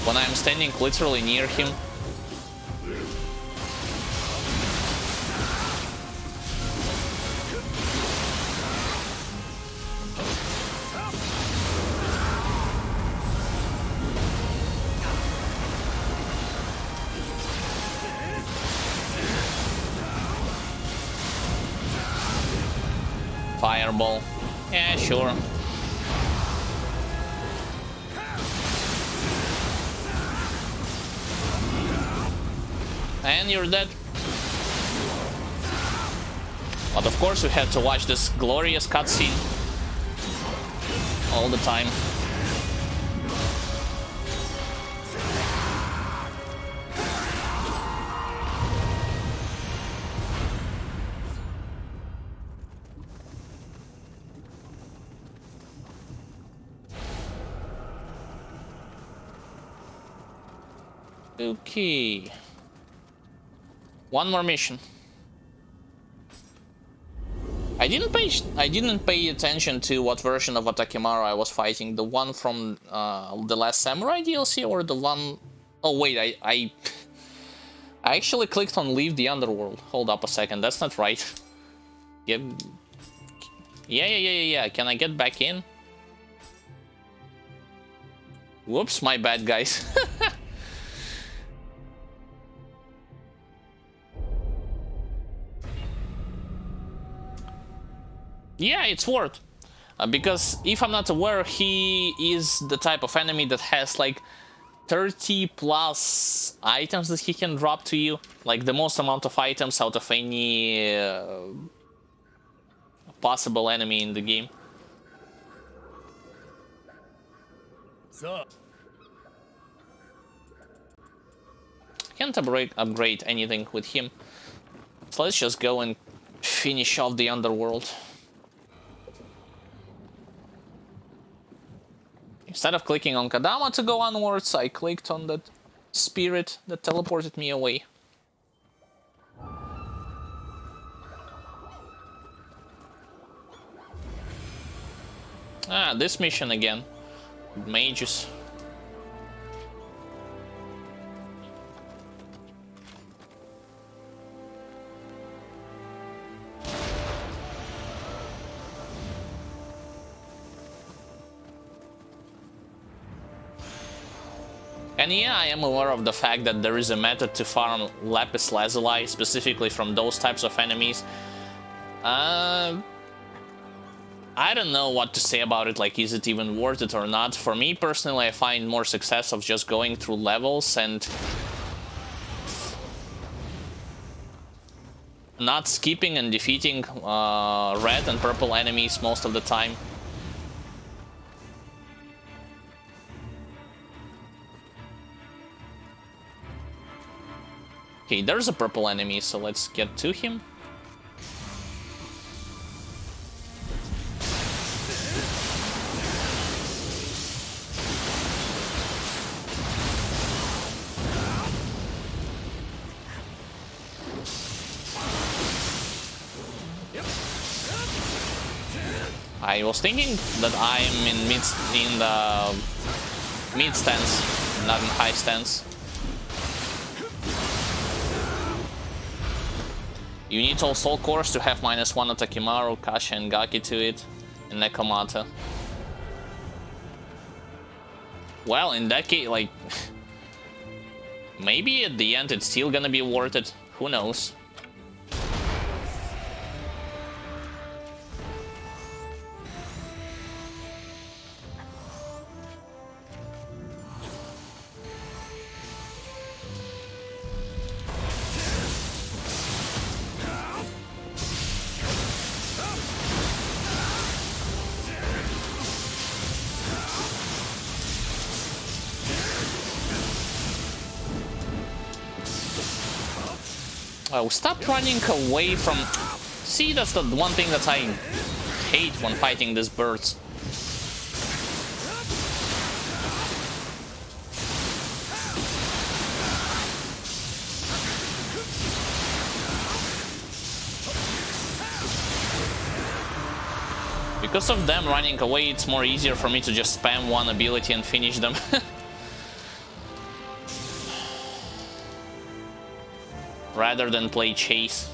when I'm standing literally near him? Fireball. Yeah, sure. And you're dead. But of course we had to watch this glorious cutscene all the time. Okay. One more mission. I didn't pay attention to what version of Atakimaru I was fighting. The one from the Last Samurai DLC or the one... Oh wait, I actually clicked on Leave the Underworld. Hold up a second, that's not right. Yeah. Can I get back in? Whoops, my bad, guys. Yeah, it's worth. Because if I'm not aware, he is the type of enemy that has like 30 plus items that he can drop to you. Like the most amount of items out of any possible enemy in the game. Can't upgrade anything with him. So let's just go and finish off the Underworld. Instead of clicking on Kadama to go onwards, I clicked on that spirit that teleported me away. Ah, this mission again. Mages. And yeah, I am aware of the fact that there is a method to farm Lapis Lazuli, specifically from those types of enemies. I don't know what to say about it, like, is it even worth it or not? For me, personally, I find more success of just going through levels and not skipping and defeating red and purple enemies most of the time. Okay, there's a purple enemy, so let's get to him. I was thinking that I'm in the mid stance, not in high stance. You need all soul cores to have -1 Otakimaru, Kasha, and Gaki to it, and Nekomata. Well, in that case, like, maybe at the end it's still gonna be worth it. Who knows? Oh, stop running away from... See, that's the one thing that I hate when fighting these birds. Because of them running away, it's more easier for me to just spam one ability and finish them. Rather than play chase.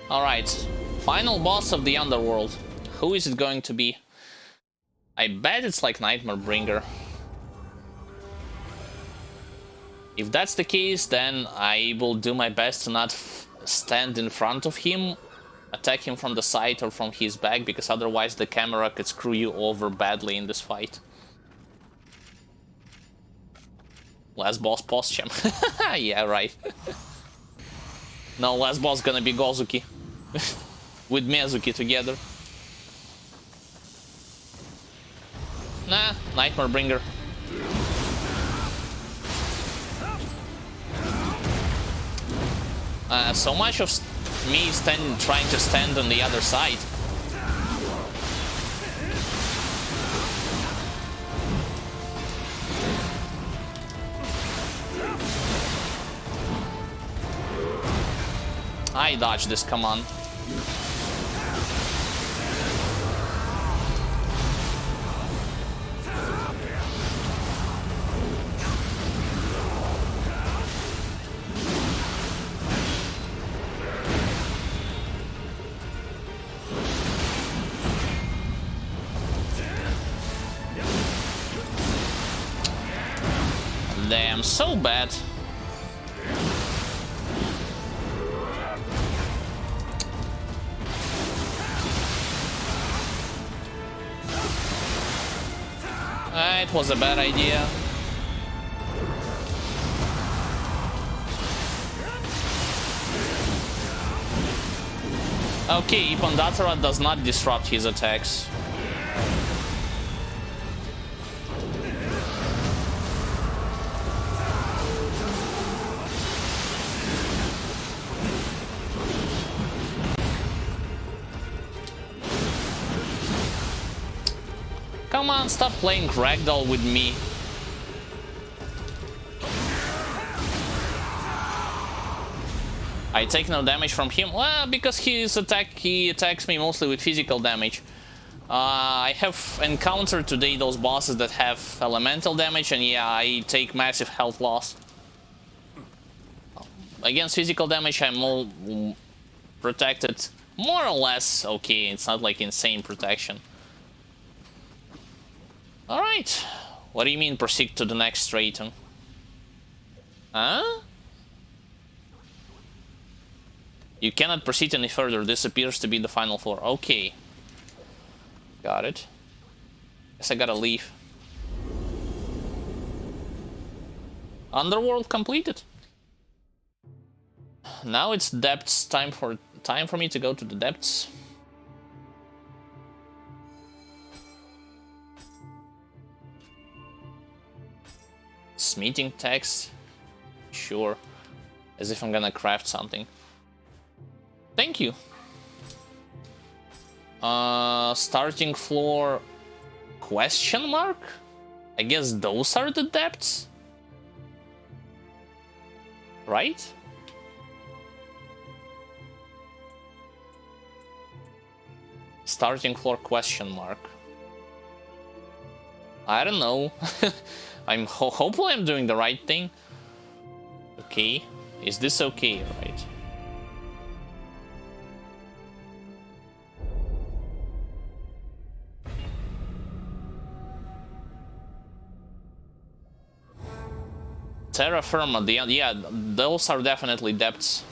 Alright, final boss of the underworld. Who is it going to be? I bet it's like Nightmare Bringer. If that's the case, then I will do my best to not stand in front of him, attack him from the side or from his back, because otherwise the camera could screw you over badly in this fight. Last boss post-champ. Yeah, right. No, last boss gonna be Gozuki. With Miyazuki together. Nah, Nightmare Bringer. So much of me trying to stand on the other side. I dodged this, come on. Damn, so bad. It was a bad idea. Okay, Ippon does not disrupt his attacks. Come on, stop playing ragdoll with me. I take no damage from him. Well, because he attacks me mostly with physical damage. I have encountered today those bosses that have elemental damage, and yeah, I take massive health loss. Against physical damage, I'm all protected. More or less okay, it's not like insane protection. Alright. What do you mean proceed to the next stratum? Huh? You cannot proceed any further. This appears to be the final floor. Okay. Got it. Guess I gotta leave. Underworld completed. Now it's depths. Time for me to go to the depths. Smithing text? Sure. As if I'm gonna craft something. Thank you. Starting floor... question mark? I guess those are the depths? Right? Starting floor question mark. I don't know. Hopefully I'm doing the right thing. Okay. Is this okay, right? Terra firma, yeah, those are definitely depths.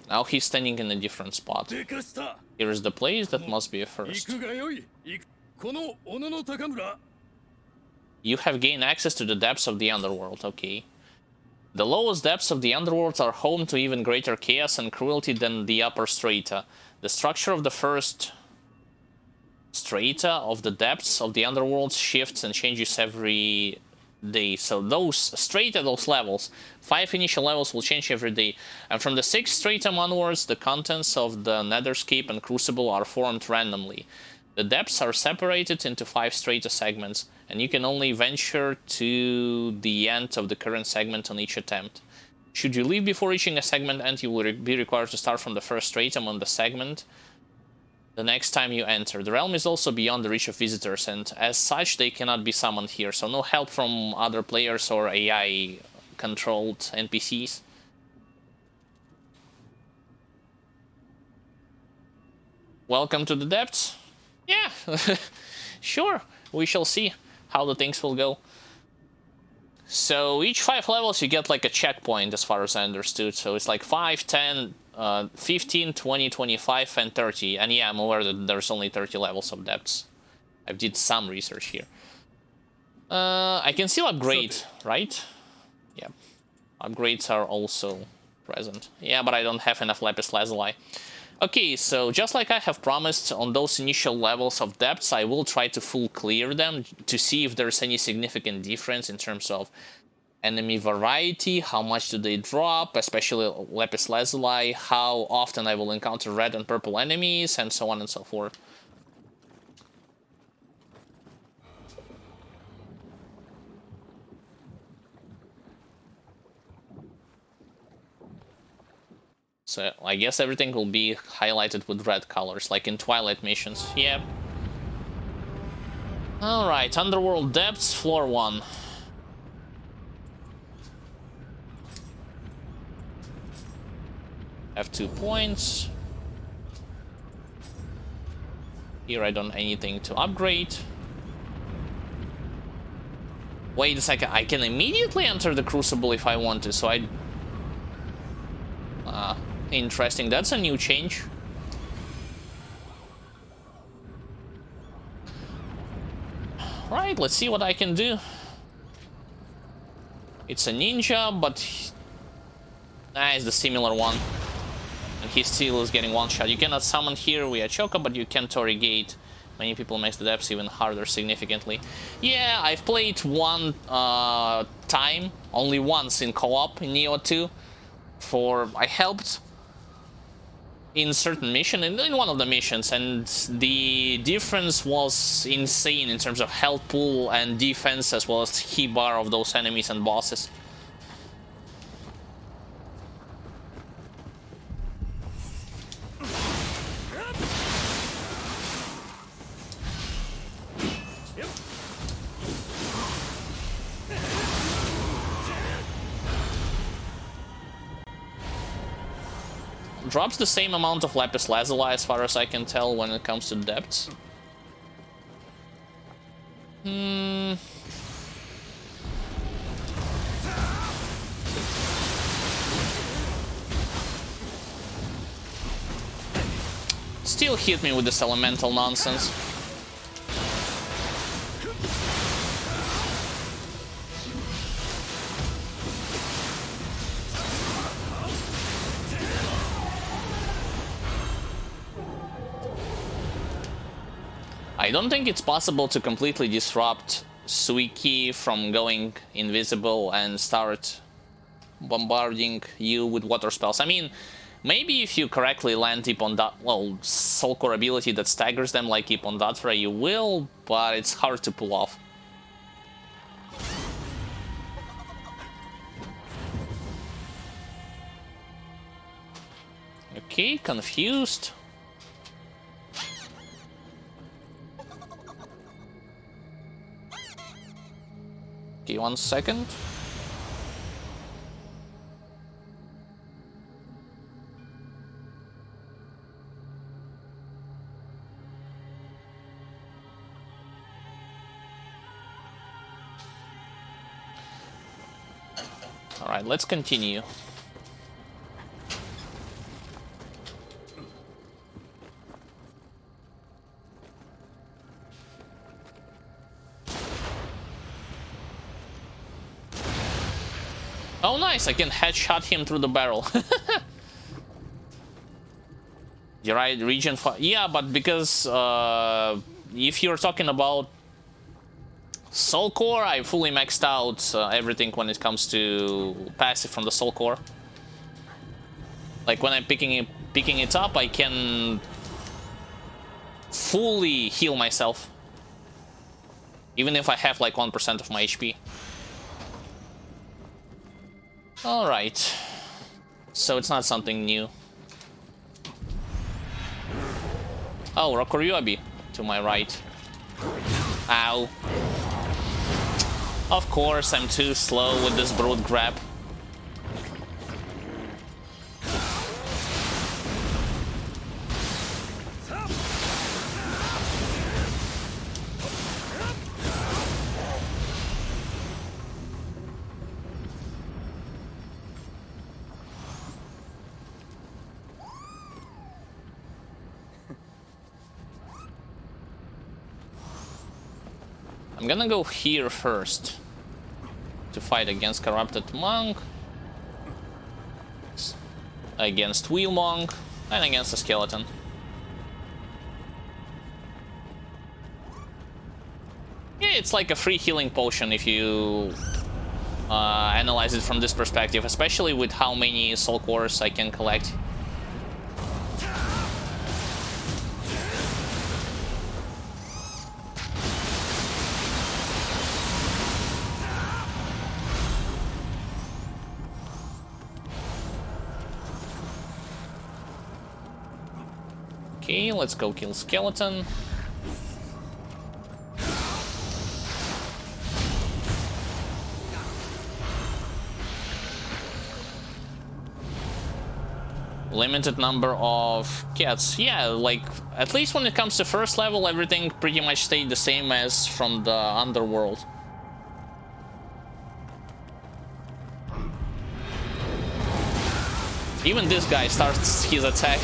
Now he's standing in a different spot. Here is the place, that must be a first. You have gained access to the depths of the underworld, okay. The lowest depths of the underworld are home to even greater chaos and cruelty than the upper strata. The structure of the first strata of the depths of the underworld shifts and changes every day. So those strata, those levels, 5 initial levels will change every day. And from the 6th stratum onwards, the contents of the Netherscape and Crucible are formed randomly. The depths are separated into 5 strata segments, and you can only venture to the end of the current segment on each attempt. Should you leave before reaching a segment end, you will be required to start from the first stratum on the segment the next time you enter. The realm is also beyond the reach of visitors, and as such they cannot be summoned here, so no help from other players or AI-controlled NPCs. Welcome to the depths. Yeah, sure, we shall see how the things will go. So each 5 levels you get like a checkpoint, as far as I understood. So it's like 5, 10, 15, 20, 25, and 30. And yeah, I'm aware that there's only 30 levels of depths. I did some research here. I can still upgrade, right? Yeah, upgrades are also present. Yeah, but I don't have enough lapis lazuli. Okay, so just like I have promised, on those initial levels of depths, I will try to full clear them to see if there's any significant difference in terms of enemy variety, how much do they drop, especially lapis lazuli, how often I will encounter red and purple enemies, and so on and so forth. So I guess everything will be highlighted with red colors, like in Twilight missions. Yep. Alright, Underworld Depths, floor 1. Have 2 points. Here I don't anything to upgrade. Wait a second, I can immediately enter the Crucible if I want to, so I... interesting, that's a new change. Right, let's see what I can do. It's a ninja, but... it's the similar one. And he still is getting one shot. You cannot summon here via Choka, but you can Tori Gate. Many people make the depths even harder significantly. Yeah, I've played one time, only once in co-op in Nioh 2. I helped in certain mission, in one of the missions, and the difference was insane in terms of health pool and defense, as well as hit bar of those enemies and bosses. Drops the same amount of lapis lazuli as far as I can tell when it comes to depths. Still hit me with this elemental nonsense. I don't think it's possible to completely disrupt Suiki from going invisible and start bombarding you with water spells. I mean, maybe if you correctly land Soul Core ability that staggers them like Ipondatra, you will, but it's hard to pull off. Okay, confused. Okay, 1 second. Alright, let's continue. Oh nice, I can headshot him through the barrel. You're right, region 5. Yeah, but because if you're talking about Soul Core, I fully maxed out everything when it comes to passive from the Soul Core. Like when I'm picking it up, I can fully heal myself. Even if I have like 1% of my HP. Alright. So it's not something new. Oh, Rokuryobi to my right. Ow. Of course, I'm too slow with this brood grab. I'm gonna go here first to fight against Corrupted Monk, against Wheel Monk, and against the Skeleton. Yeah, it's like a free healing potion if you analyze it from this perspective, especially with how many soul cores I can collect. Okay, let's go kill Skeleton. Limited number of cats. Yeah, like, at least when it comes to first level, everything pretty much stayed the same as from the underworld. Even this guy starts his attack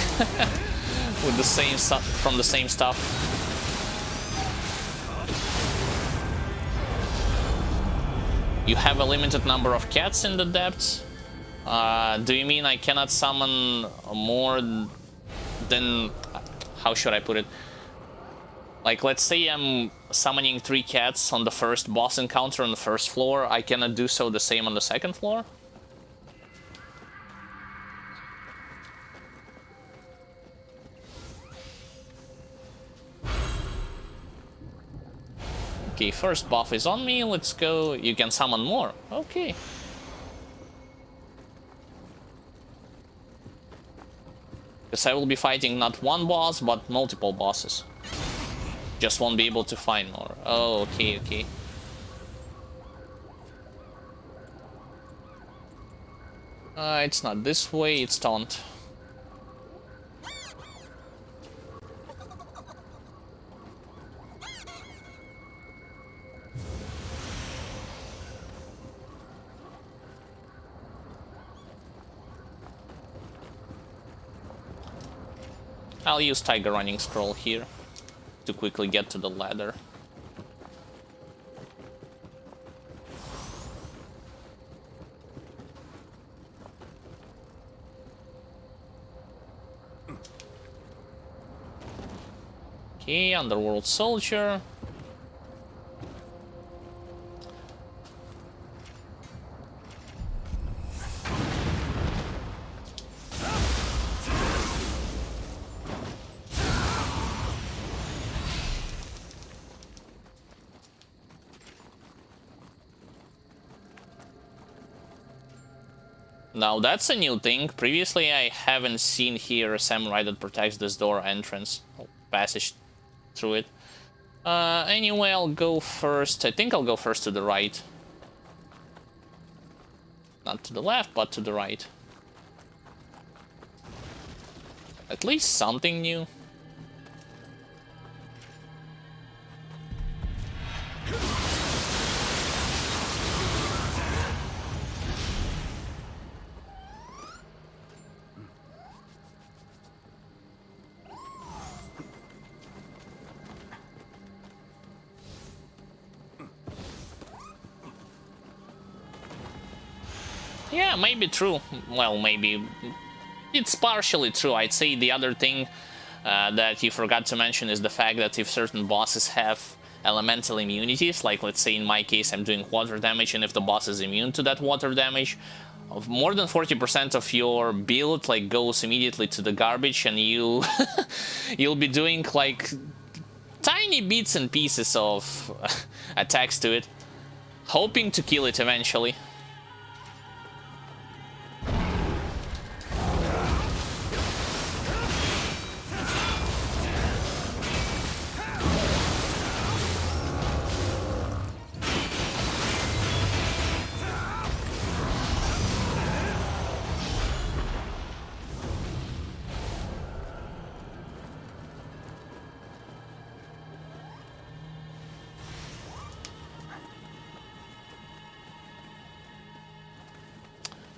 with the same stuff, from the same stuff. You have a limited number of cats in the depths. Do you mean I cannot summon more than... How should I put it? Like, let's say I'm summoning 3 cats on the first boss encounter on the first floor. I cannot do so the same on the second floor? Okay, first buff is on me. Let's go. You can summon more. Okay. Because I will be fighting not one boss, but multiple bosses. Just won't be able to find more. Oh, okay, okay. It's not this way, it's taunt. I'll use Tiger Running Scroll here to quickly get to the ladder. Okay, Underworld Soldier. Now that's a new thing. Previously I haven't seen here a samurai that protects this door entrance. Passage through it. Anyway, I'll go first. I think I'll go first to the right. Not to the left, but to the right. At least something new. Yeah, maybe true. Well, maybe it's partially true. I'd say the other thing that you forgot to mention is the fact that if certain bosses have elemental immunities, like let's say in my case I'm doing water damage, and if the boss is immune to that water damage, more than 40% of your build like goes immediately to the garbage, and you you'll be doing like tiny bits and pieces of attacks to it, hoping to kill it eventually.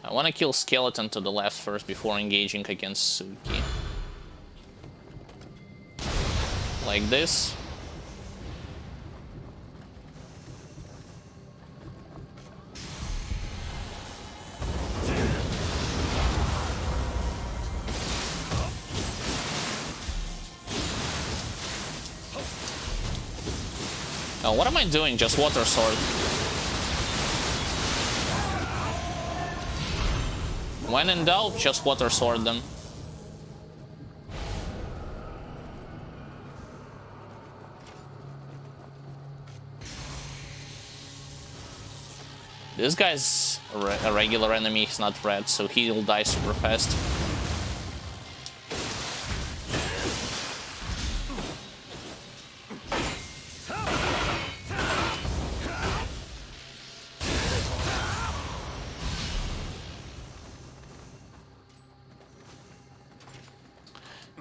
I want to kill Skeleton to the left first before engaging against Suki. Like this. Oh, what am I doing? Just Water Sword. When in doubt, just Water Sword them. This guy's a regular enemy, he's not red, so he'll die super fast.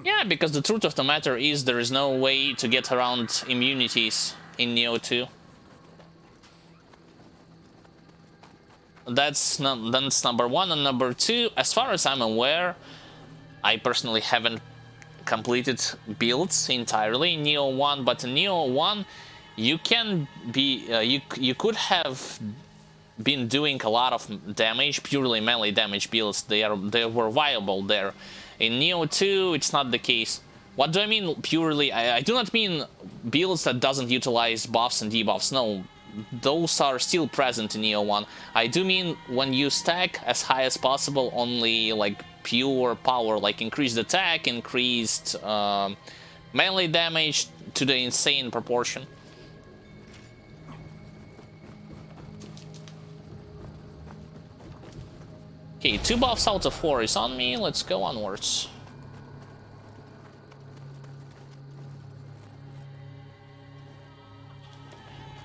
Yeah, because the truth of the matter is there is no way to get around immunities in Nioh 2. That's number one, and number two, as far as I'm aware, I personally haven't completed builds entirely in Nioh 1, but in Nioh 1 you can be you could have been doing a lot of damage, purely melee damage builds. They were viable there. In Nioh 2, it's not the case. What do I mean purely? I do not mean builds that doesn't utilize buffs and debuffs. No, those are still present in Nioh 1. I do mean when you stack as high as possible only like pure power, like increased attack, increased melee damage to the insane proportion. Okay, 2 buffs out of 4 is on me. Let's go onwards.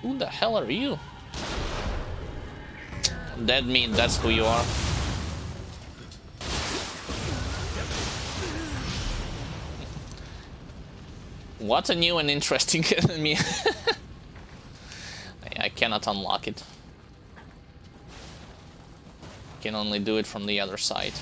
Who the hell are you? That means that's who you are. What a new and interesting enemy. I cannot unlock it. Can only do it from the other side.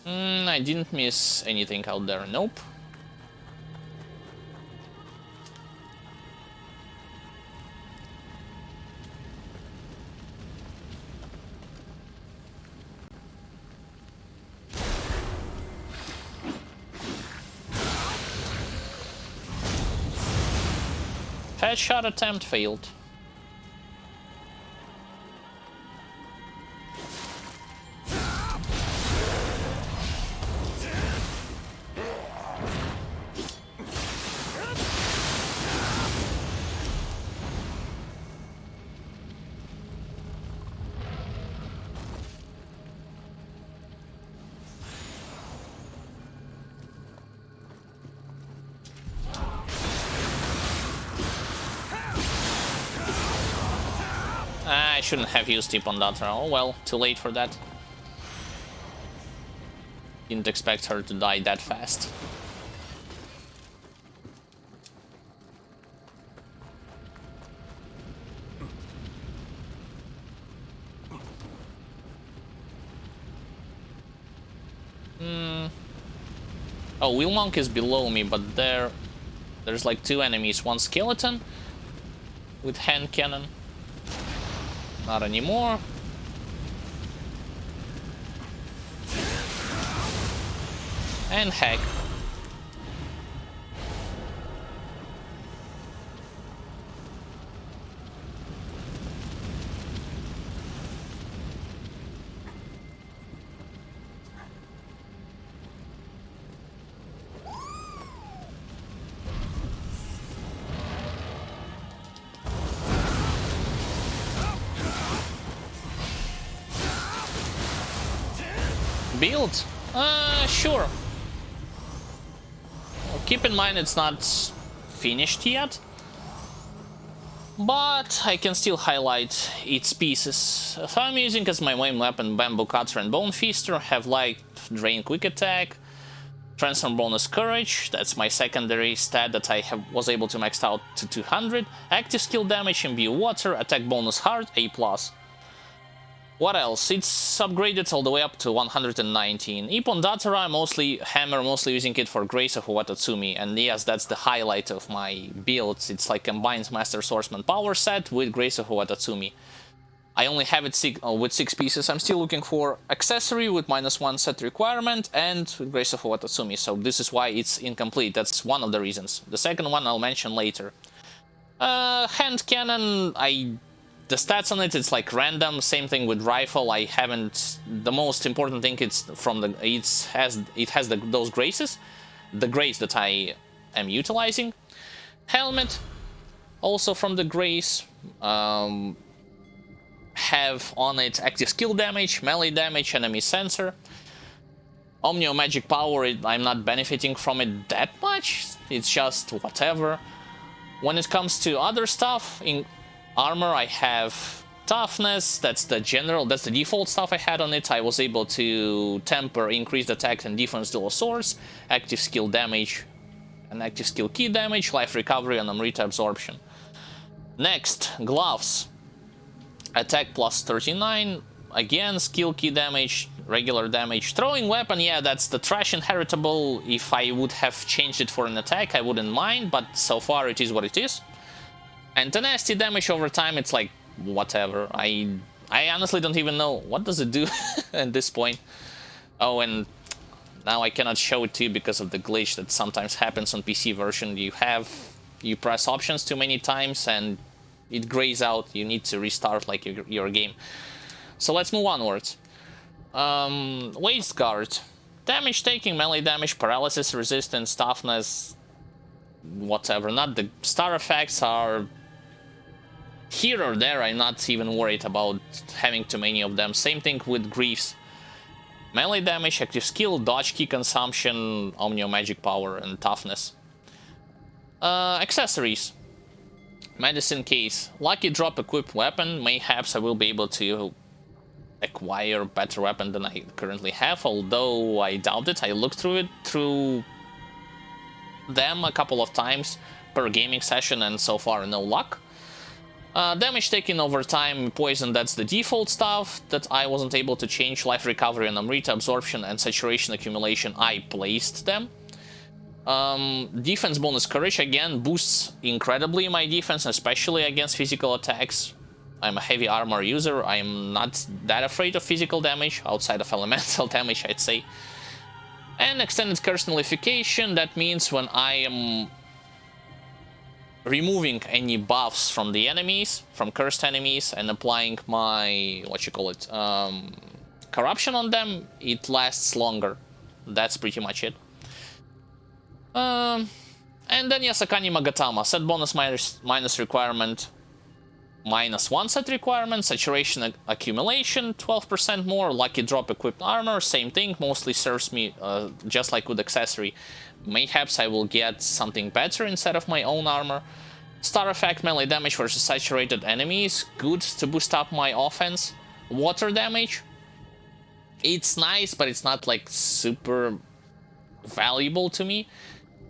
I didn't miss anything out there. Nope. Headshot attempt failed. I shouldn't have used Ipondatra. Oh well, too late for that. Didn't expect her to die that fast. Oh, Wheel Monk is below me, but there's like 2 enemies. One skeleton with hand cannon. Not anymore. And hack. Build? Sure. Well, keep in mind it's not finished yet, but I can still highlight its pieces. So I'm using as my main weapon Bamboo Cutter and Bone Feaster, have Light, Drain, Quick Attack, Transform bonus Courage, that's my secondary stat that I was able to max out to 200, Active Skill Damage, Imbue Water, Attack bonus Hard, A+. What else? It's upgraded all the way up to 119. Ipondatra, mostly using it for Grace of Watatsumi, and yes, that's the highlight of my builds. It's like combines Master Swordsman power set with Grace of Watatsumi. I only have it with 6 pieces. I'm still looking for accessory with -1 set requirement and Grace of Watatsumi, so this is why it's incomplete. That's one of the reasons. The second one I'll mention later. Hand cannon, the stats on it's like random. Same thing with rifle. I haven't. The most important thing it has those graces, the grace that I am utilizing. Helmet, also from the grace. Have on it active skill damage, melee damage, enemy sensor. Omnio magic power. I'm not benefiting from it that much. It's just whatever. When it comes to other stuff in armor, I have toughness, that's the default stuff I had on it. I was able to temper increased attack and defense dual swords, active skill damage and active skill key damage, life recovery and Amrita absorption. Next, gloves. Attack plus 39, again skill key damage, regular damage. Throwing weapon, yeah, that's the trash inheritable. If I would have changed it for an attack, I wouldn't mind, but so far it is what it is. And tenacity damage over time, it's like whatever. I honestly don't even know what does it do at this point. Oh, and now I cannot show it to you because of the glitch that sometimes happens on PC version. You press options too many times and it grays out. You need to restart like your game. So let's move onwards. Waist guard, damage taking, melee damage, paralysis, resistance, toughness, whatever. Not the star effects are here or there. I'm not even worried about having too many of them. Same thing with Greaves. Melee damage, active skill, dodge key consumption, Omnio magic power, and toughness. Accessories. Medicine case. Lucky drop equipped weapon. Mayhaps I will be able to acquire a better weapon than I currently have, although I doubt it. I looked through them a couple of times per gaming session and so far no luck. Damage taken over time, poison, that's the default stuff that I wasn't able to change. Life recovery and Amrita absorption and saturation accumulation, I placed them. Defense bonus courage, again, boosts incredibly my defense, especially against physical attacks. I'm a heavy armor user. I'm not that afraid of physical damage, outside of elemental damage, I'd say. And extended curse nullification, that means when I am removing any buffs from the enemies, from cursed enemies, and applying my, corruption on them, it lasts longer. That's pretty much it. And then Yasakani Magatama, set bonus minus requirement, -1 set requirement, saturation accumulation, 12% more, lucky drop equipped armor, same thing, mostly serves me just like with accessory. Mayhaps I will get something better instead of my own armor. Star effect melee damage versus saturated enemies, good to boost up my offense. Water damage, it's nice, but it's not like super valuable to me,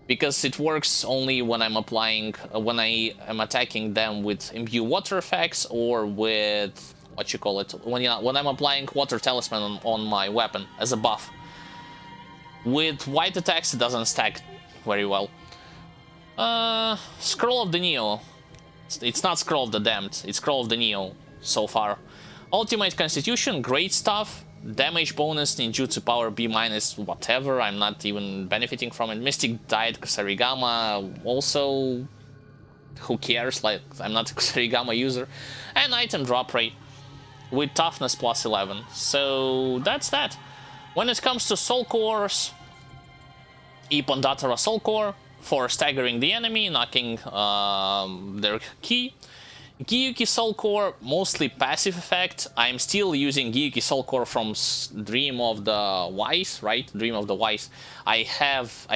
because it works only when I'm applying, when I am attacking them with imbue water effects, or with what you call it, when I'm applying water talisman on my weapon as a buff. With white attacks, it doesn't stack very well. Scroll of the Nioh. It's not Scroll of the Damned, it's Scroll of the Nioh so far. Ultimate Constitution, great stuff. Damage bonus, ninjutsu power B-, whatever, I'm not even benefiting from it. Mystic Diet Kusarigama, also, who cares, like, I'm not a Kusarigama user. And item drop rate, with toughness plus 11. So, that's that. When it comes to Soul Cores, Ippon Datara Soul Core, for staggering the enemy, knocking their ki. Gyuki Soul Core, mostly passive effect. I'm still using Gyuki Soul Core from Dream of the Wise, right? Dream of the Wise. I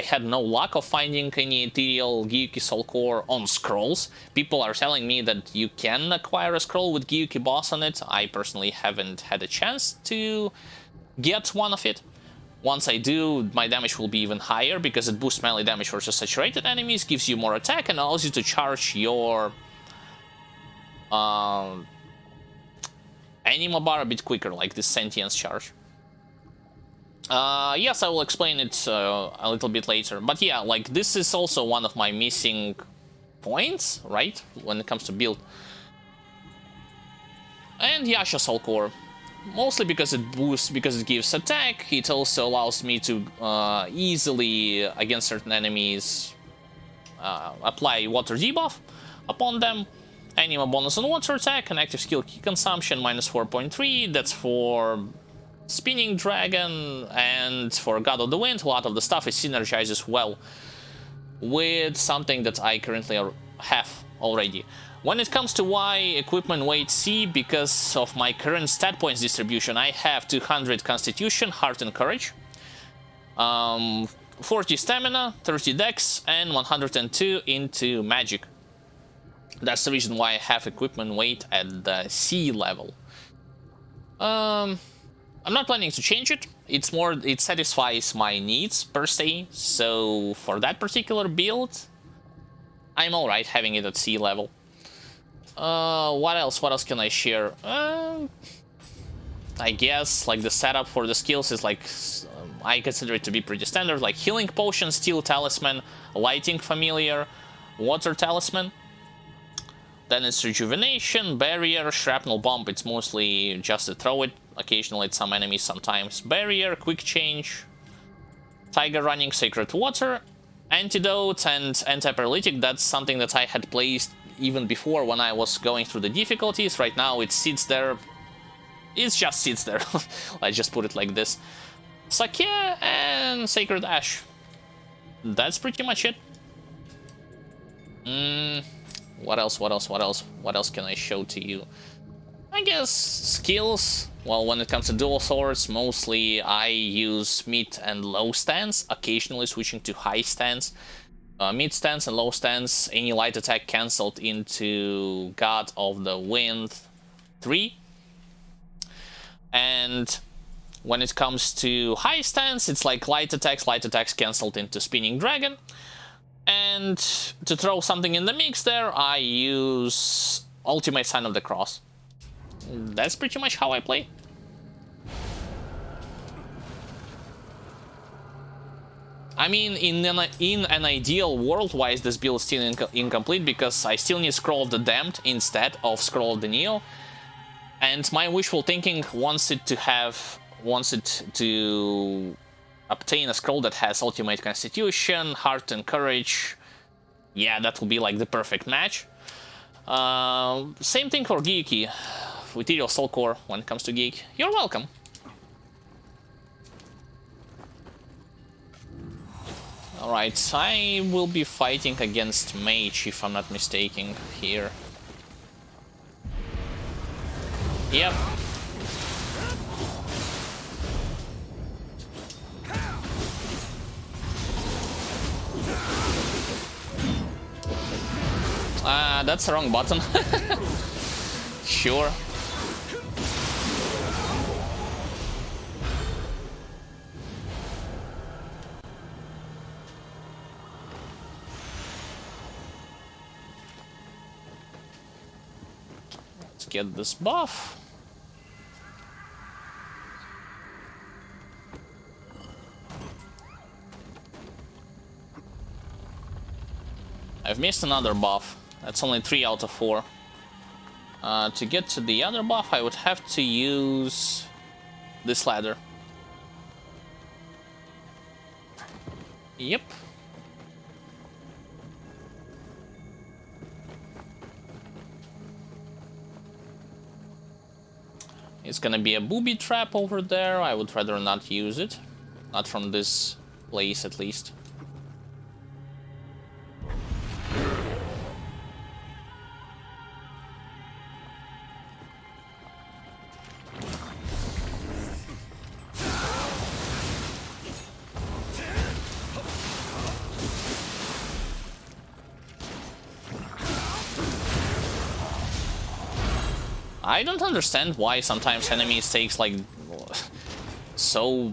had no luck of finding any ethereal Gyuki Soul Core on scrolls. People are telling me that you can acquire a scroll with Gyuki boss on it. I personally haven't had a chance to get one of it. Once I do, my damage will be even higher, because it boosts melee damage versus saturated enemies, gives you more attack, and allows you to charge your anima bar a bit quicker, like this sentience charge. Yes, I will explain it a little bit later. But yeah, like, this is also one of my missing points, right, when it comes to build. And Yasha Soul Core. Mostly because it boosts, because it gives attack. It also allows me to easily, against certain enemies, apply water debuff upon them. Anima bonus on water attack, and active skill key consumption minus 4.3. That's for Spinning Dragon, and for God of the Wind, a lot of the stuff is synergizes well with something that I currently have already. When it comes to Y, equipment weight C, because of my current stat points distribution, I have 200 Constitution, Heart and Courage, 40 Stamina, 30 Dex, and 102 into Magic. That's the reason why I have equipment weight at the C level. I'm not planning to change it. It's more, it satisfies my needs per se. So for that particular build, I'm alright having it at C level. What else? What else can I share? I guess like the setup for the skills is like, I consider it to be pretty standard. Like Healing Potion, Steel Talisman, Lighting Familiar, Water Talisman. Then it's Rejuvenation, Barrier, Shrapnel Bomb. It's mostly just to throw it. Occasionally it's some enemies, sometimes Barrier, Quick Change, Tiger Running, Sacred Water, Antidote, and Anti-Paralytic. That's something that I had placed even before when I was going through the difficulties. Right now it sits there. It just sits there. I just put it like this. Sake and Sacred Ash. That's pretty much it. What else? What else? What else? What else can I show to you? I guess skills. Well, when it comes to dual swords, mostly I use mid and low stance, occasionally switching to high stance. Mid stance and low stance, any light attack cancelled into God of the Wind 3. And when it comes to high stance, it's like light attacks cancelled into Spinning Dragon. And to throw something in the mix there, I use Ultimate Sign of the Cross. That's pretty much how I play. I mean, in an ideal world-wise, this build is still incomplete, because I still need Scroll of the Damned instead of Scroll of the Nioh. And my wishful thinking wants it to obtain a scroll that has Ultimate Constitution, Heart and Courage. Yeah, that will be like the perfect match. Same thing for Gyuki. Ethereal Soul Core when it comes to Geek. You're welcome. Alright, I will be fighting against Mage, if I'm not mistaken, here. Yep. That's the wrong button. Sure. Let's get this buff. I've missed another buff. That's only 3 out of 4. To get to the other buff, I would have to use this ladder. Yep. It's gonna be a booby trap over there. I would rather not use it. Not from this place, at least. I don't understand why sometimes enemies takes like so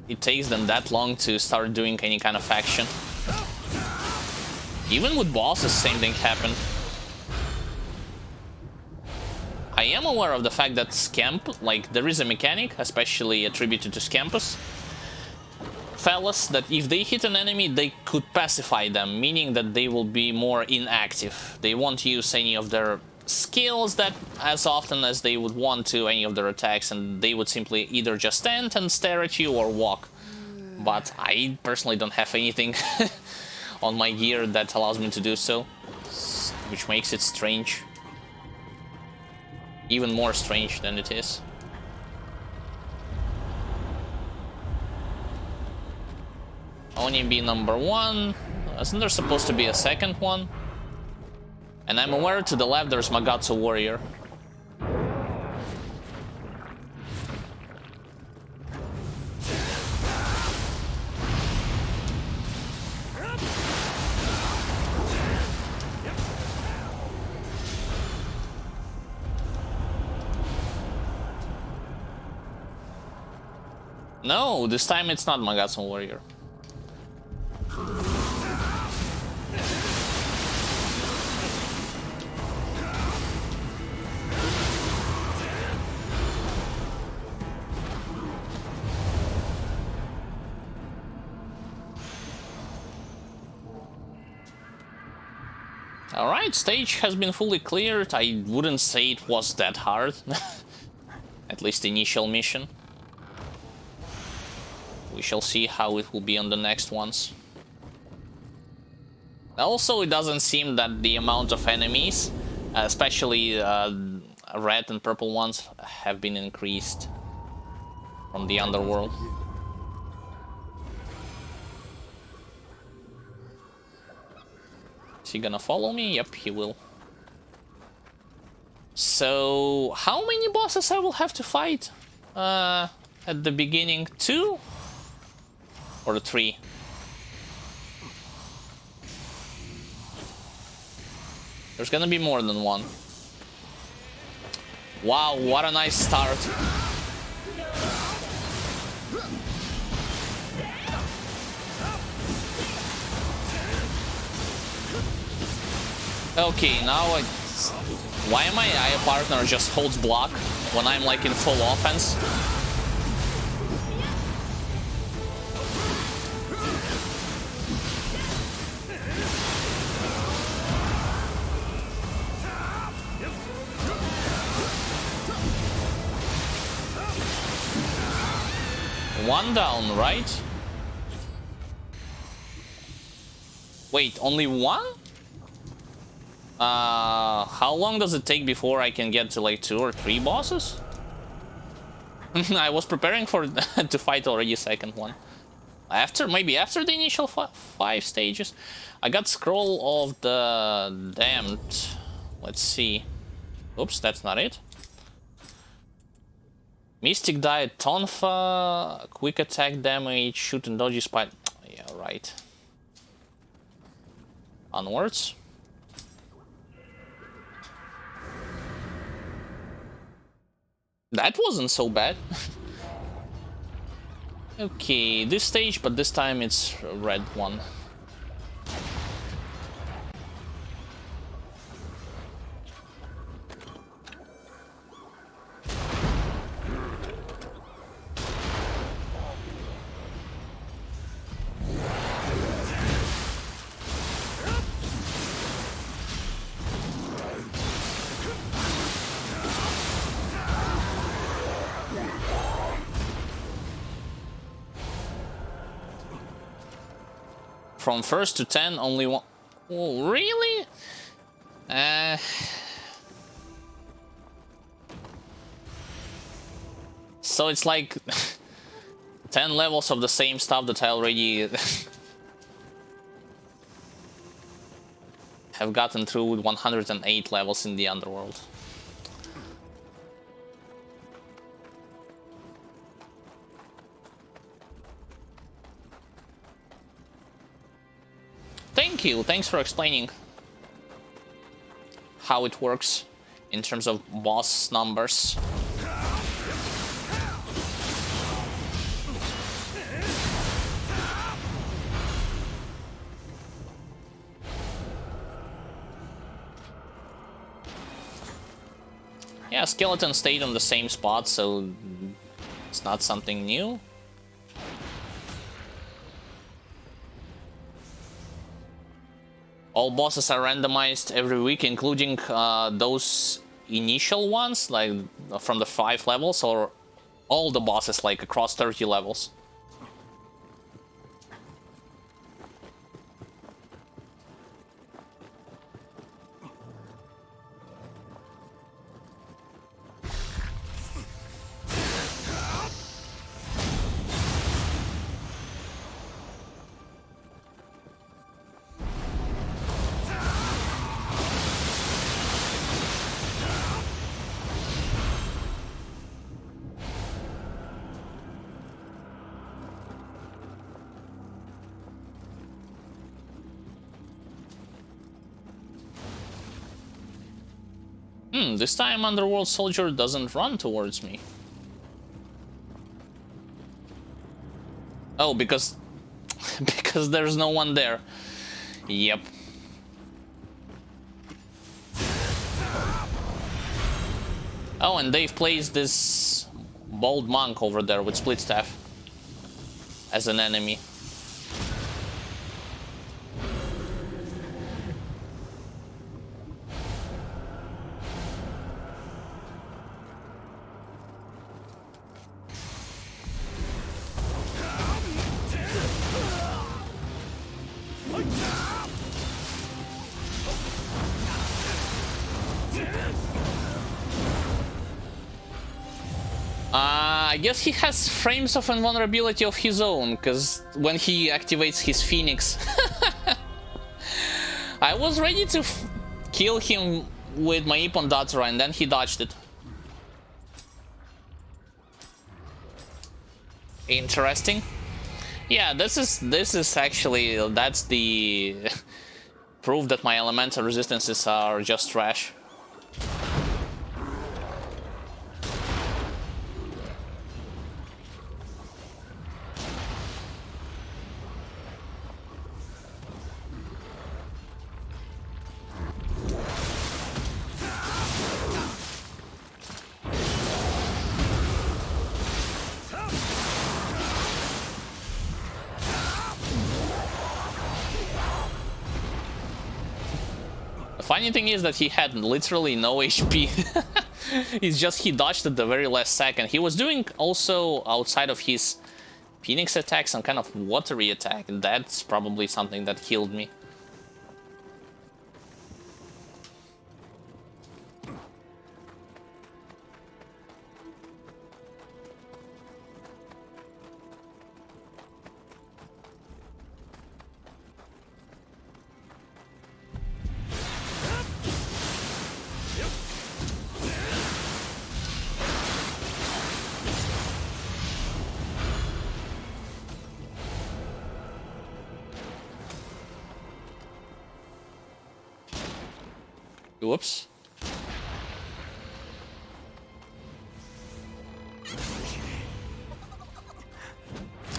it takes them that long to start doing any kind of action. Even with bosses, same thing happened. I am aware of the fact that Scamp, like there is a mechanic, especially attributed to Scampus fellas, that if they hit an enemy, they could pacify them, meaning that they will be more inactive. They won't use any of their skills that as often as they would want to, any of their attacks, and they would simply either just stand and stare at you or walk. But I personally don't have anything on my gear that allows me to do so, which makes it strange. Even more strange than it is. Only be number 1. Isn't there supposed to be a second one? And I'm aware to the left there's Magatsu Warrior. No, this time it's not Magatsu Warrior. Alright, stage has been fully cleared. I wouldn't say it was that hard. At least the initial mission. We shall see how it will be on the next ones. Also, it doesn't seem that the amount of enemies, especially red and purple ones, have been increased from the underworld. Is he gonna follow me? Yep, he will. So, how many bosses I will have to fight at the beginning? 2? Or 3? There's gonna be more than 1. Wow, what a nice start. Okay, now why my AI partner just holds block when I'm like in full offense? One down, right? Wait, only 1? How long does it take before I can get to like 2 or 3 bosses? I was preparing for to fight already a second one. Maybe after the initial 5 stages. I got Scroll of the Damned. Let's see. Oops, that's not it. Mystic Diet Tonfa, quick attack damage, shoot and dodgy spite. Yeah, right. Onwards. That wasn't so bad. Okay, this stage, but this time it's a red one. From first to 10, only one. Oh, really? So it's like 10 levels of the same stuff that I already have gotten through with 108 levels in the underworld. Thank you, thanks for explaining how it works in terms of boss numbers. Yeah, skeleton stayed on the same spot, so it's not something new. All bosses are randomized every week, including those initial ones, like from the 5 levels, or all the bosses, like across 30 levels. This time Underworld Soldier doesn't run towards me. Oh, because because there's no one there. Yep. Oh, and they've placed this bold monk over there with split staff as an enemy. I guess he has frames of invulnerability of his own, because when he activates his Phoenix... I was ready to kill him with my Ippon Datsura, and then he dodged it. Interesting. Yeah, this is actually... that's the proof that my elemental resistances are just trash. Funny thing is that he had literally no HP. It's just he dodged at the very last second. He was doing also, outside of his Phoenix attack, some kind of watery attack, and that's probably something that killed me. Whoops.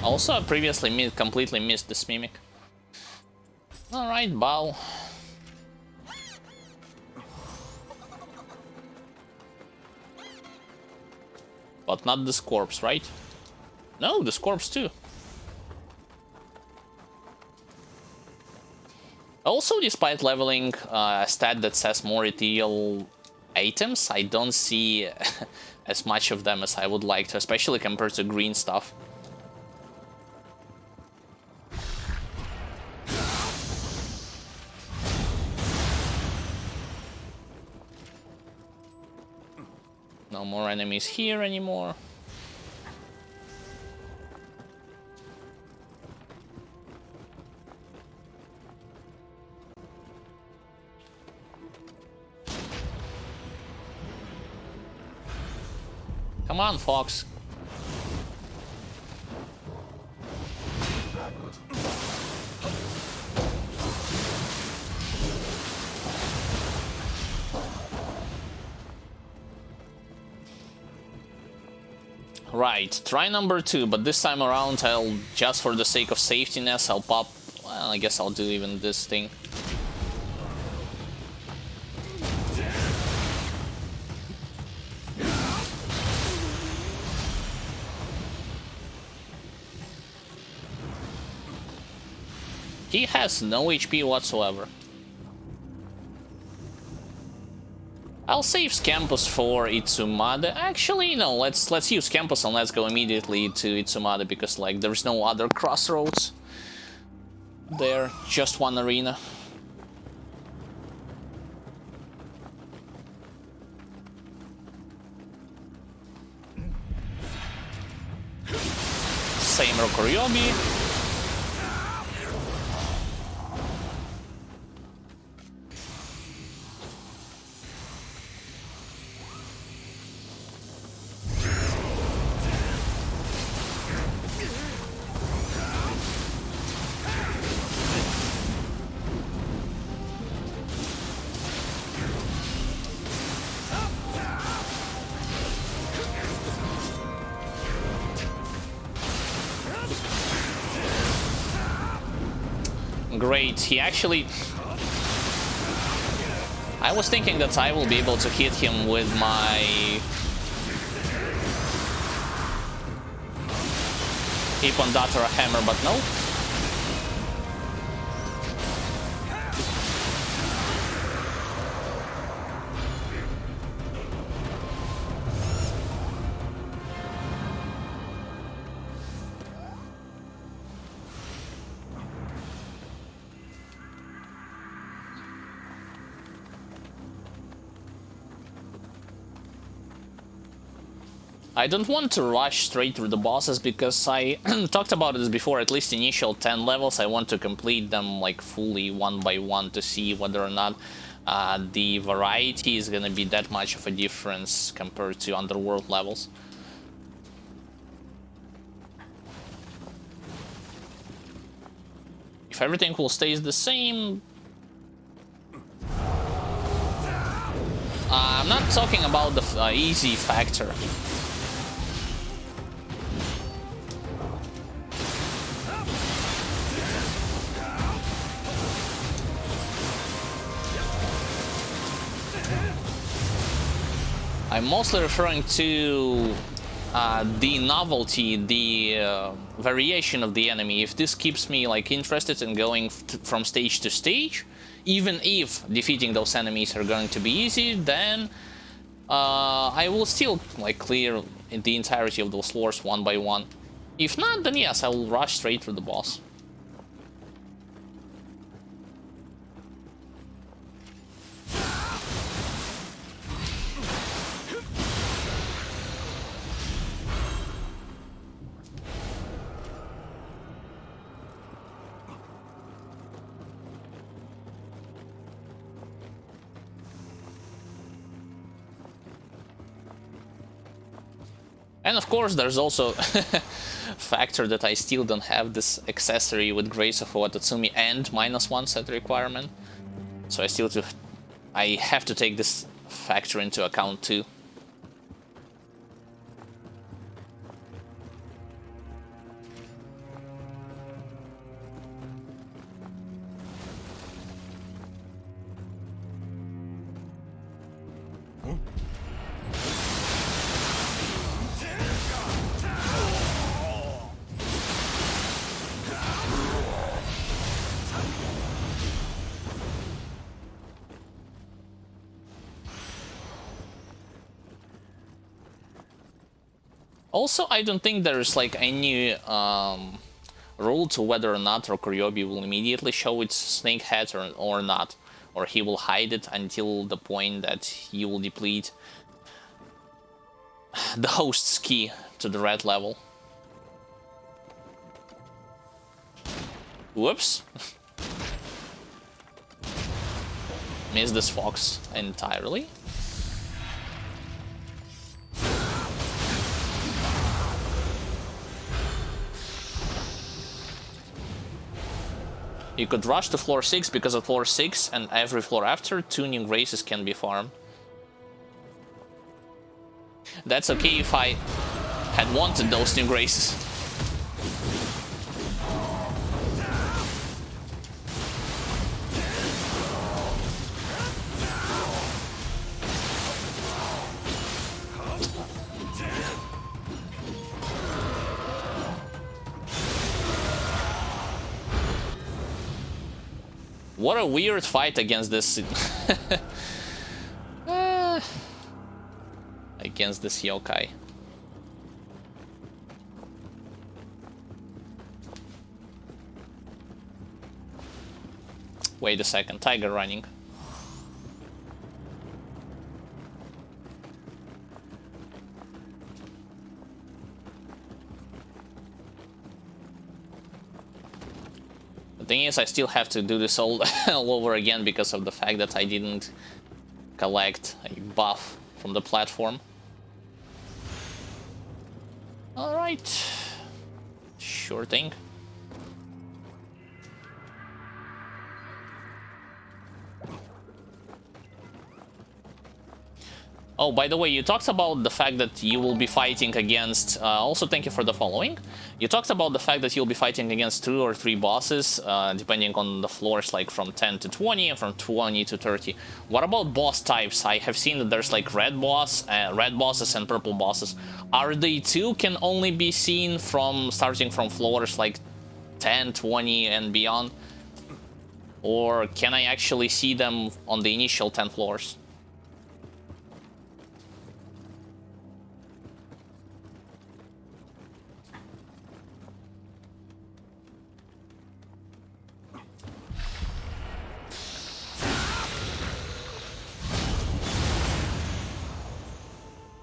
Also, I previously completely missed this mimic. Alright, bow. But not this corpse, right? No, this corpse too. Also, despite leveling a stat that says more ethereal items, I don't see as much of them as I would like to, especially compared to green stuff. No more enemies here anymore. Come on, Fox. Right, try number 2, but this time around I'll, just for the sake of safetyness, I'll pop... Well, I guess I'll do even this thing. He has no HP whatsoever. I'll save Scampus for Itsumade. Actually, no, let's use Scampus and let's go immediately to Itsumade because like there's no other crossroads there, just one arena. Same Rokuryobi. Great, he actually... I was thinking that I will be able to hit him with my... Ippondatara hammer, but no. I don't want to rush straight through the bosses because I talked about this before, at least initial 10 levels, I want to complete them like fully one by one to see whether or not the variety is gonna be that much of a difference compared to Underworld levels. If everything will stays the same... I'm not talking about the easy factor. I'm mostly referring to the novelty, the variation of the enemy. If this keeps me like interested in going from stage to stage, even if defeating those enemies are going to be easy, then I will still like clear the entirety of those floors one by one. If not, then yes, I will rush straight through the boss. And of course, there's also factor that I still don't have this accessory with Grace of Watatsumi and -1 set requirement. So I have to take this factor into account too. Also, I don't think there's like any rule to whether or not Rokuryobi will immediately show its snake head or not. Or he will hide it until the point that you will deplete the host's key to the red level. Whoops. Missed this fox entirely. You could rush to floor 6 because at floor 6 and every floor after, 2 new graces can be farmed. That's okay if I had wanted those new graces. What a weird fight against this against this yokai. Wait a second, tiger running. The thing is, I still have to do this all over again because of the fact that I didn't collect a buff from the platform. Alright. Sure thing. Oh, by the way, you talked about the fact that you will be fighting against... also, thank you for the following. You talked about the fact that you'll be fighting against 2 or 3 bosses, depending on the floors, like from 10 to 20 and from 20 to 30. What about boss types? I have seen that there's like red bosses and purple bosses. Are they too can only be seen from starting from floors like 10, 20 and beyond? Or can I actually see them on the initial 10 floors?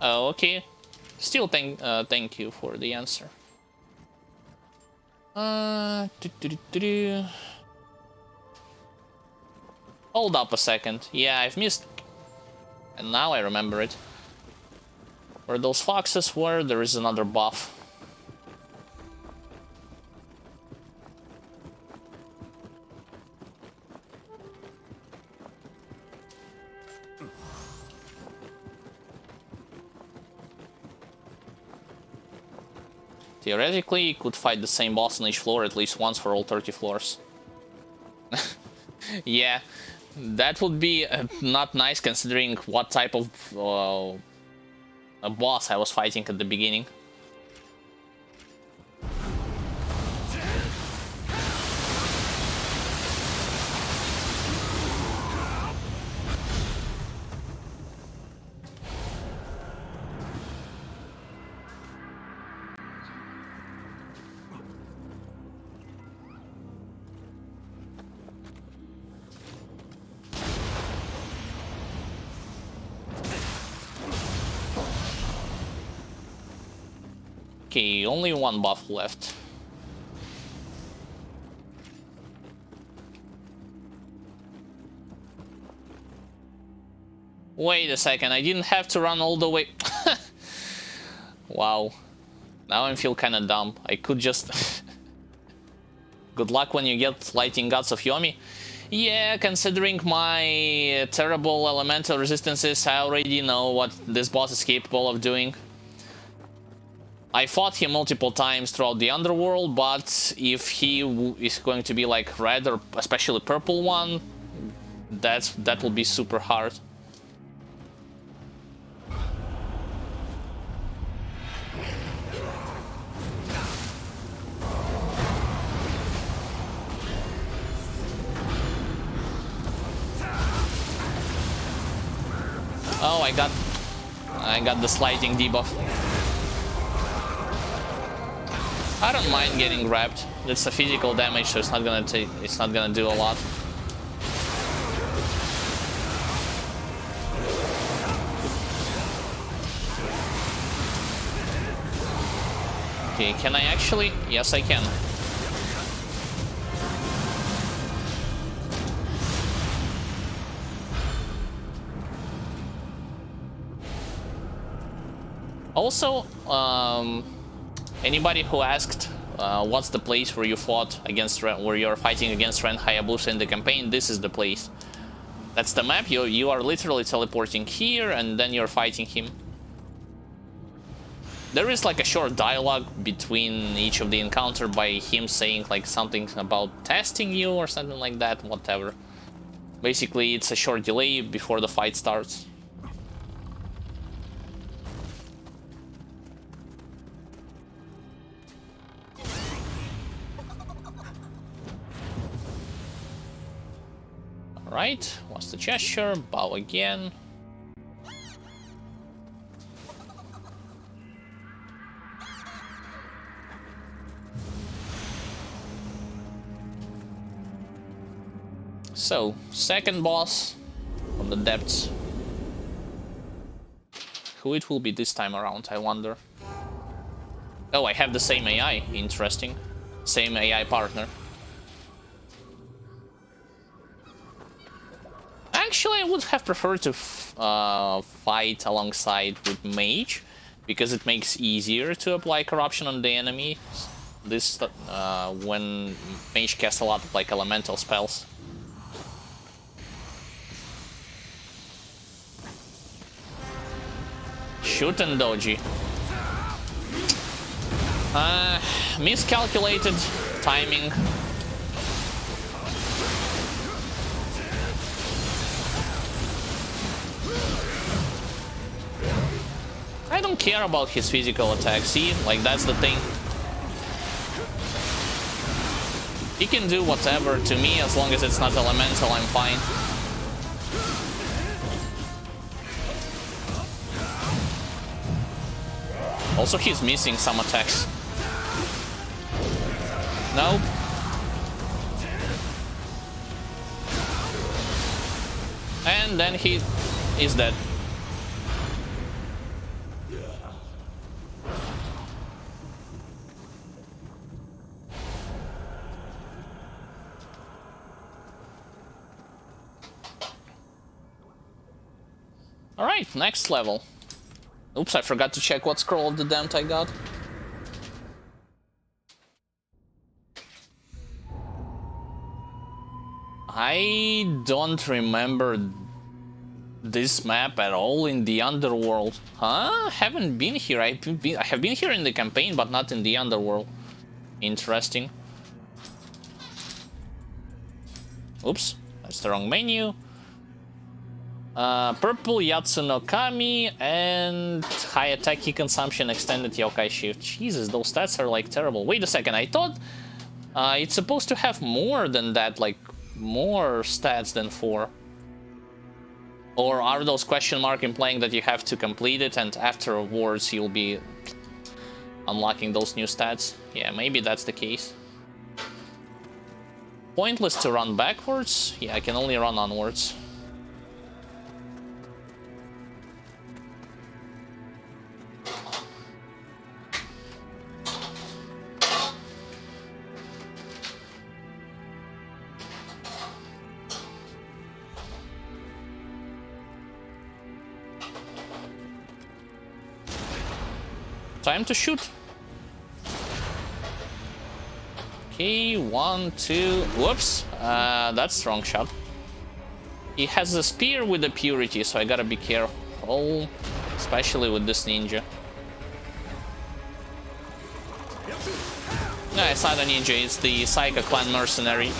Oh, okay. Still thank you for the answer. Hold up a second. Yeah, I've missed... And now I remember it. Where those foxes were, there is another buff. Theoretically, you could fight the same boss on each floor at least once for all 30 floors. Yeah, that would be not nice considering what type of a boss I was fighting at the beginning. Okay, only one buff left. Wait a second, I didn't have to run all the way. Wow. Now I feel kinda dumb. I could just... Good luck when you get Lightning Guts of Yomi. Yeah, considering my terrible elemental resistances, I already know what this boss is capable of doing. I fought him multiple times throughout the underworld, but if he is going to be like red or especially purple one, that will be super hard. I got the sliding debuff. I don't mind getting grabbed. It's a physical damage, so it's not gonna do a lot. Okay, can I actually? Yes, I can. Also, anybody who asked what's the place where you fought against, where you're fighting against Ren Hayabusa in the campaign, this is the place. That's the map. You are literally teleporting here, and then you're fighting him. There is like a short dialogue between each of the encounter by him saying like something about testing you or something like that, whatever. Basically, it's a short delay before the fight starts. Alright, what's the gesture? Bow again. So, second boss from the depths. Who it will be this time around, I wonder. Oh, I have the same AI. Interesting. Same AI partner. Actually, I would have preferred to fight alongside with Mage, because it makes easier to apply corruption on the enemy. This when Mage casts a lot of like elemental spells. Shoot and dodgy. Miscalculated timing. I don't care about his physical attack, see? Like, that's the thing. He can do whatever to me, as long as it's not elemental, I'm fine. Also, he's missing some attacks. Nope. And then he is dead. Alright, next level. Oops, I forgot to check what scroll of the damned I got. I don't remember this map at all in the underworld. Huh? Haven't been here. I have been here in the campaign, but not in the underworld. Interesting. Oops, that's the wrong menu. Purple Yatsu no Kami and high attack key consumption, extended yokai shift. Jesus, those stats are like terrible. Wait a second, I thought it's supposed to have more than that, like more stats than 4. Or are those question mark implying that you have to complete it and afterwards you'll be unlocking those new stats? Yeah, maybe that's the case. Pointless to run backwards? Yeah, I can only run onwards. Time to shoot. Okay, 1, 2. Whoops. That's wrong shot. He has a spear with a purity, so I gotta be careful, especially with this ninja. No, it's not a ninja, it's the Psycho Clan mercenary.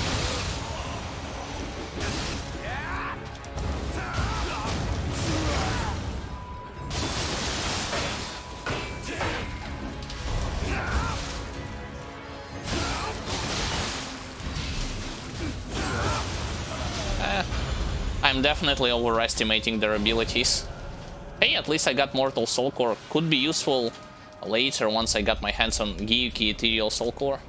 I'm definitely overestimating their abilities. Hey, at least I got Mortal Soul Core. Could be useful later once I got my hands on Gyuki Ethereal Soul Core.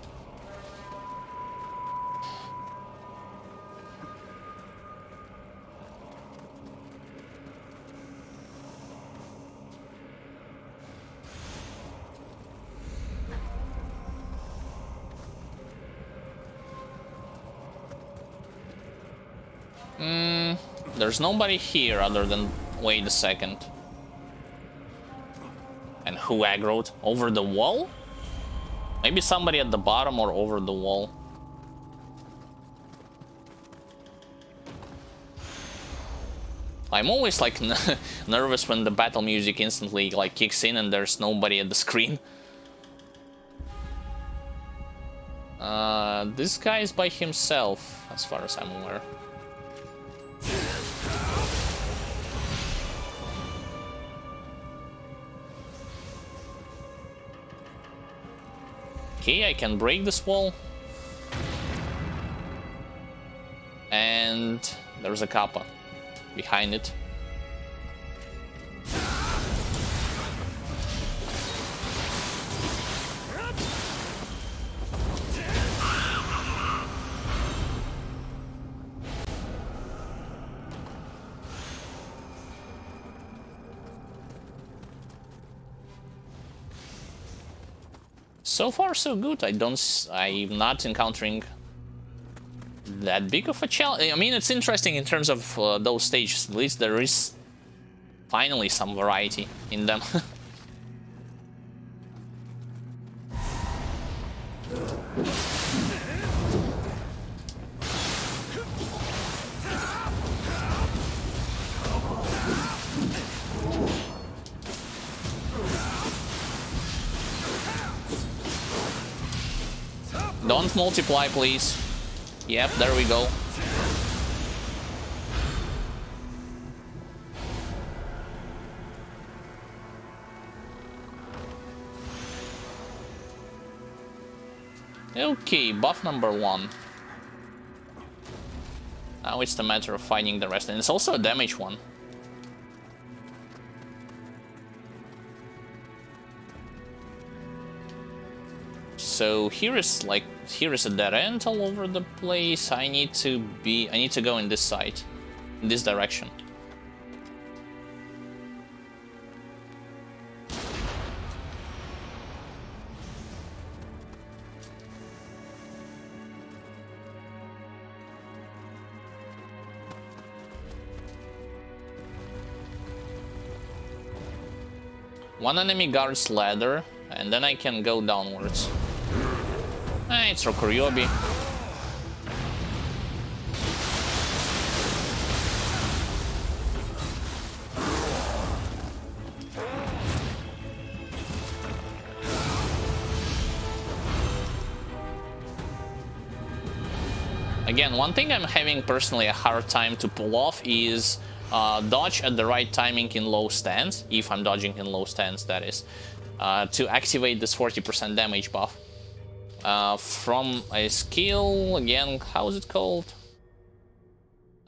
There's nobody here other than... Wait a second. And who aggroed? Over the wall? Maybe somebody at the bottom or over the wall. I'm always like nervous when the battle music instantly like kicks in and there's nobody at the screen. This guy is by himself, as far as I'm aware. Okay, I can break this wall. And there's a Kappa behind it. So far, so good. I'm not encountering that big of a challenge. I mean, it's interesting in terms of those stages. At least there is finally some variety in them. Don't multiply, please. Yep, there we go. Okay, buff number 1. Now it's the matter of finding the rest, and it's also a damage one. So here is a dead end all over the place. I need to go in this side, in this direction. One enemy guards ladder, and then I can go downwards. It's Rokuryobi. Again, one thing I'm having personally a hard time to pull off is dodge at the right timing in low stance, if I'm dodging in low stance, that is, to activate this 40% damage buff. From a skill, again, how is it called?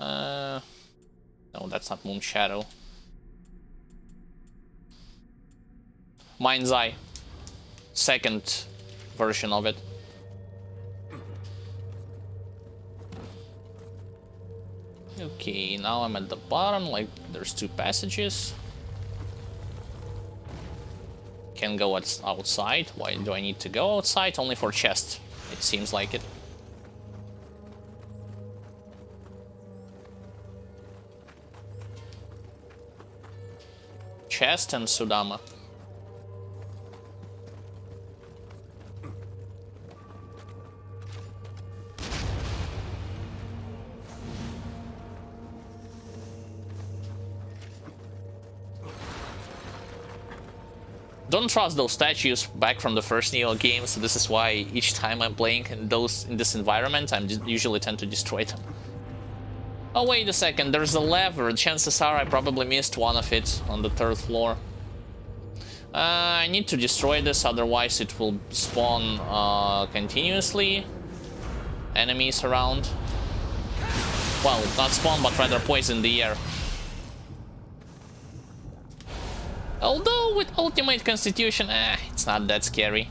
No, that's not Moon Shadow. Mind's Eye. Second version of it. Okay, now I'm at the bottom, like there's 2 passages. Can go outside. Why do I need to go outside? Only for chest, it seems like it. Chest and Sudama. Don't trust those statues back from the first Nioh game, so this is why each time I'm playing in this environment, I usually tend to destroy them. Oh, wait a second, there's a lever. Chances are I probably missed one of it on the 3rd floor. I need to destroy this, otherwise it will spawn continuously enemies around. Well, not spawn, but rather poison the air. Although with ultimate constitution, it's not that scary.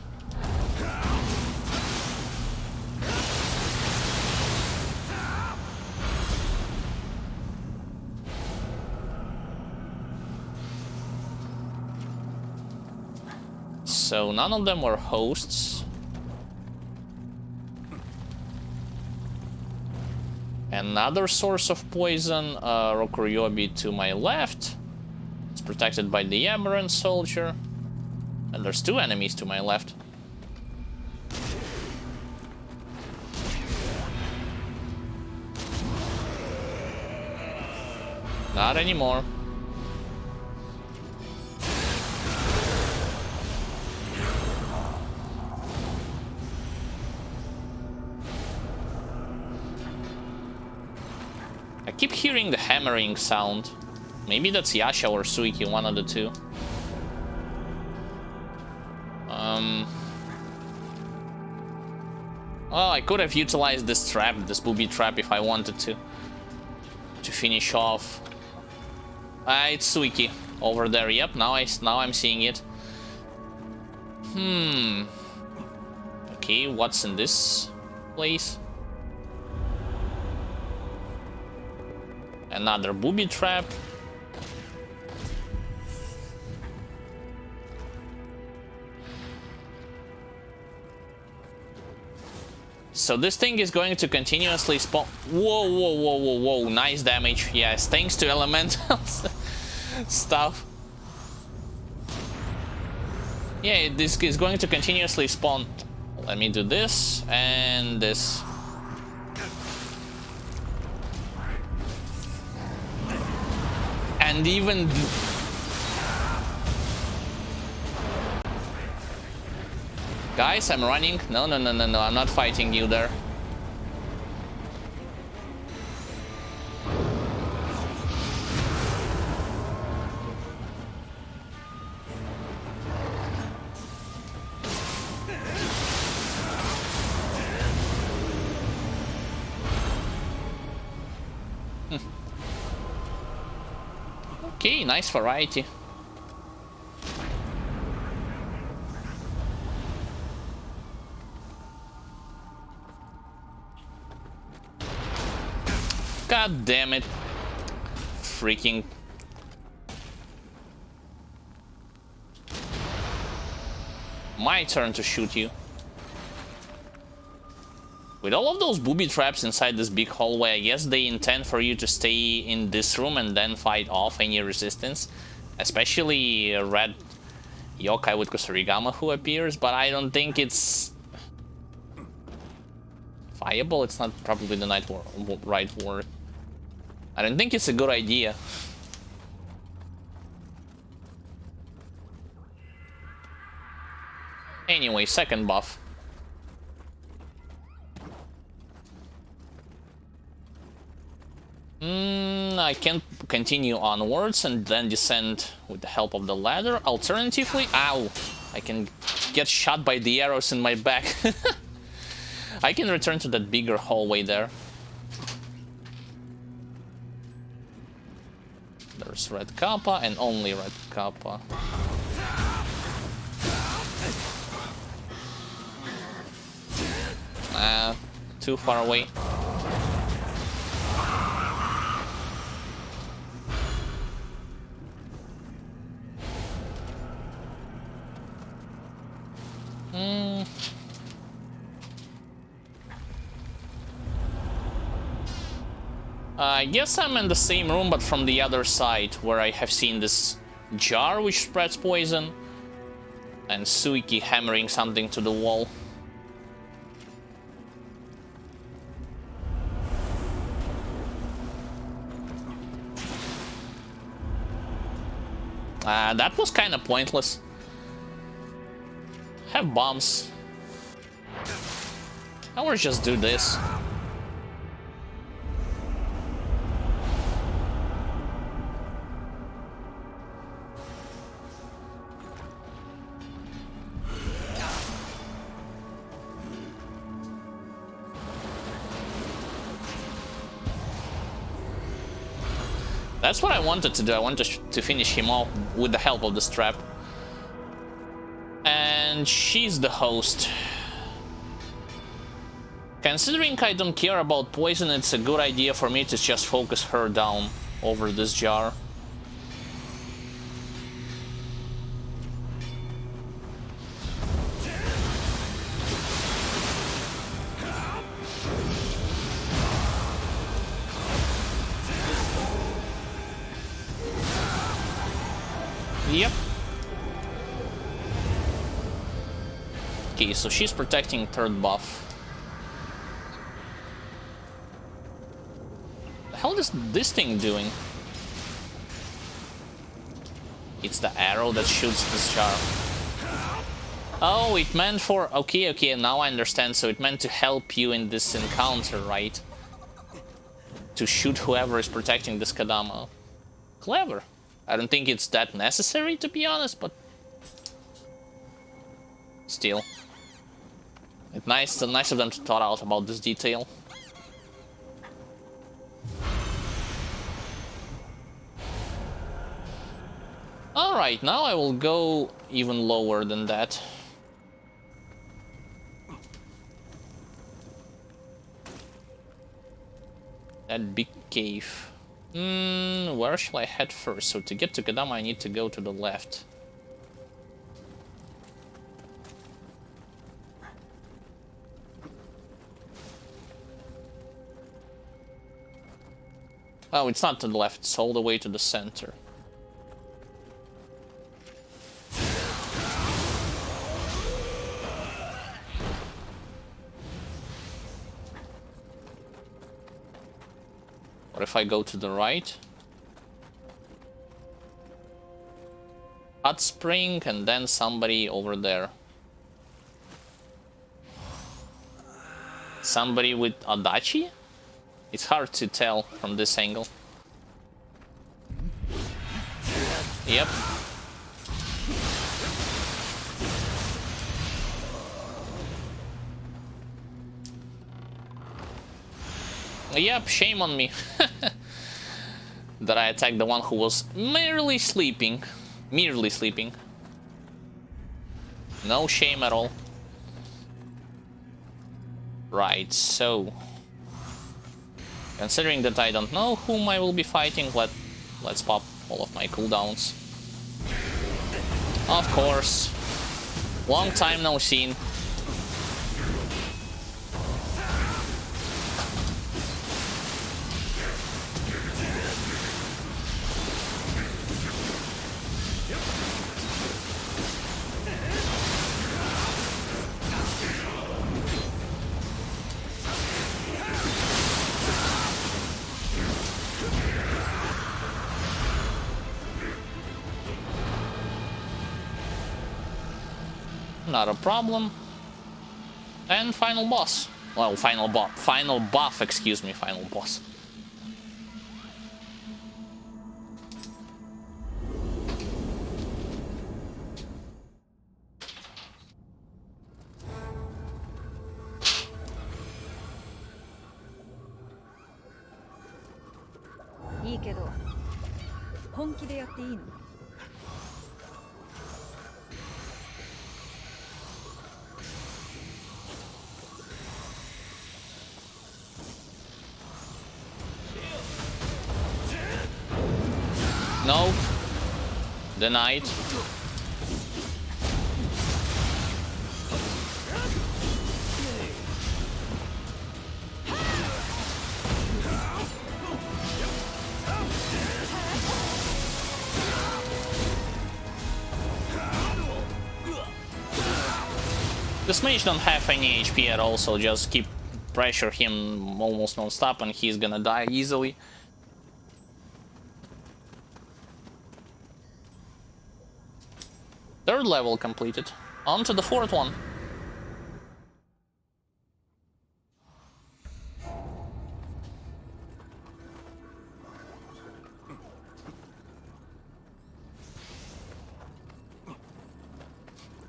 So none of them were hosts. Another source of poison, Rokuryobi to my left. It's protected by the Aberrant Soldier. And there's two enemies to my left. Not anymore. I keep hearing the hammering sound. Maybe that's Yasha or Suiki, one of the two. Well, I could have utilized this trap, this booby trap, if I wanted to finish off. It's Suiki over there. Yep, now I'm seeing it. Okay, what's in this place? Another booby trap. So this thing is going to continuously spawn. Whoa, whoa, whoa, whoa, whoa. Nice damage. Yes, thanks to elementals stuff. Yeah, this is going to continuously spawn. Let me do this and this. And even... Guys, I'm running. No, no, no, no, no. I'm not fighting you there. Okay, nice variety. God damn it. Freaking. My turn to shoot you. With all of those booby traps inside this big hallway, I guess they intend for you to stay in this room and then fight off any resistance. Especially a red yokai with Kusarigama who appears, but I don't think it's viable. It's not probably the right word. I don't think it's a good idea. Anyway, second buff. I can continue onwards and then descend with the help of the ladder. Alternatively, ow! I can get shot by the arrows in my back. I can return to that bigger hallway there. There's Red Kappa and only Red Kappa. Too far away. I guess I'm in the same room, but from the other side, where I have seen this jar which spreads poison, and Suiki hammering something to the wall. That was kind of pointless. Have bombs. I will just do this. That's what I wanted to do. I wanted to finish him off with the help of this trap. And she's the host. Considering I don't care about poison, it's a good idea for me to just focus her down over this jar. Yep. Okay, so she's protecting third buff. The hell is this thing doing? It's the arrow that shoots this jar. Oh, it meant for... Okay, okay, now I understand. So it meant to help you in this encounter, right? To shoot whoever is protecting this Kadama. Clever. I don't think it's that necessary, to be honest, but... Still. It's nice of them to thought out about this detail. Alright, now I will go even lower than that. That big cave. Where shall I head first? So to get to Kadama I need to go to the left. Oh, it's not to the left, it's all the way to the center. What if I go to the right? Hot spring and then somebody over there. Somebody with Adachi? It's hard to tell from this angle. Yep. Yep, shame on me. That I attacked the one who was merely sleeping. Merely sleeping. No shame at all. Right, so... Considering that I don't know whom I will be fighting, let's pop all of my cooldowns. Of course. Long time no seen. Not a problem. And final boss. Well, final buff, excuse me, final boss. No. Denied. This mage don't have any HP at all, so just keep pressure him almost non-stop and he's gonna die easily. Third level completed. On to the fourth one.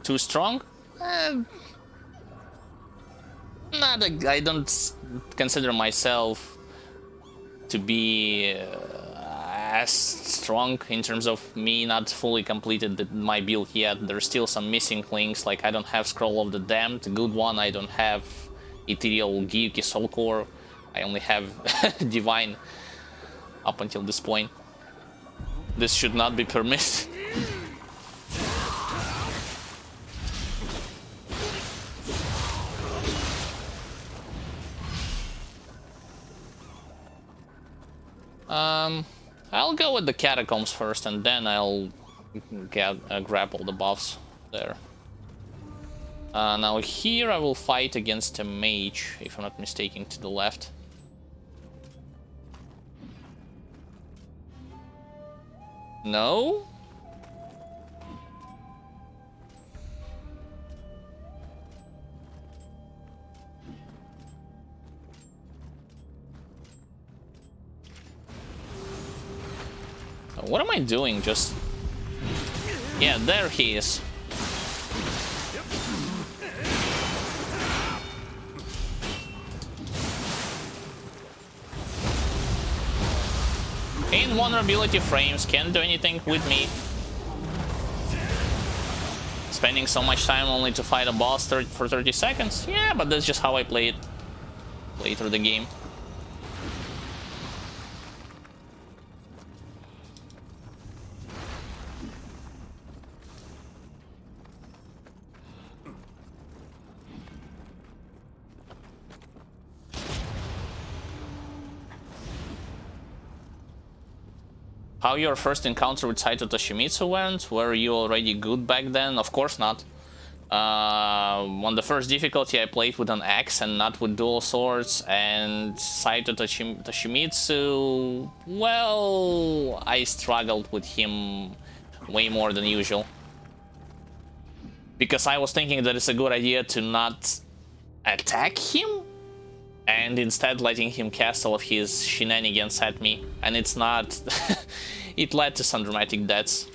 Too strong? I don't consider myself to be as strong in terms of me not fully completed my build yet. There's still some missing things, like I don't have Scroll of the Damned, a good one. I don't have Ethereal Gyuki Soul Core. I only have Divine up until this point. This should not be permitted. I'll go with the Catacombs first, and then I'll grab all the buffs there. Now here I will fight against a mage, if I'm not mistaken, to the left. No? What am I doing? Just... Yeah, there he is. Invulnerability frames can't do anything with me. Spending so much time only to fight a boss for 30 seconds? Yeah, but that's just how I play it. Play through the game. How your first encounter with Saito Toshimitsu went? Were you already good back then? Of course not. On the first difficulty I played with an axe and not with dual swords, and Saito Toshimitsu... well, I struggled with him way more than usual. Because I was thinking that it's a good idea to not attack him, and instead letting him cast all of his shenanigans at me, and it's not... it led to some dramatic deaths.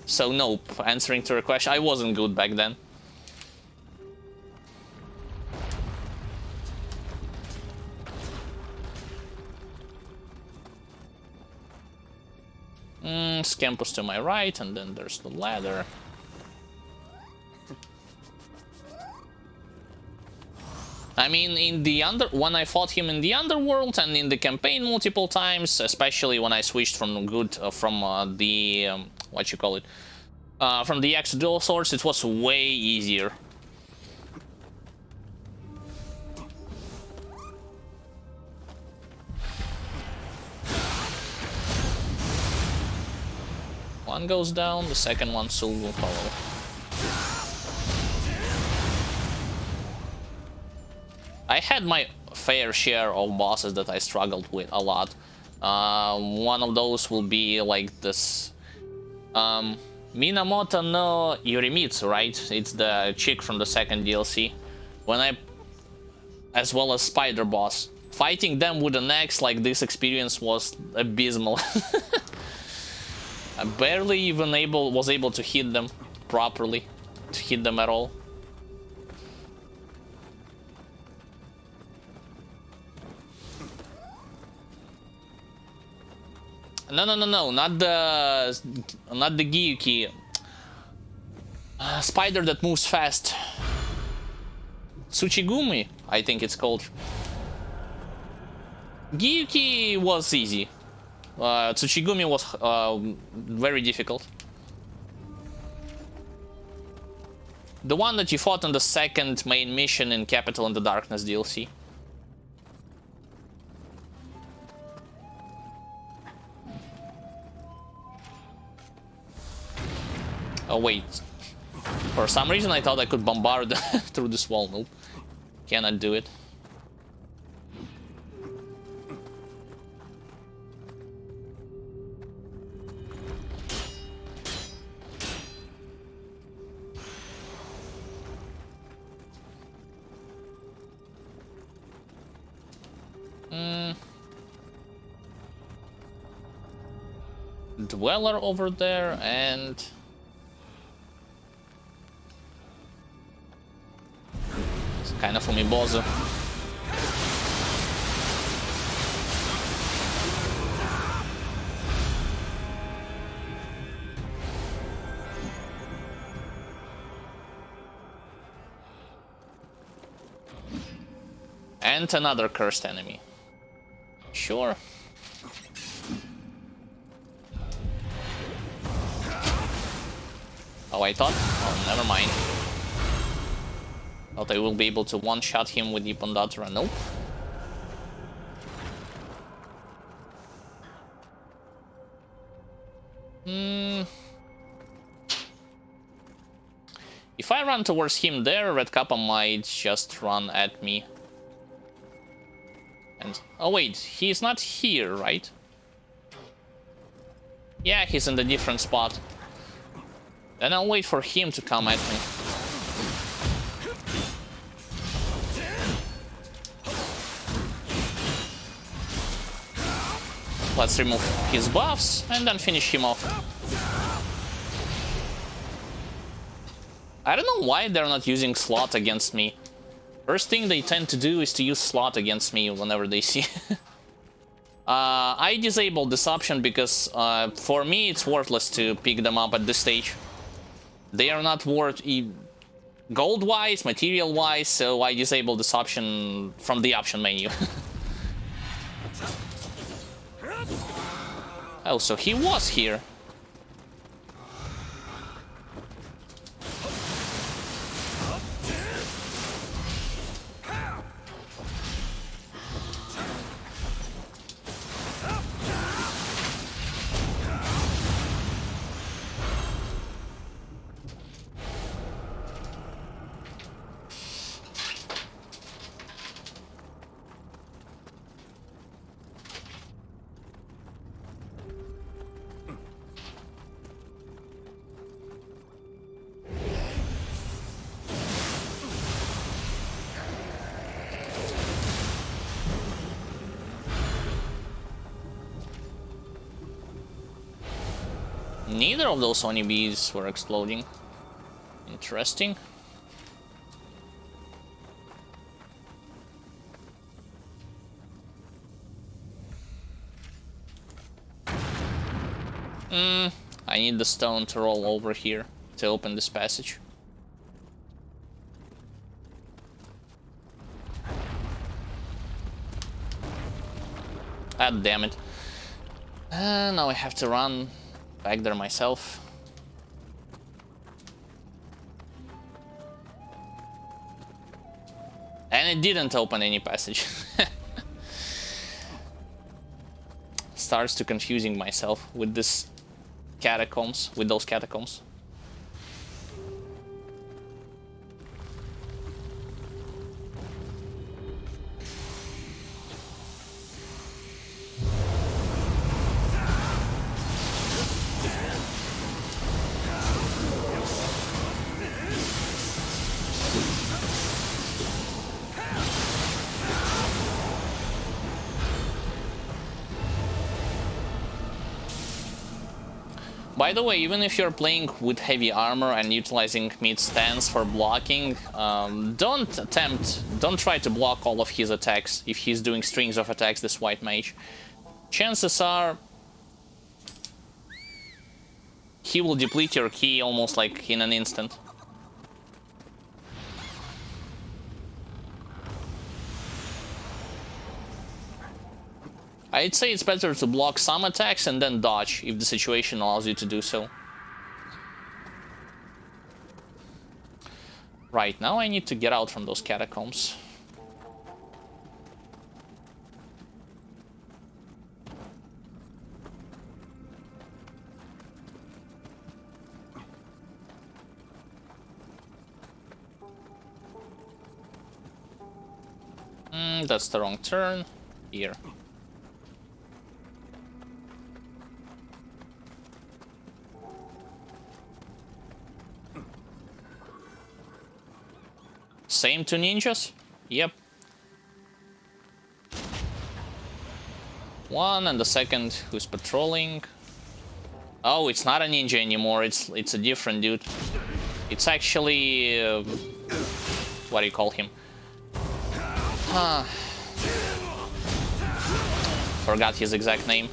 So nope, answering to your question, I wasn't good back then. Scampus to my right, and then there's the ladder. I mean, in the when I fought him in the Underworld and in the campaign multiple times, especially when I switched from the what you call it, from the Axe to dual swords, it was way easier. One goes down, the second one soon will follow. I had my fair share of bosses that I struggled with a lot. One of those will be like this Minamoto no Yorimitsu, right? It's the chick from the second DLC. As well as Spider Boss. Fighting them with an axe like this experience was abysmal. I barely even was able to hit them properly, to hit them at all. No, not the Gyuki. Spider that moves fast. Tsuchigumi, I think it's called. Gyuki was easy. Tsuchigumi was very difficult. The one that you fought on the second main mission in Capital in the Darkness DLC. Oh wait, for some reason I thought I could bombard through this wall. Nope, cannot do it. Dweller over there, and it's kind of Fumibozu. And another cursed enemy. Sure. Oh, I thought... Oh, never mind. Thought I will be able to one-shot him with the Ipondatra. Nope. If I run towards him there, Red Kappa might just run at me. And... Oh wait, he's not here, right? Yeah, he's in a different spot. Then I'll wait for him to come at me. Let's remove his buffs and then finish him off. I don't know why they're not using slot against me. First thing they tend to do is to use slot against me whenever they see. I disabled this option because for me it's worthless to pick them up at this stage. They are not worth gold-wise, material-wise, so I disabled this option from the option menu. Oh, so he was here. Neither of those Oni bees were exploding. Interesting. I need the stone to roll over here to open this passage. Ah, damn it. Now I have to run back there myself. And it didn't open any passage. Starts to confusing myself with this catacombs, with those catacombs. By the way, even if you're playing with heavy armor and utilizing mid stance for blocking, don't try to block all of his attacks if he's doing strings of attacks, this white mage. Chances are he will deplete your ki almost like in an instant. I'd say it's better to block some attacks and then dodge if the situation allows you to do so. Right, now I need to get out from those catacombs. That's the wrong turn. Here. Same two ninjas? Yep. One and the second who's patrolling. Oh, it's not a ninja anymore, it's a different dude. It's actually... what do you call him? Forgot his exact name.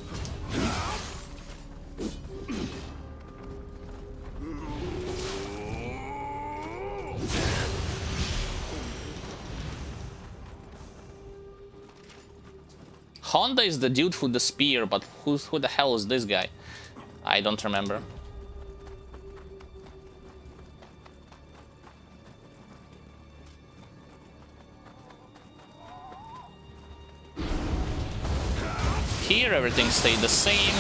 Honda is the dude with the spear, but who the hell is this guy? I don't remember. Here everything stayed the same.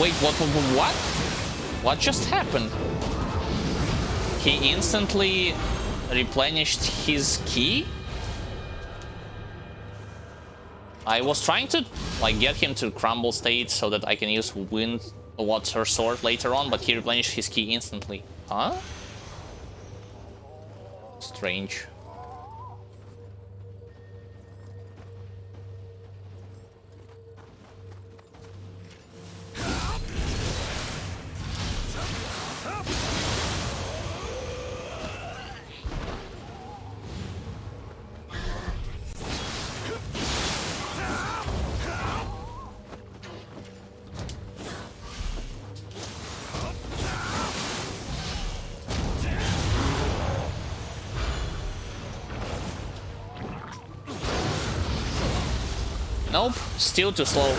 Wait, what? What just happened? He instantly replenished his key? I was trying to like get him to crumble state so that I can use wind water sword later on, but he replenished his key instantly. Huh? Strange. Nope, still too slow.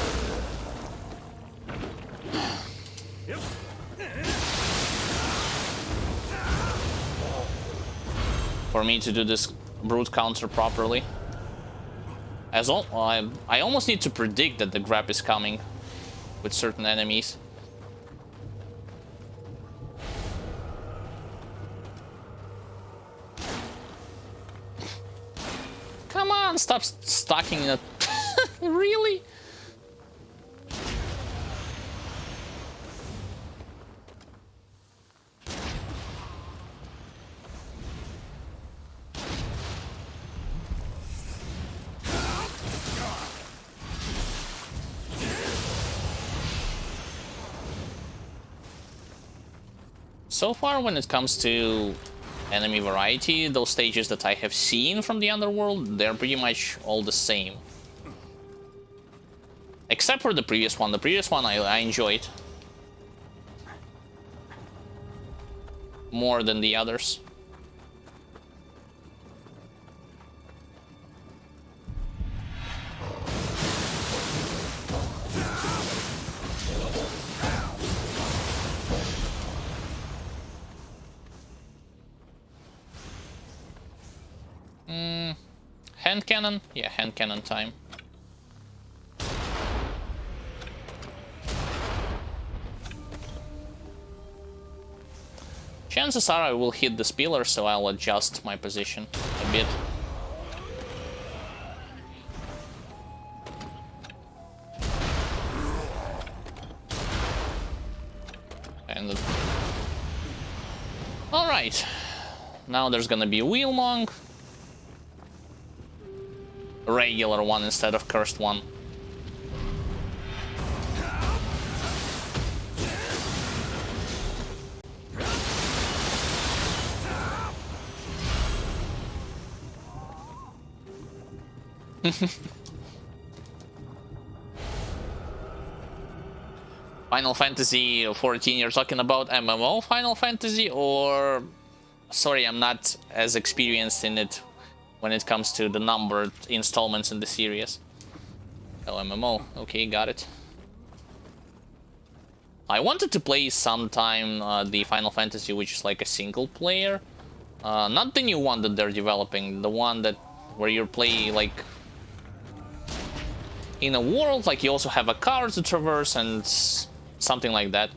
For me to do this brute counter properly. As I almost need to predict that the grab is coming with certain enemies. Come on, stop stacking in a... Really? So far, when it comes to enemy variety, those stages that I have seen from the underworld, they're pretty much all the same. Except for the previous one. The previous one I enjoyed more than the others. Hand cannon? Yeah, hand cannon time. Chances are I will hit this pillar, so I'll adjust my position a bit. And alright. Now there's gonna be a wheel monk. A regular one instead of cursed one. Final Fantasy 14, you're talking about MMO Final Fantasy, or... Sorry, I'm not as experienced in it when it comes to the numbered installments in the series. Oh, MMO. Okay, got it. I wanted to play sometime the Final Fantasy, which is like a single player. Not the new one that they're developing, the one that where you play like in a world, like you also have a car to traverse and something like that.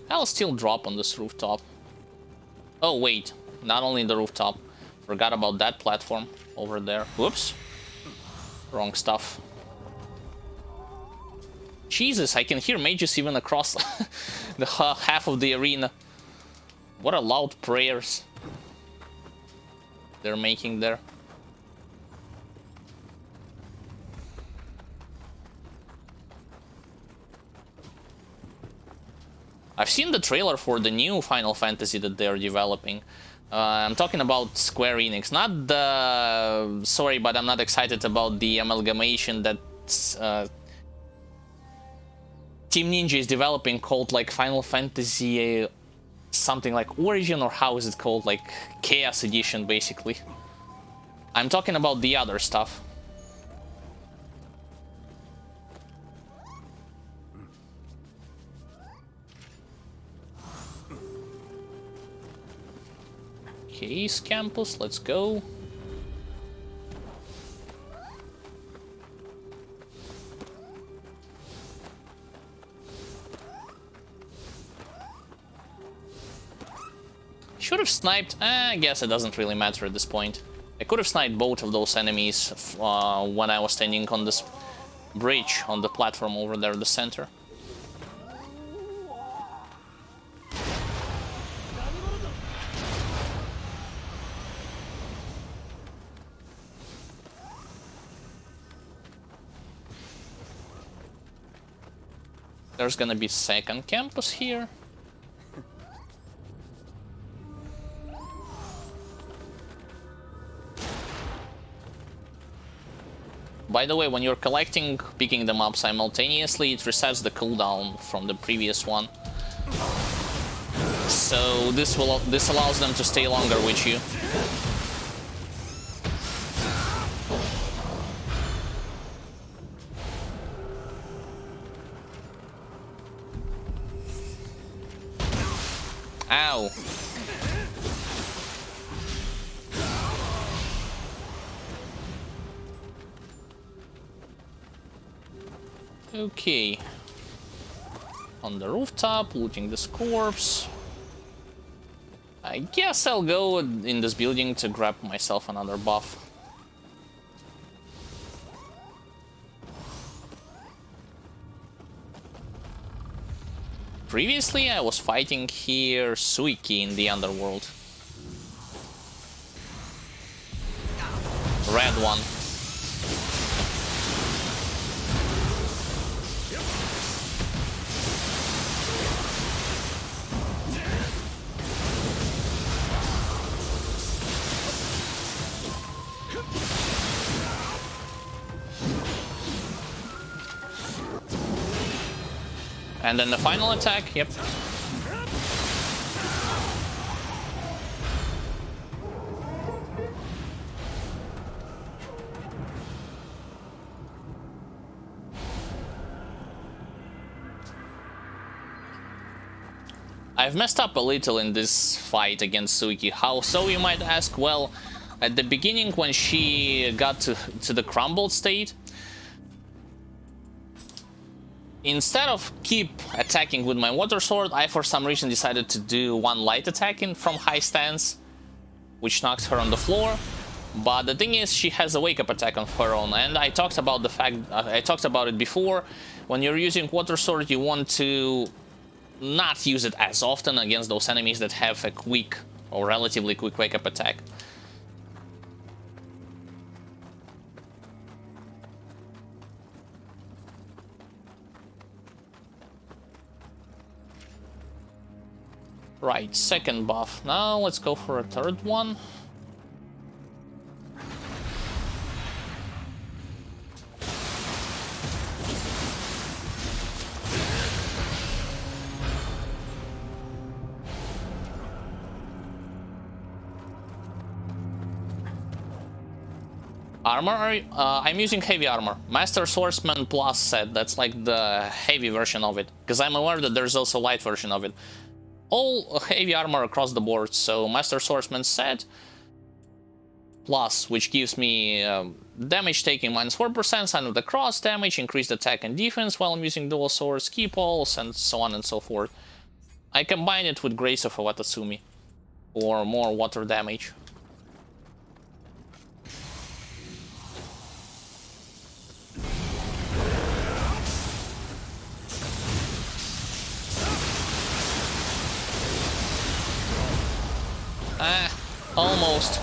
I'll still drop on this rooftop. Oh wait, not only the rooftop. Forgot about that platform over there. Whoops. Wrong stuff. Jesus, I can hear mages even across the half of the arena. What a loud prayers they're making there. I've seen the trailer for the new Final Fantasy that they're developing. I'm talking about Square Enix, not the... Sorry, but I'm not excited about the amalgamation that Team Ninja is developing called like Final Fantasy something like Origin, or how is it called? Like Chaos Edition, basically. I'm talking about the other stuff. Okay, East Campus, let's go. Should have sniped. I guess it doesn't really matter at this point. I could have sniped both of those enemies when I was standing on this bridge on the platform over there in the center. There's gonna be second campus here. By the way, when you're collecting, picking them up simultaneously, it resets the cooldown from the previous one. So this allows them to stay longer with you. Ow. Okay. On the rooftop, looting this corpse. I guess I'll go in this building to grab myself another buff. Previously, I was fighting here Suiki in the underworld. Red one. And then the final attack, yep. I've messed up a little in this fight against Suiki. How so, you might ask? Well, at the beginning when she got to the crumbled state, instead of keep attacking with my water sword, I for some reason decided to do one light attack from high stance, which knocks her on the floor. But the thing is, she has a wake-up attack of her own, and I talked about the fact I talked about it before. When you're using water sword, you want to not use it as often against those enemies that have a quick or relatively quick wake-up attack. Right, second buff. Now let's go for a third one. Armor, I'm using heavy armor. Master Swordsman Plus set, that's like the heavy version of it. Because I'm aware that there's also a light version of it. All heavy armor across the board, so Master Swordsman set Plus, which gives me damage taking -4%, sign of the cross damage, increased attack and defense while I'm using dual swords, key pulse, and so on and so forth. I combine it with Grace of Watatsumi for more water damage. Almost.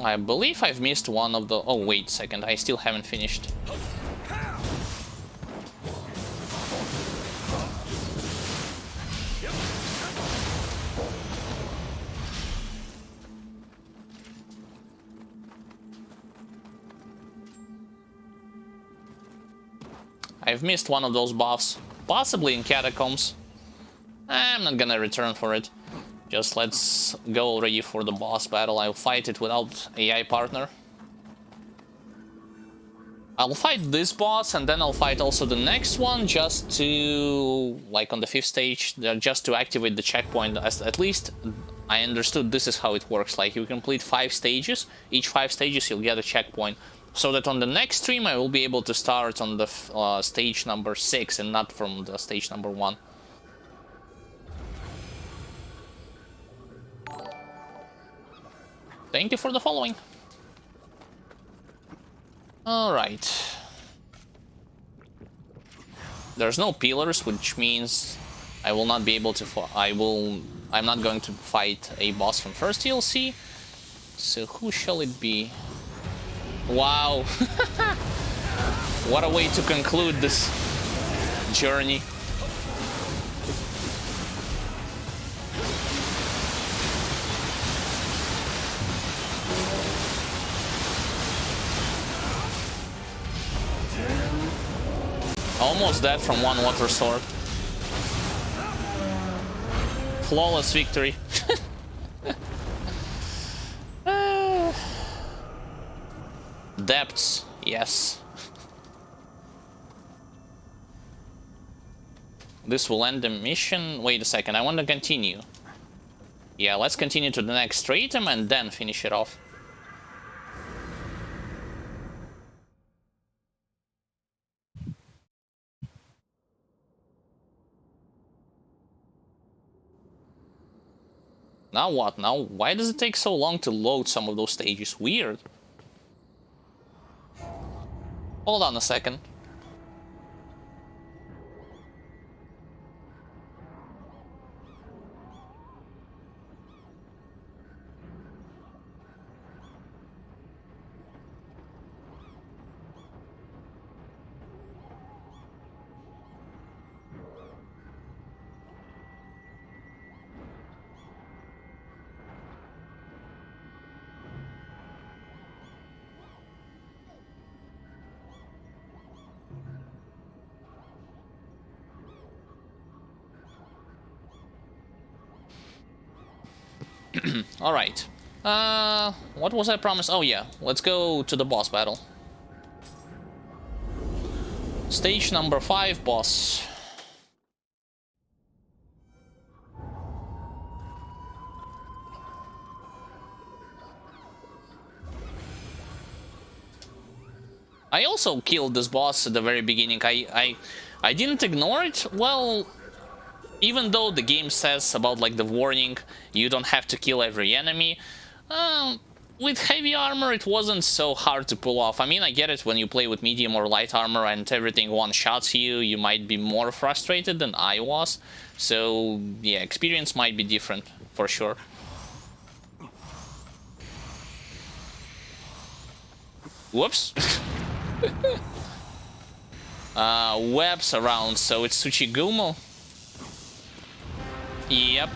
I believe I've missed one of the... Oh, wait a second, I still haven't finished. I've missed one of those buffs, possibly in Catacombs. I'm not gonna return for it. Just let's go already for the boss battle. I'll fight it without AI partner. I'll fight this boss and then I'll fight also the next one just to, like on the 5th stage, just to activate the checkpoint. At least I understood this is how it works. Like you complete 5 stages, each 5 stages you'll get a checkpoint. So that on the next stream I will be able to start on the stage number 6 and not from the stage number 1. Thank you for the following. Alright. There's no pillars, which means I will not be able to... I'm not going to fight a boss from first DLC. So who shall it be? Wow. What a way to conclude this journey. Almost dead from one water sword. Flawless victory. Depths, yes. This will end the mission. Wait a second, I want to continue. Yeah, let's continue to the next stratum and then finish it off. Now what? Now, why does it take so long to load some of those stages? Weird. Hold on a second. Alright. What was I promised? Oh yeah, let's go to the boss battle. Stage number 5, boss. I also killed this boss at the very beginning. I didn't ignore it. Well, even though the game says about like the warning, you don't have to kill every enemy, with heavy armor it wasn't so hard to pull off. I mean, I get it, when you play with medium or light armor and everything one-shots you, you might be more frustrated than I was. So yeah, experience might be different, for sure. Whoops. Webs around, so it's Tsuchigumo. Yep.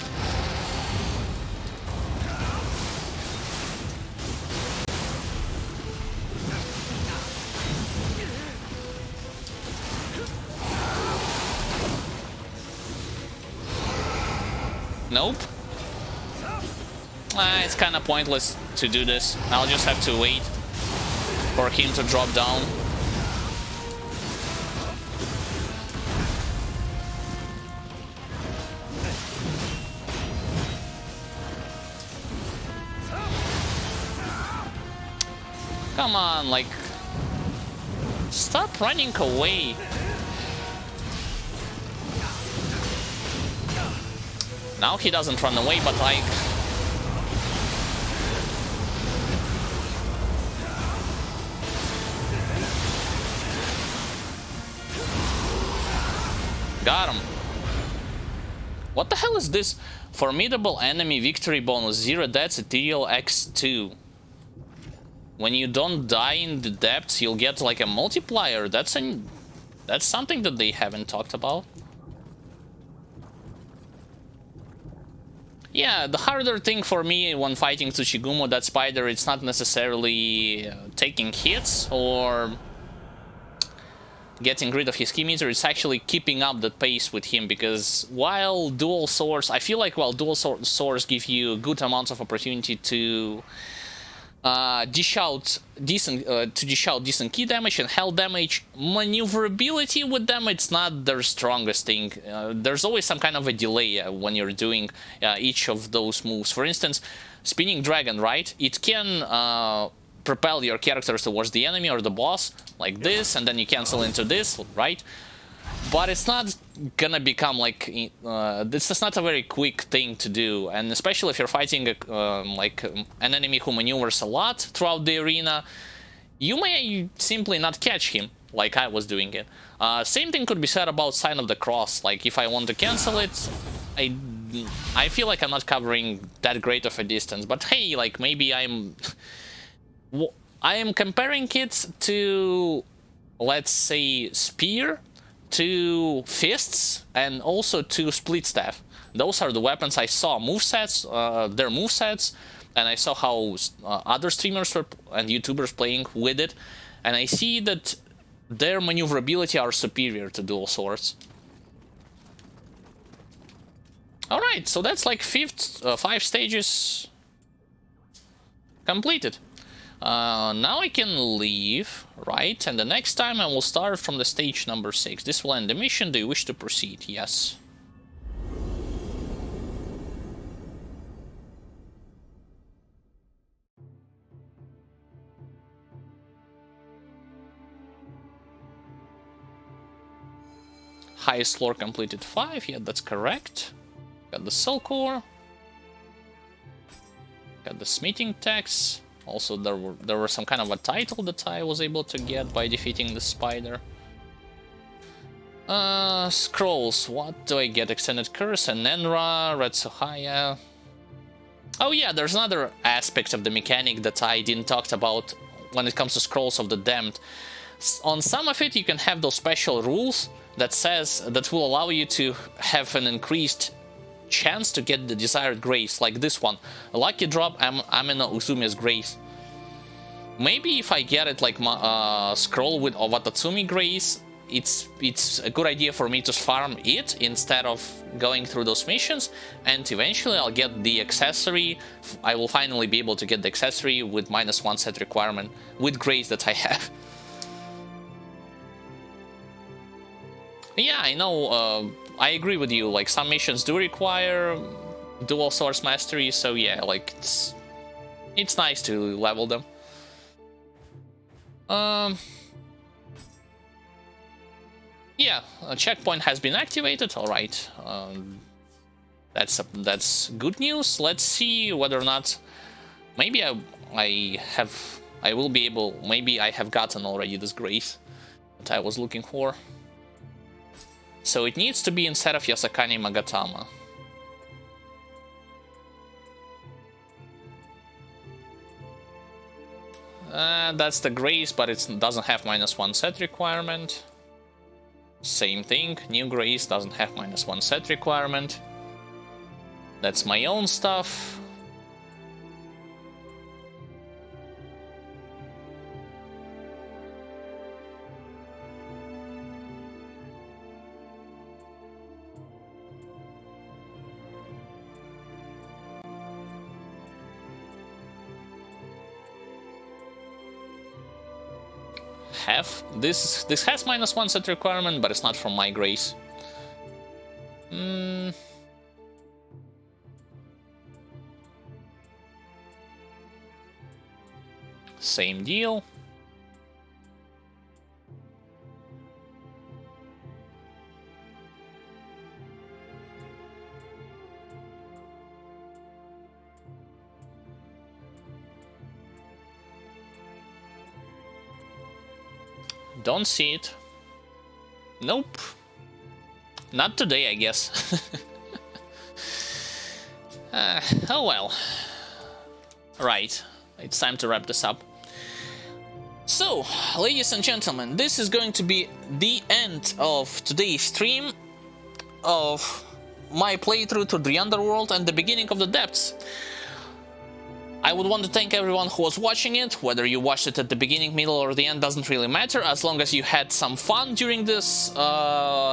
Nope. It's kind of pointless to do this. I'll just have to wait for him to drop down. Come on, like, stop running away. Now he doesn't run away, but like, got him. What the hell is this? Formidable enemy victory bonus, 0 deaths, ethereal x2. when you don't die in the depths, you'll get like a multiplier. That's something that they haven't talked about. Yeah, the harder thing for me when fighting Tsuchigumo, that spider, it's not necessarily taking hits or getting rid of his key meter, it's actually keeping up the pace with him, because while dual swords, I feel like while dual swords give you good amounts of opportunity to dish out decent key damage and health damage, maneuverability with them, it's not their strongest thing. There's always some kind of a delay when you're doing each of those moves. For instance, spinning dragon, right? It can propel your characters towards the enemy or the boss like this, and then you cancel into this, right? But it's not gonna become like this is not a very quick thing to do, and especially if you're fighting like an enemy who maneuvers a lot throughout the arena, you may simply not catch him like I was doing it. Same thing could be said about Sign of the Cross. Like if I want to cancel it, I feel like I'm not covering that great of a distance, but hey, like maybe I am comparing it to, let's say, spear, to fists, and also to split staff. Those are the weapons I saw their movesets, and I saw how other streamers and YouTubers playing with it, and I see that their maneuverability are superior to dual swords. Alright, so that's like 5 stages completed. Now I can leave, right? And the next time I will start from the stage number 6. This will end the mission. Do you wish to proceed? Yes. Highest floor completed 5. Yeah, that's correct. Got the Soul Core. Got the Smithing Tax. Also, there were some kind of a title that I was able to get by defeating the spider. Scrolls. What do I get? Extended Curse, and Nenra, Red Sohaya. Oh yeah, there's another aspect of the mechanic that I didn't talk about when it comes to Scrolls of the Damned. On some of it, you can have those special rules that will allow you to have an increased chance to get the desired grace, like this one. A lucky drop, Amino Uzumi's grace. Maybe if I get it like scroll with Owatatsumi grace, it's a good idea for me to farm it instead of going through those missions, and eventually I'll get the accessory. I will finally be able to get the accessory with -1 set requirement with grace that I have. Yeah, I know, I agree with you, like some missions do require dual source mastery, so yeah, like it's nice to level them. Yeah, a checkpoint has been activated. All right, that's good news. Let's see whether or not maybe I will be able. Maybe I have gotten already this grace that I was looking for. So it needs to be instead of Yasakani Magatama. That's the grace, but it doesn't have -1 set requirement. Same thing, new grace doesn't have -1 set requirement. That's my own stuff. This has -1 set requirement, but it's not from my grace. Same deal. Don't see it. Nope. Not today, I guess. Oh well. Right. It's time to wrap this up. So, ladies and gentlemen, this is going to be the end of today's stream of my playthrough to the Underworld and the beginning of the Depths. I would want to thank everyone who was watching it. Whether you watched it at the beginning, middle, or the end doesn't really matter, as long as you had some fun during this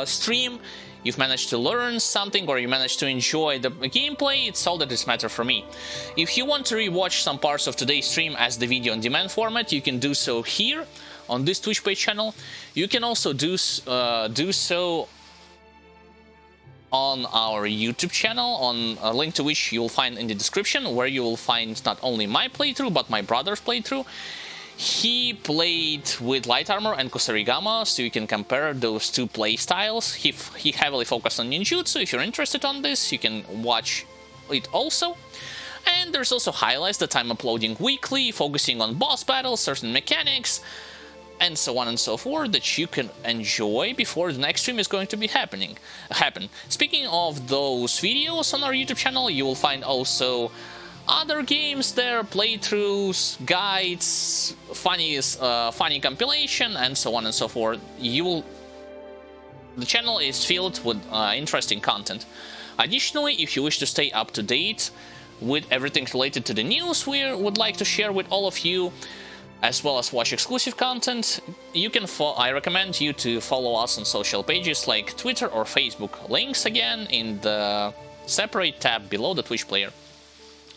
stream, you've managed to learn something, or you managed to enjoy the gameplay, it's all that is matter for me. If you want to rewatch some parts of today's stream as the video on demand format, you can do so here on this Twitch page channel. You can also do so on our YouTube channel, on a link to which you will find in the description, where you will find not only my playthrough but my brother's playthrough. He played with light armor and Kusarigama, so you can compare those two play styles. He heavily focused on ninjutsu. If you're interested on this, you can watch it also. And there's also highlights that I'm uploading weekly, focusing on boss battles, certain mechanics, and so on and so forth, that you can enjoy before the next stream is going to be happen. Speaking of those videos on our YouTube channel, you will find also other games there, playthroughs, guides, funny compilation, and so on and so forth. The channel is filled with interesting content. Additionally, if you wish to stay up to date with everything related to the news we would like to share with all of you, as well as watch exclusive content, I recommend you to follow us on social pages like Twitter or Facebook. Links again in the separate tab below the Twitch player.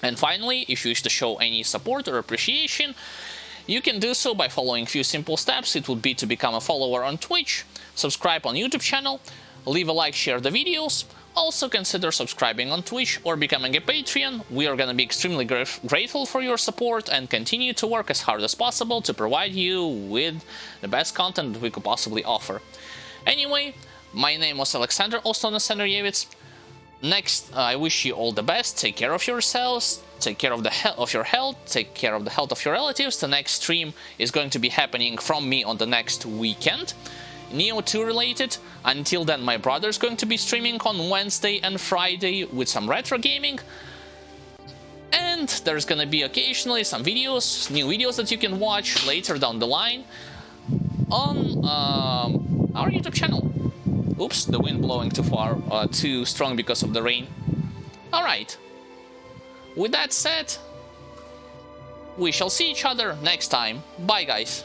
And finally, if you wish to show any support or appreciation, you can do so by following a few simple steps. It would be to become a follower on Twitch, subscribe on YouTube channel, leave a like, share the videos. Also consider subscribing on Twitch or becoming a Patreon. We are going to be extremely grateful for your support and continue to work as hard as possible to provide you with the best content that we could possibly offer. Anyway, my name was Alexander, also known as Xandrevets. Next, I wish you all the best. Take care of yourselves, take care of your health, take care of the health of your relatives. The next stream is going to be happening from me on the next weekend, Nioh 2 related. Until then, my brother's going to be streaming on Wednesday and Friday with some retro gaming. And there's gonna be occasionally some videos, new videos that you can watch later down the line on our YouTube channel. Oops, the wind blowing too strong because of the rain. Alright. With that said, we shall see each other next time. Bye, guys.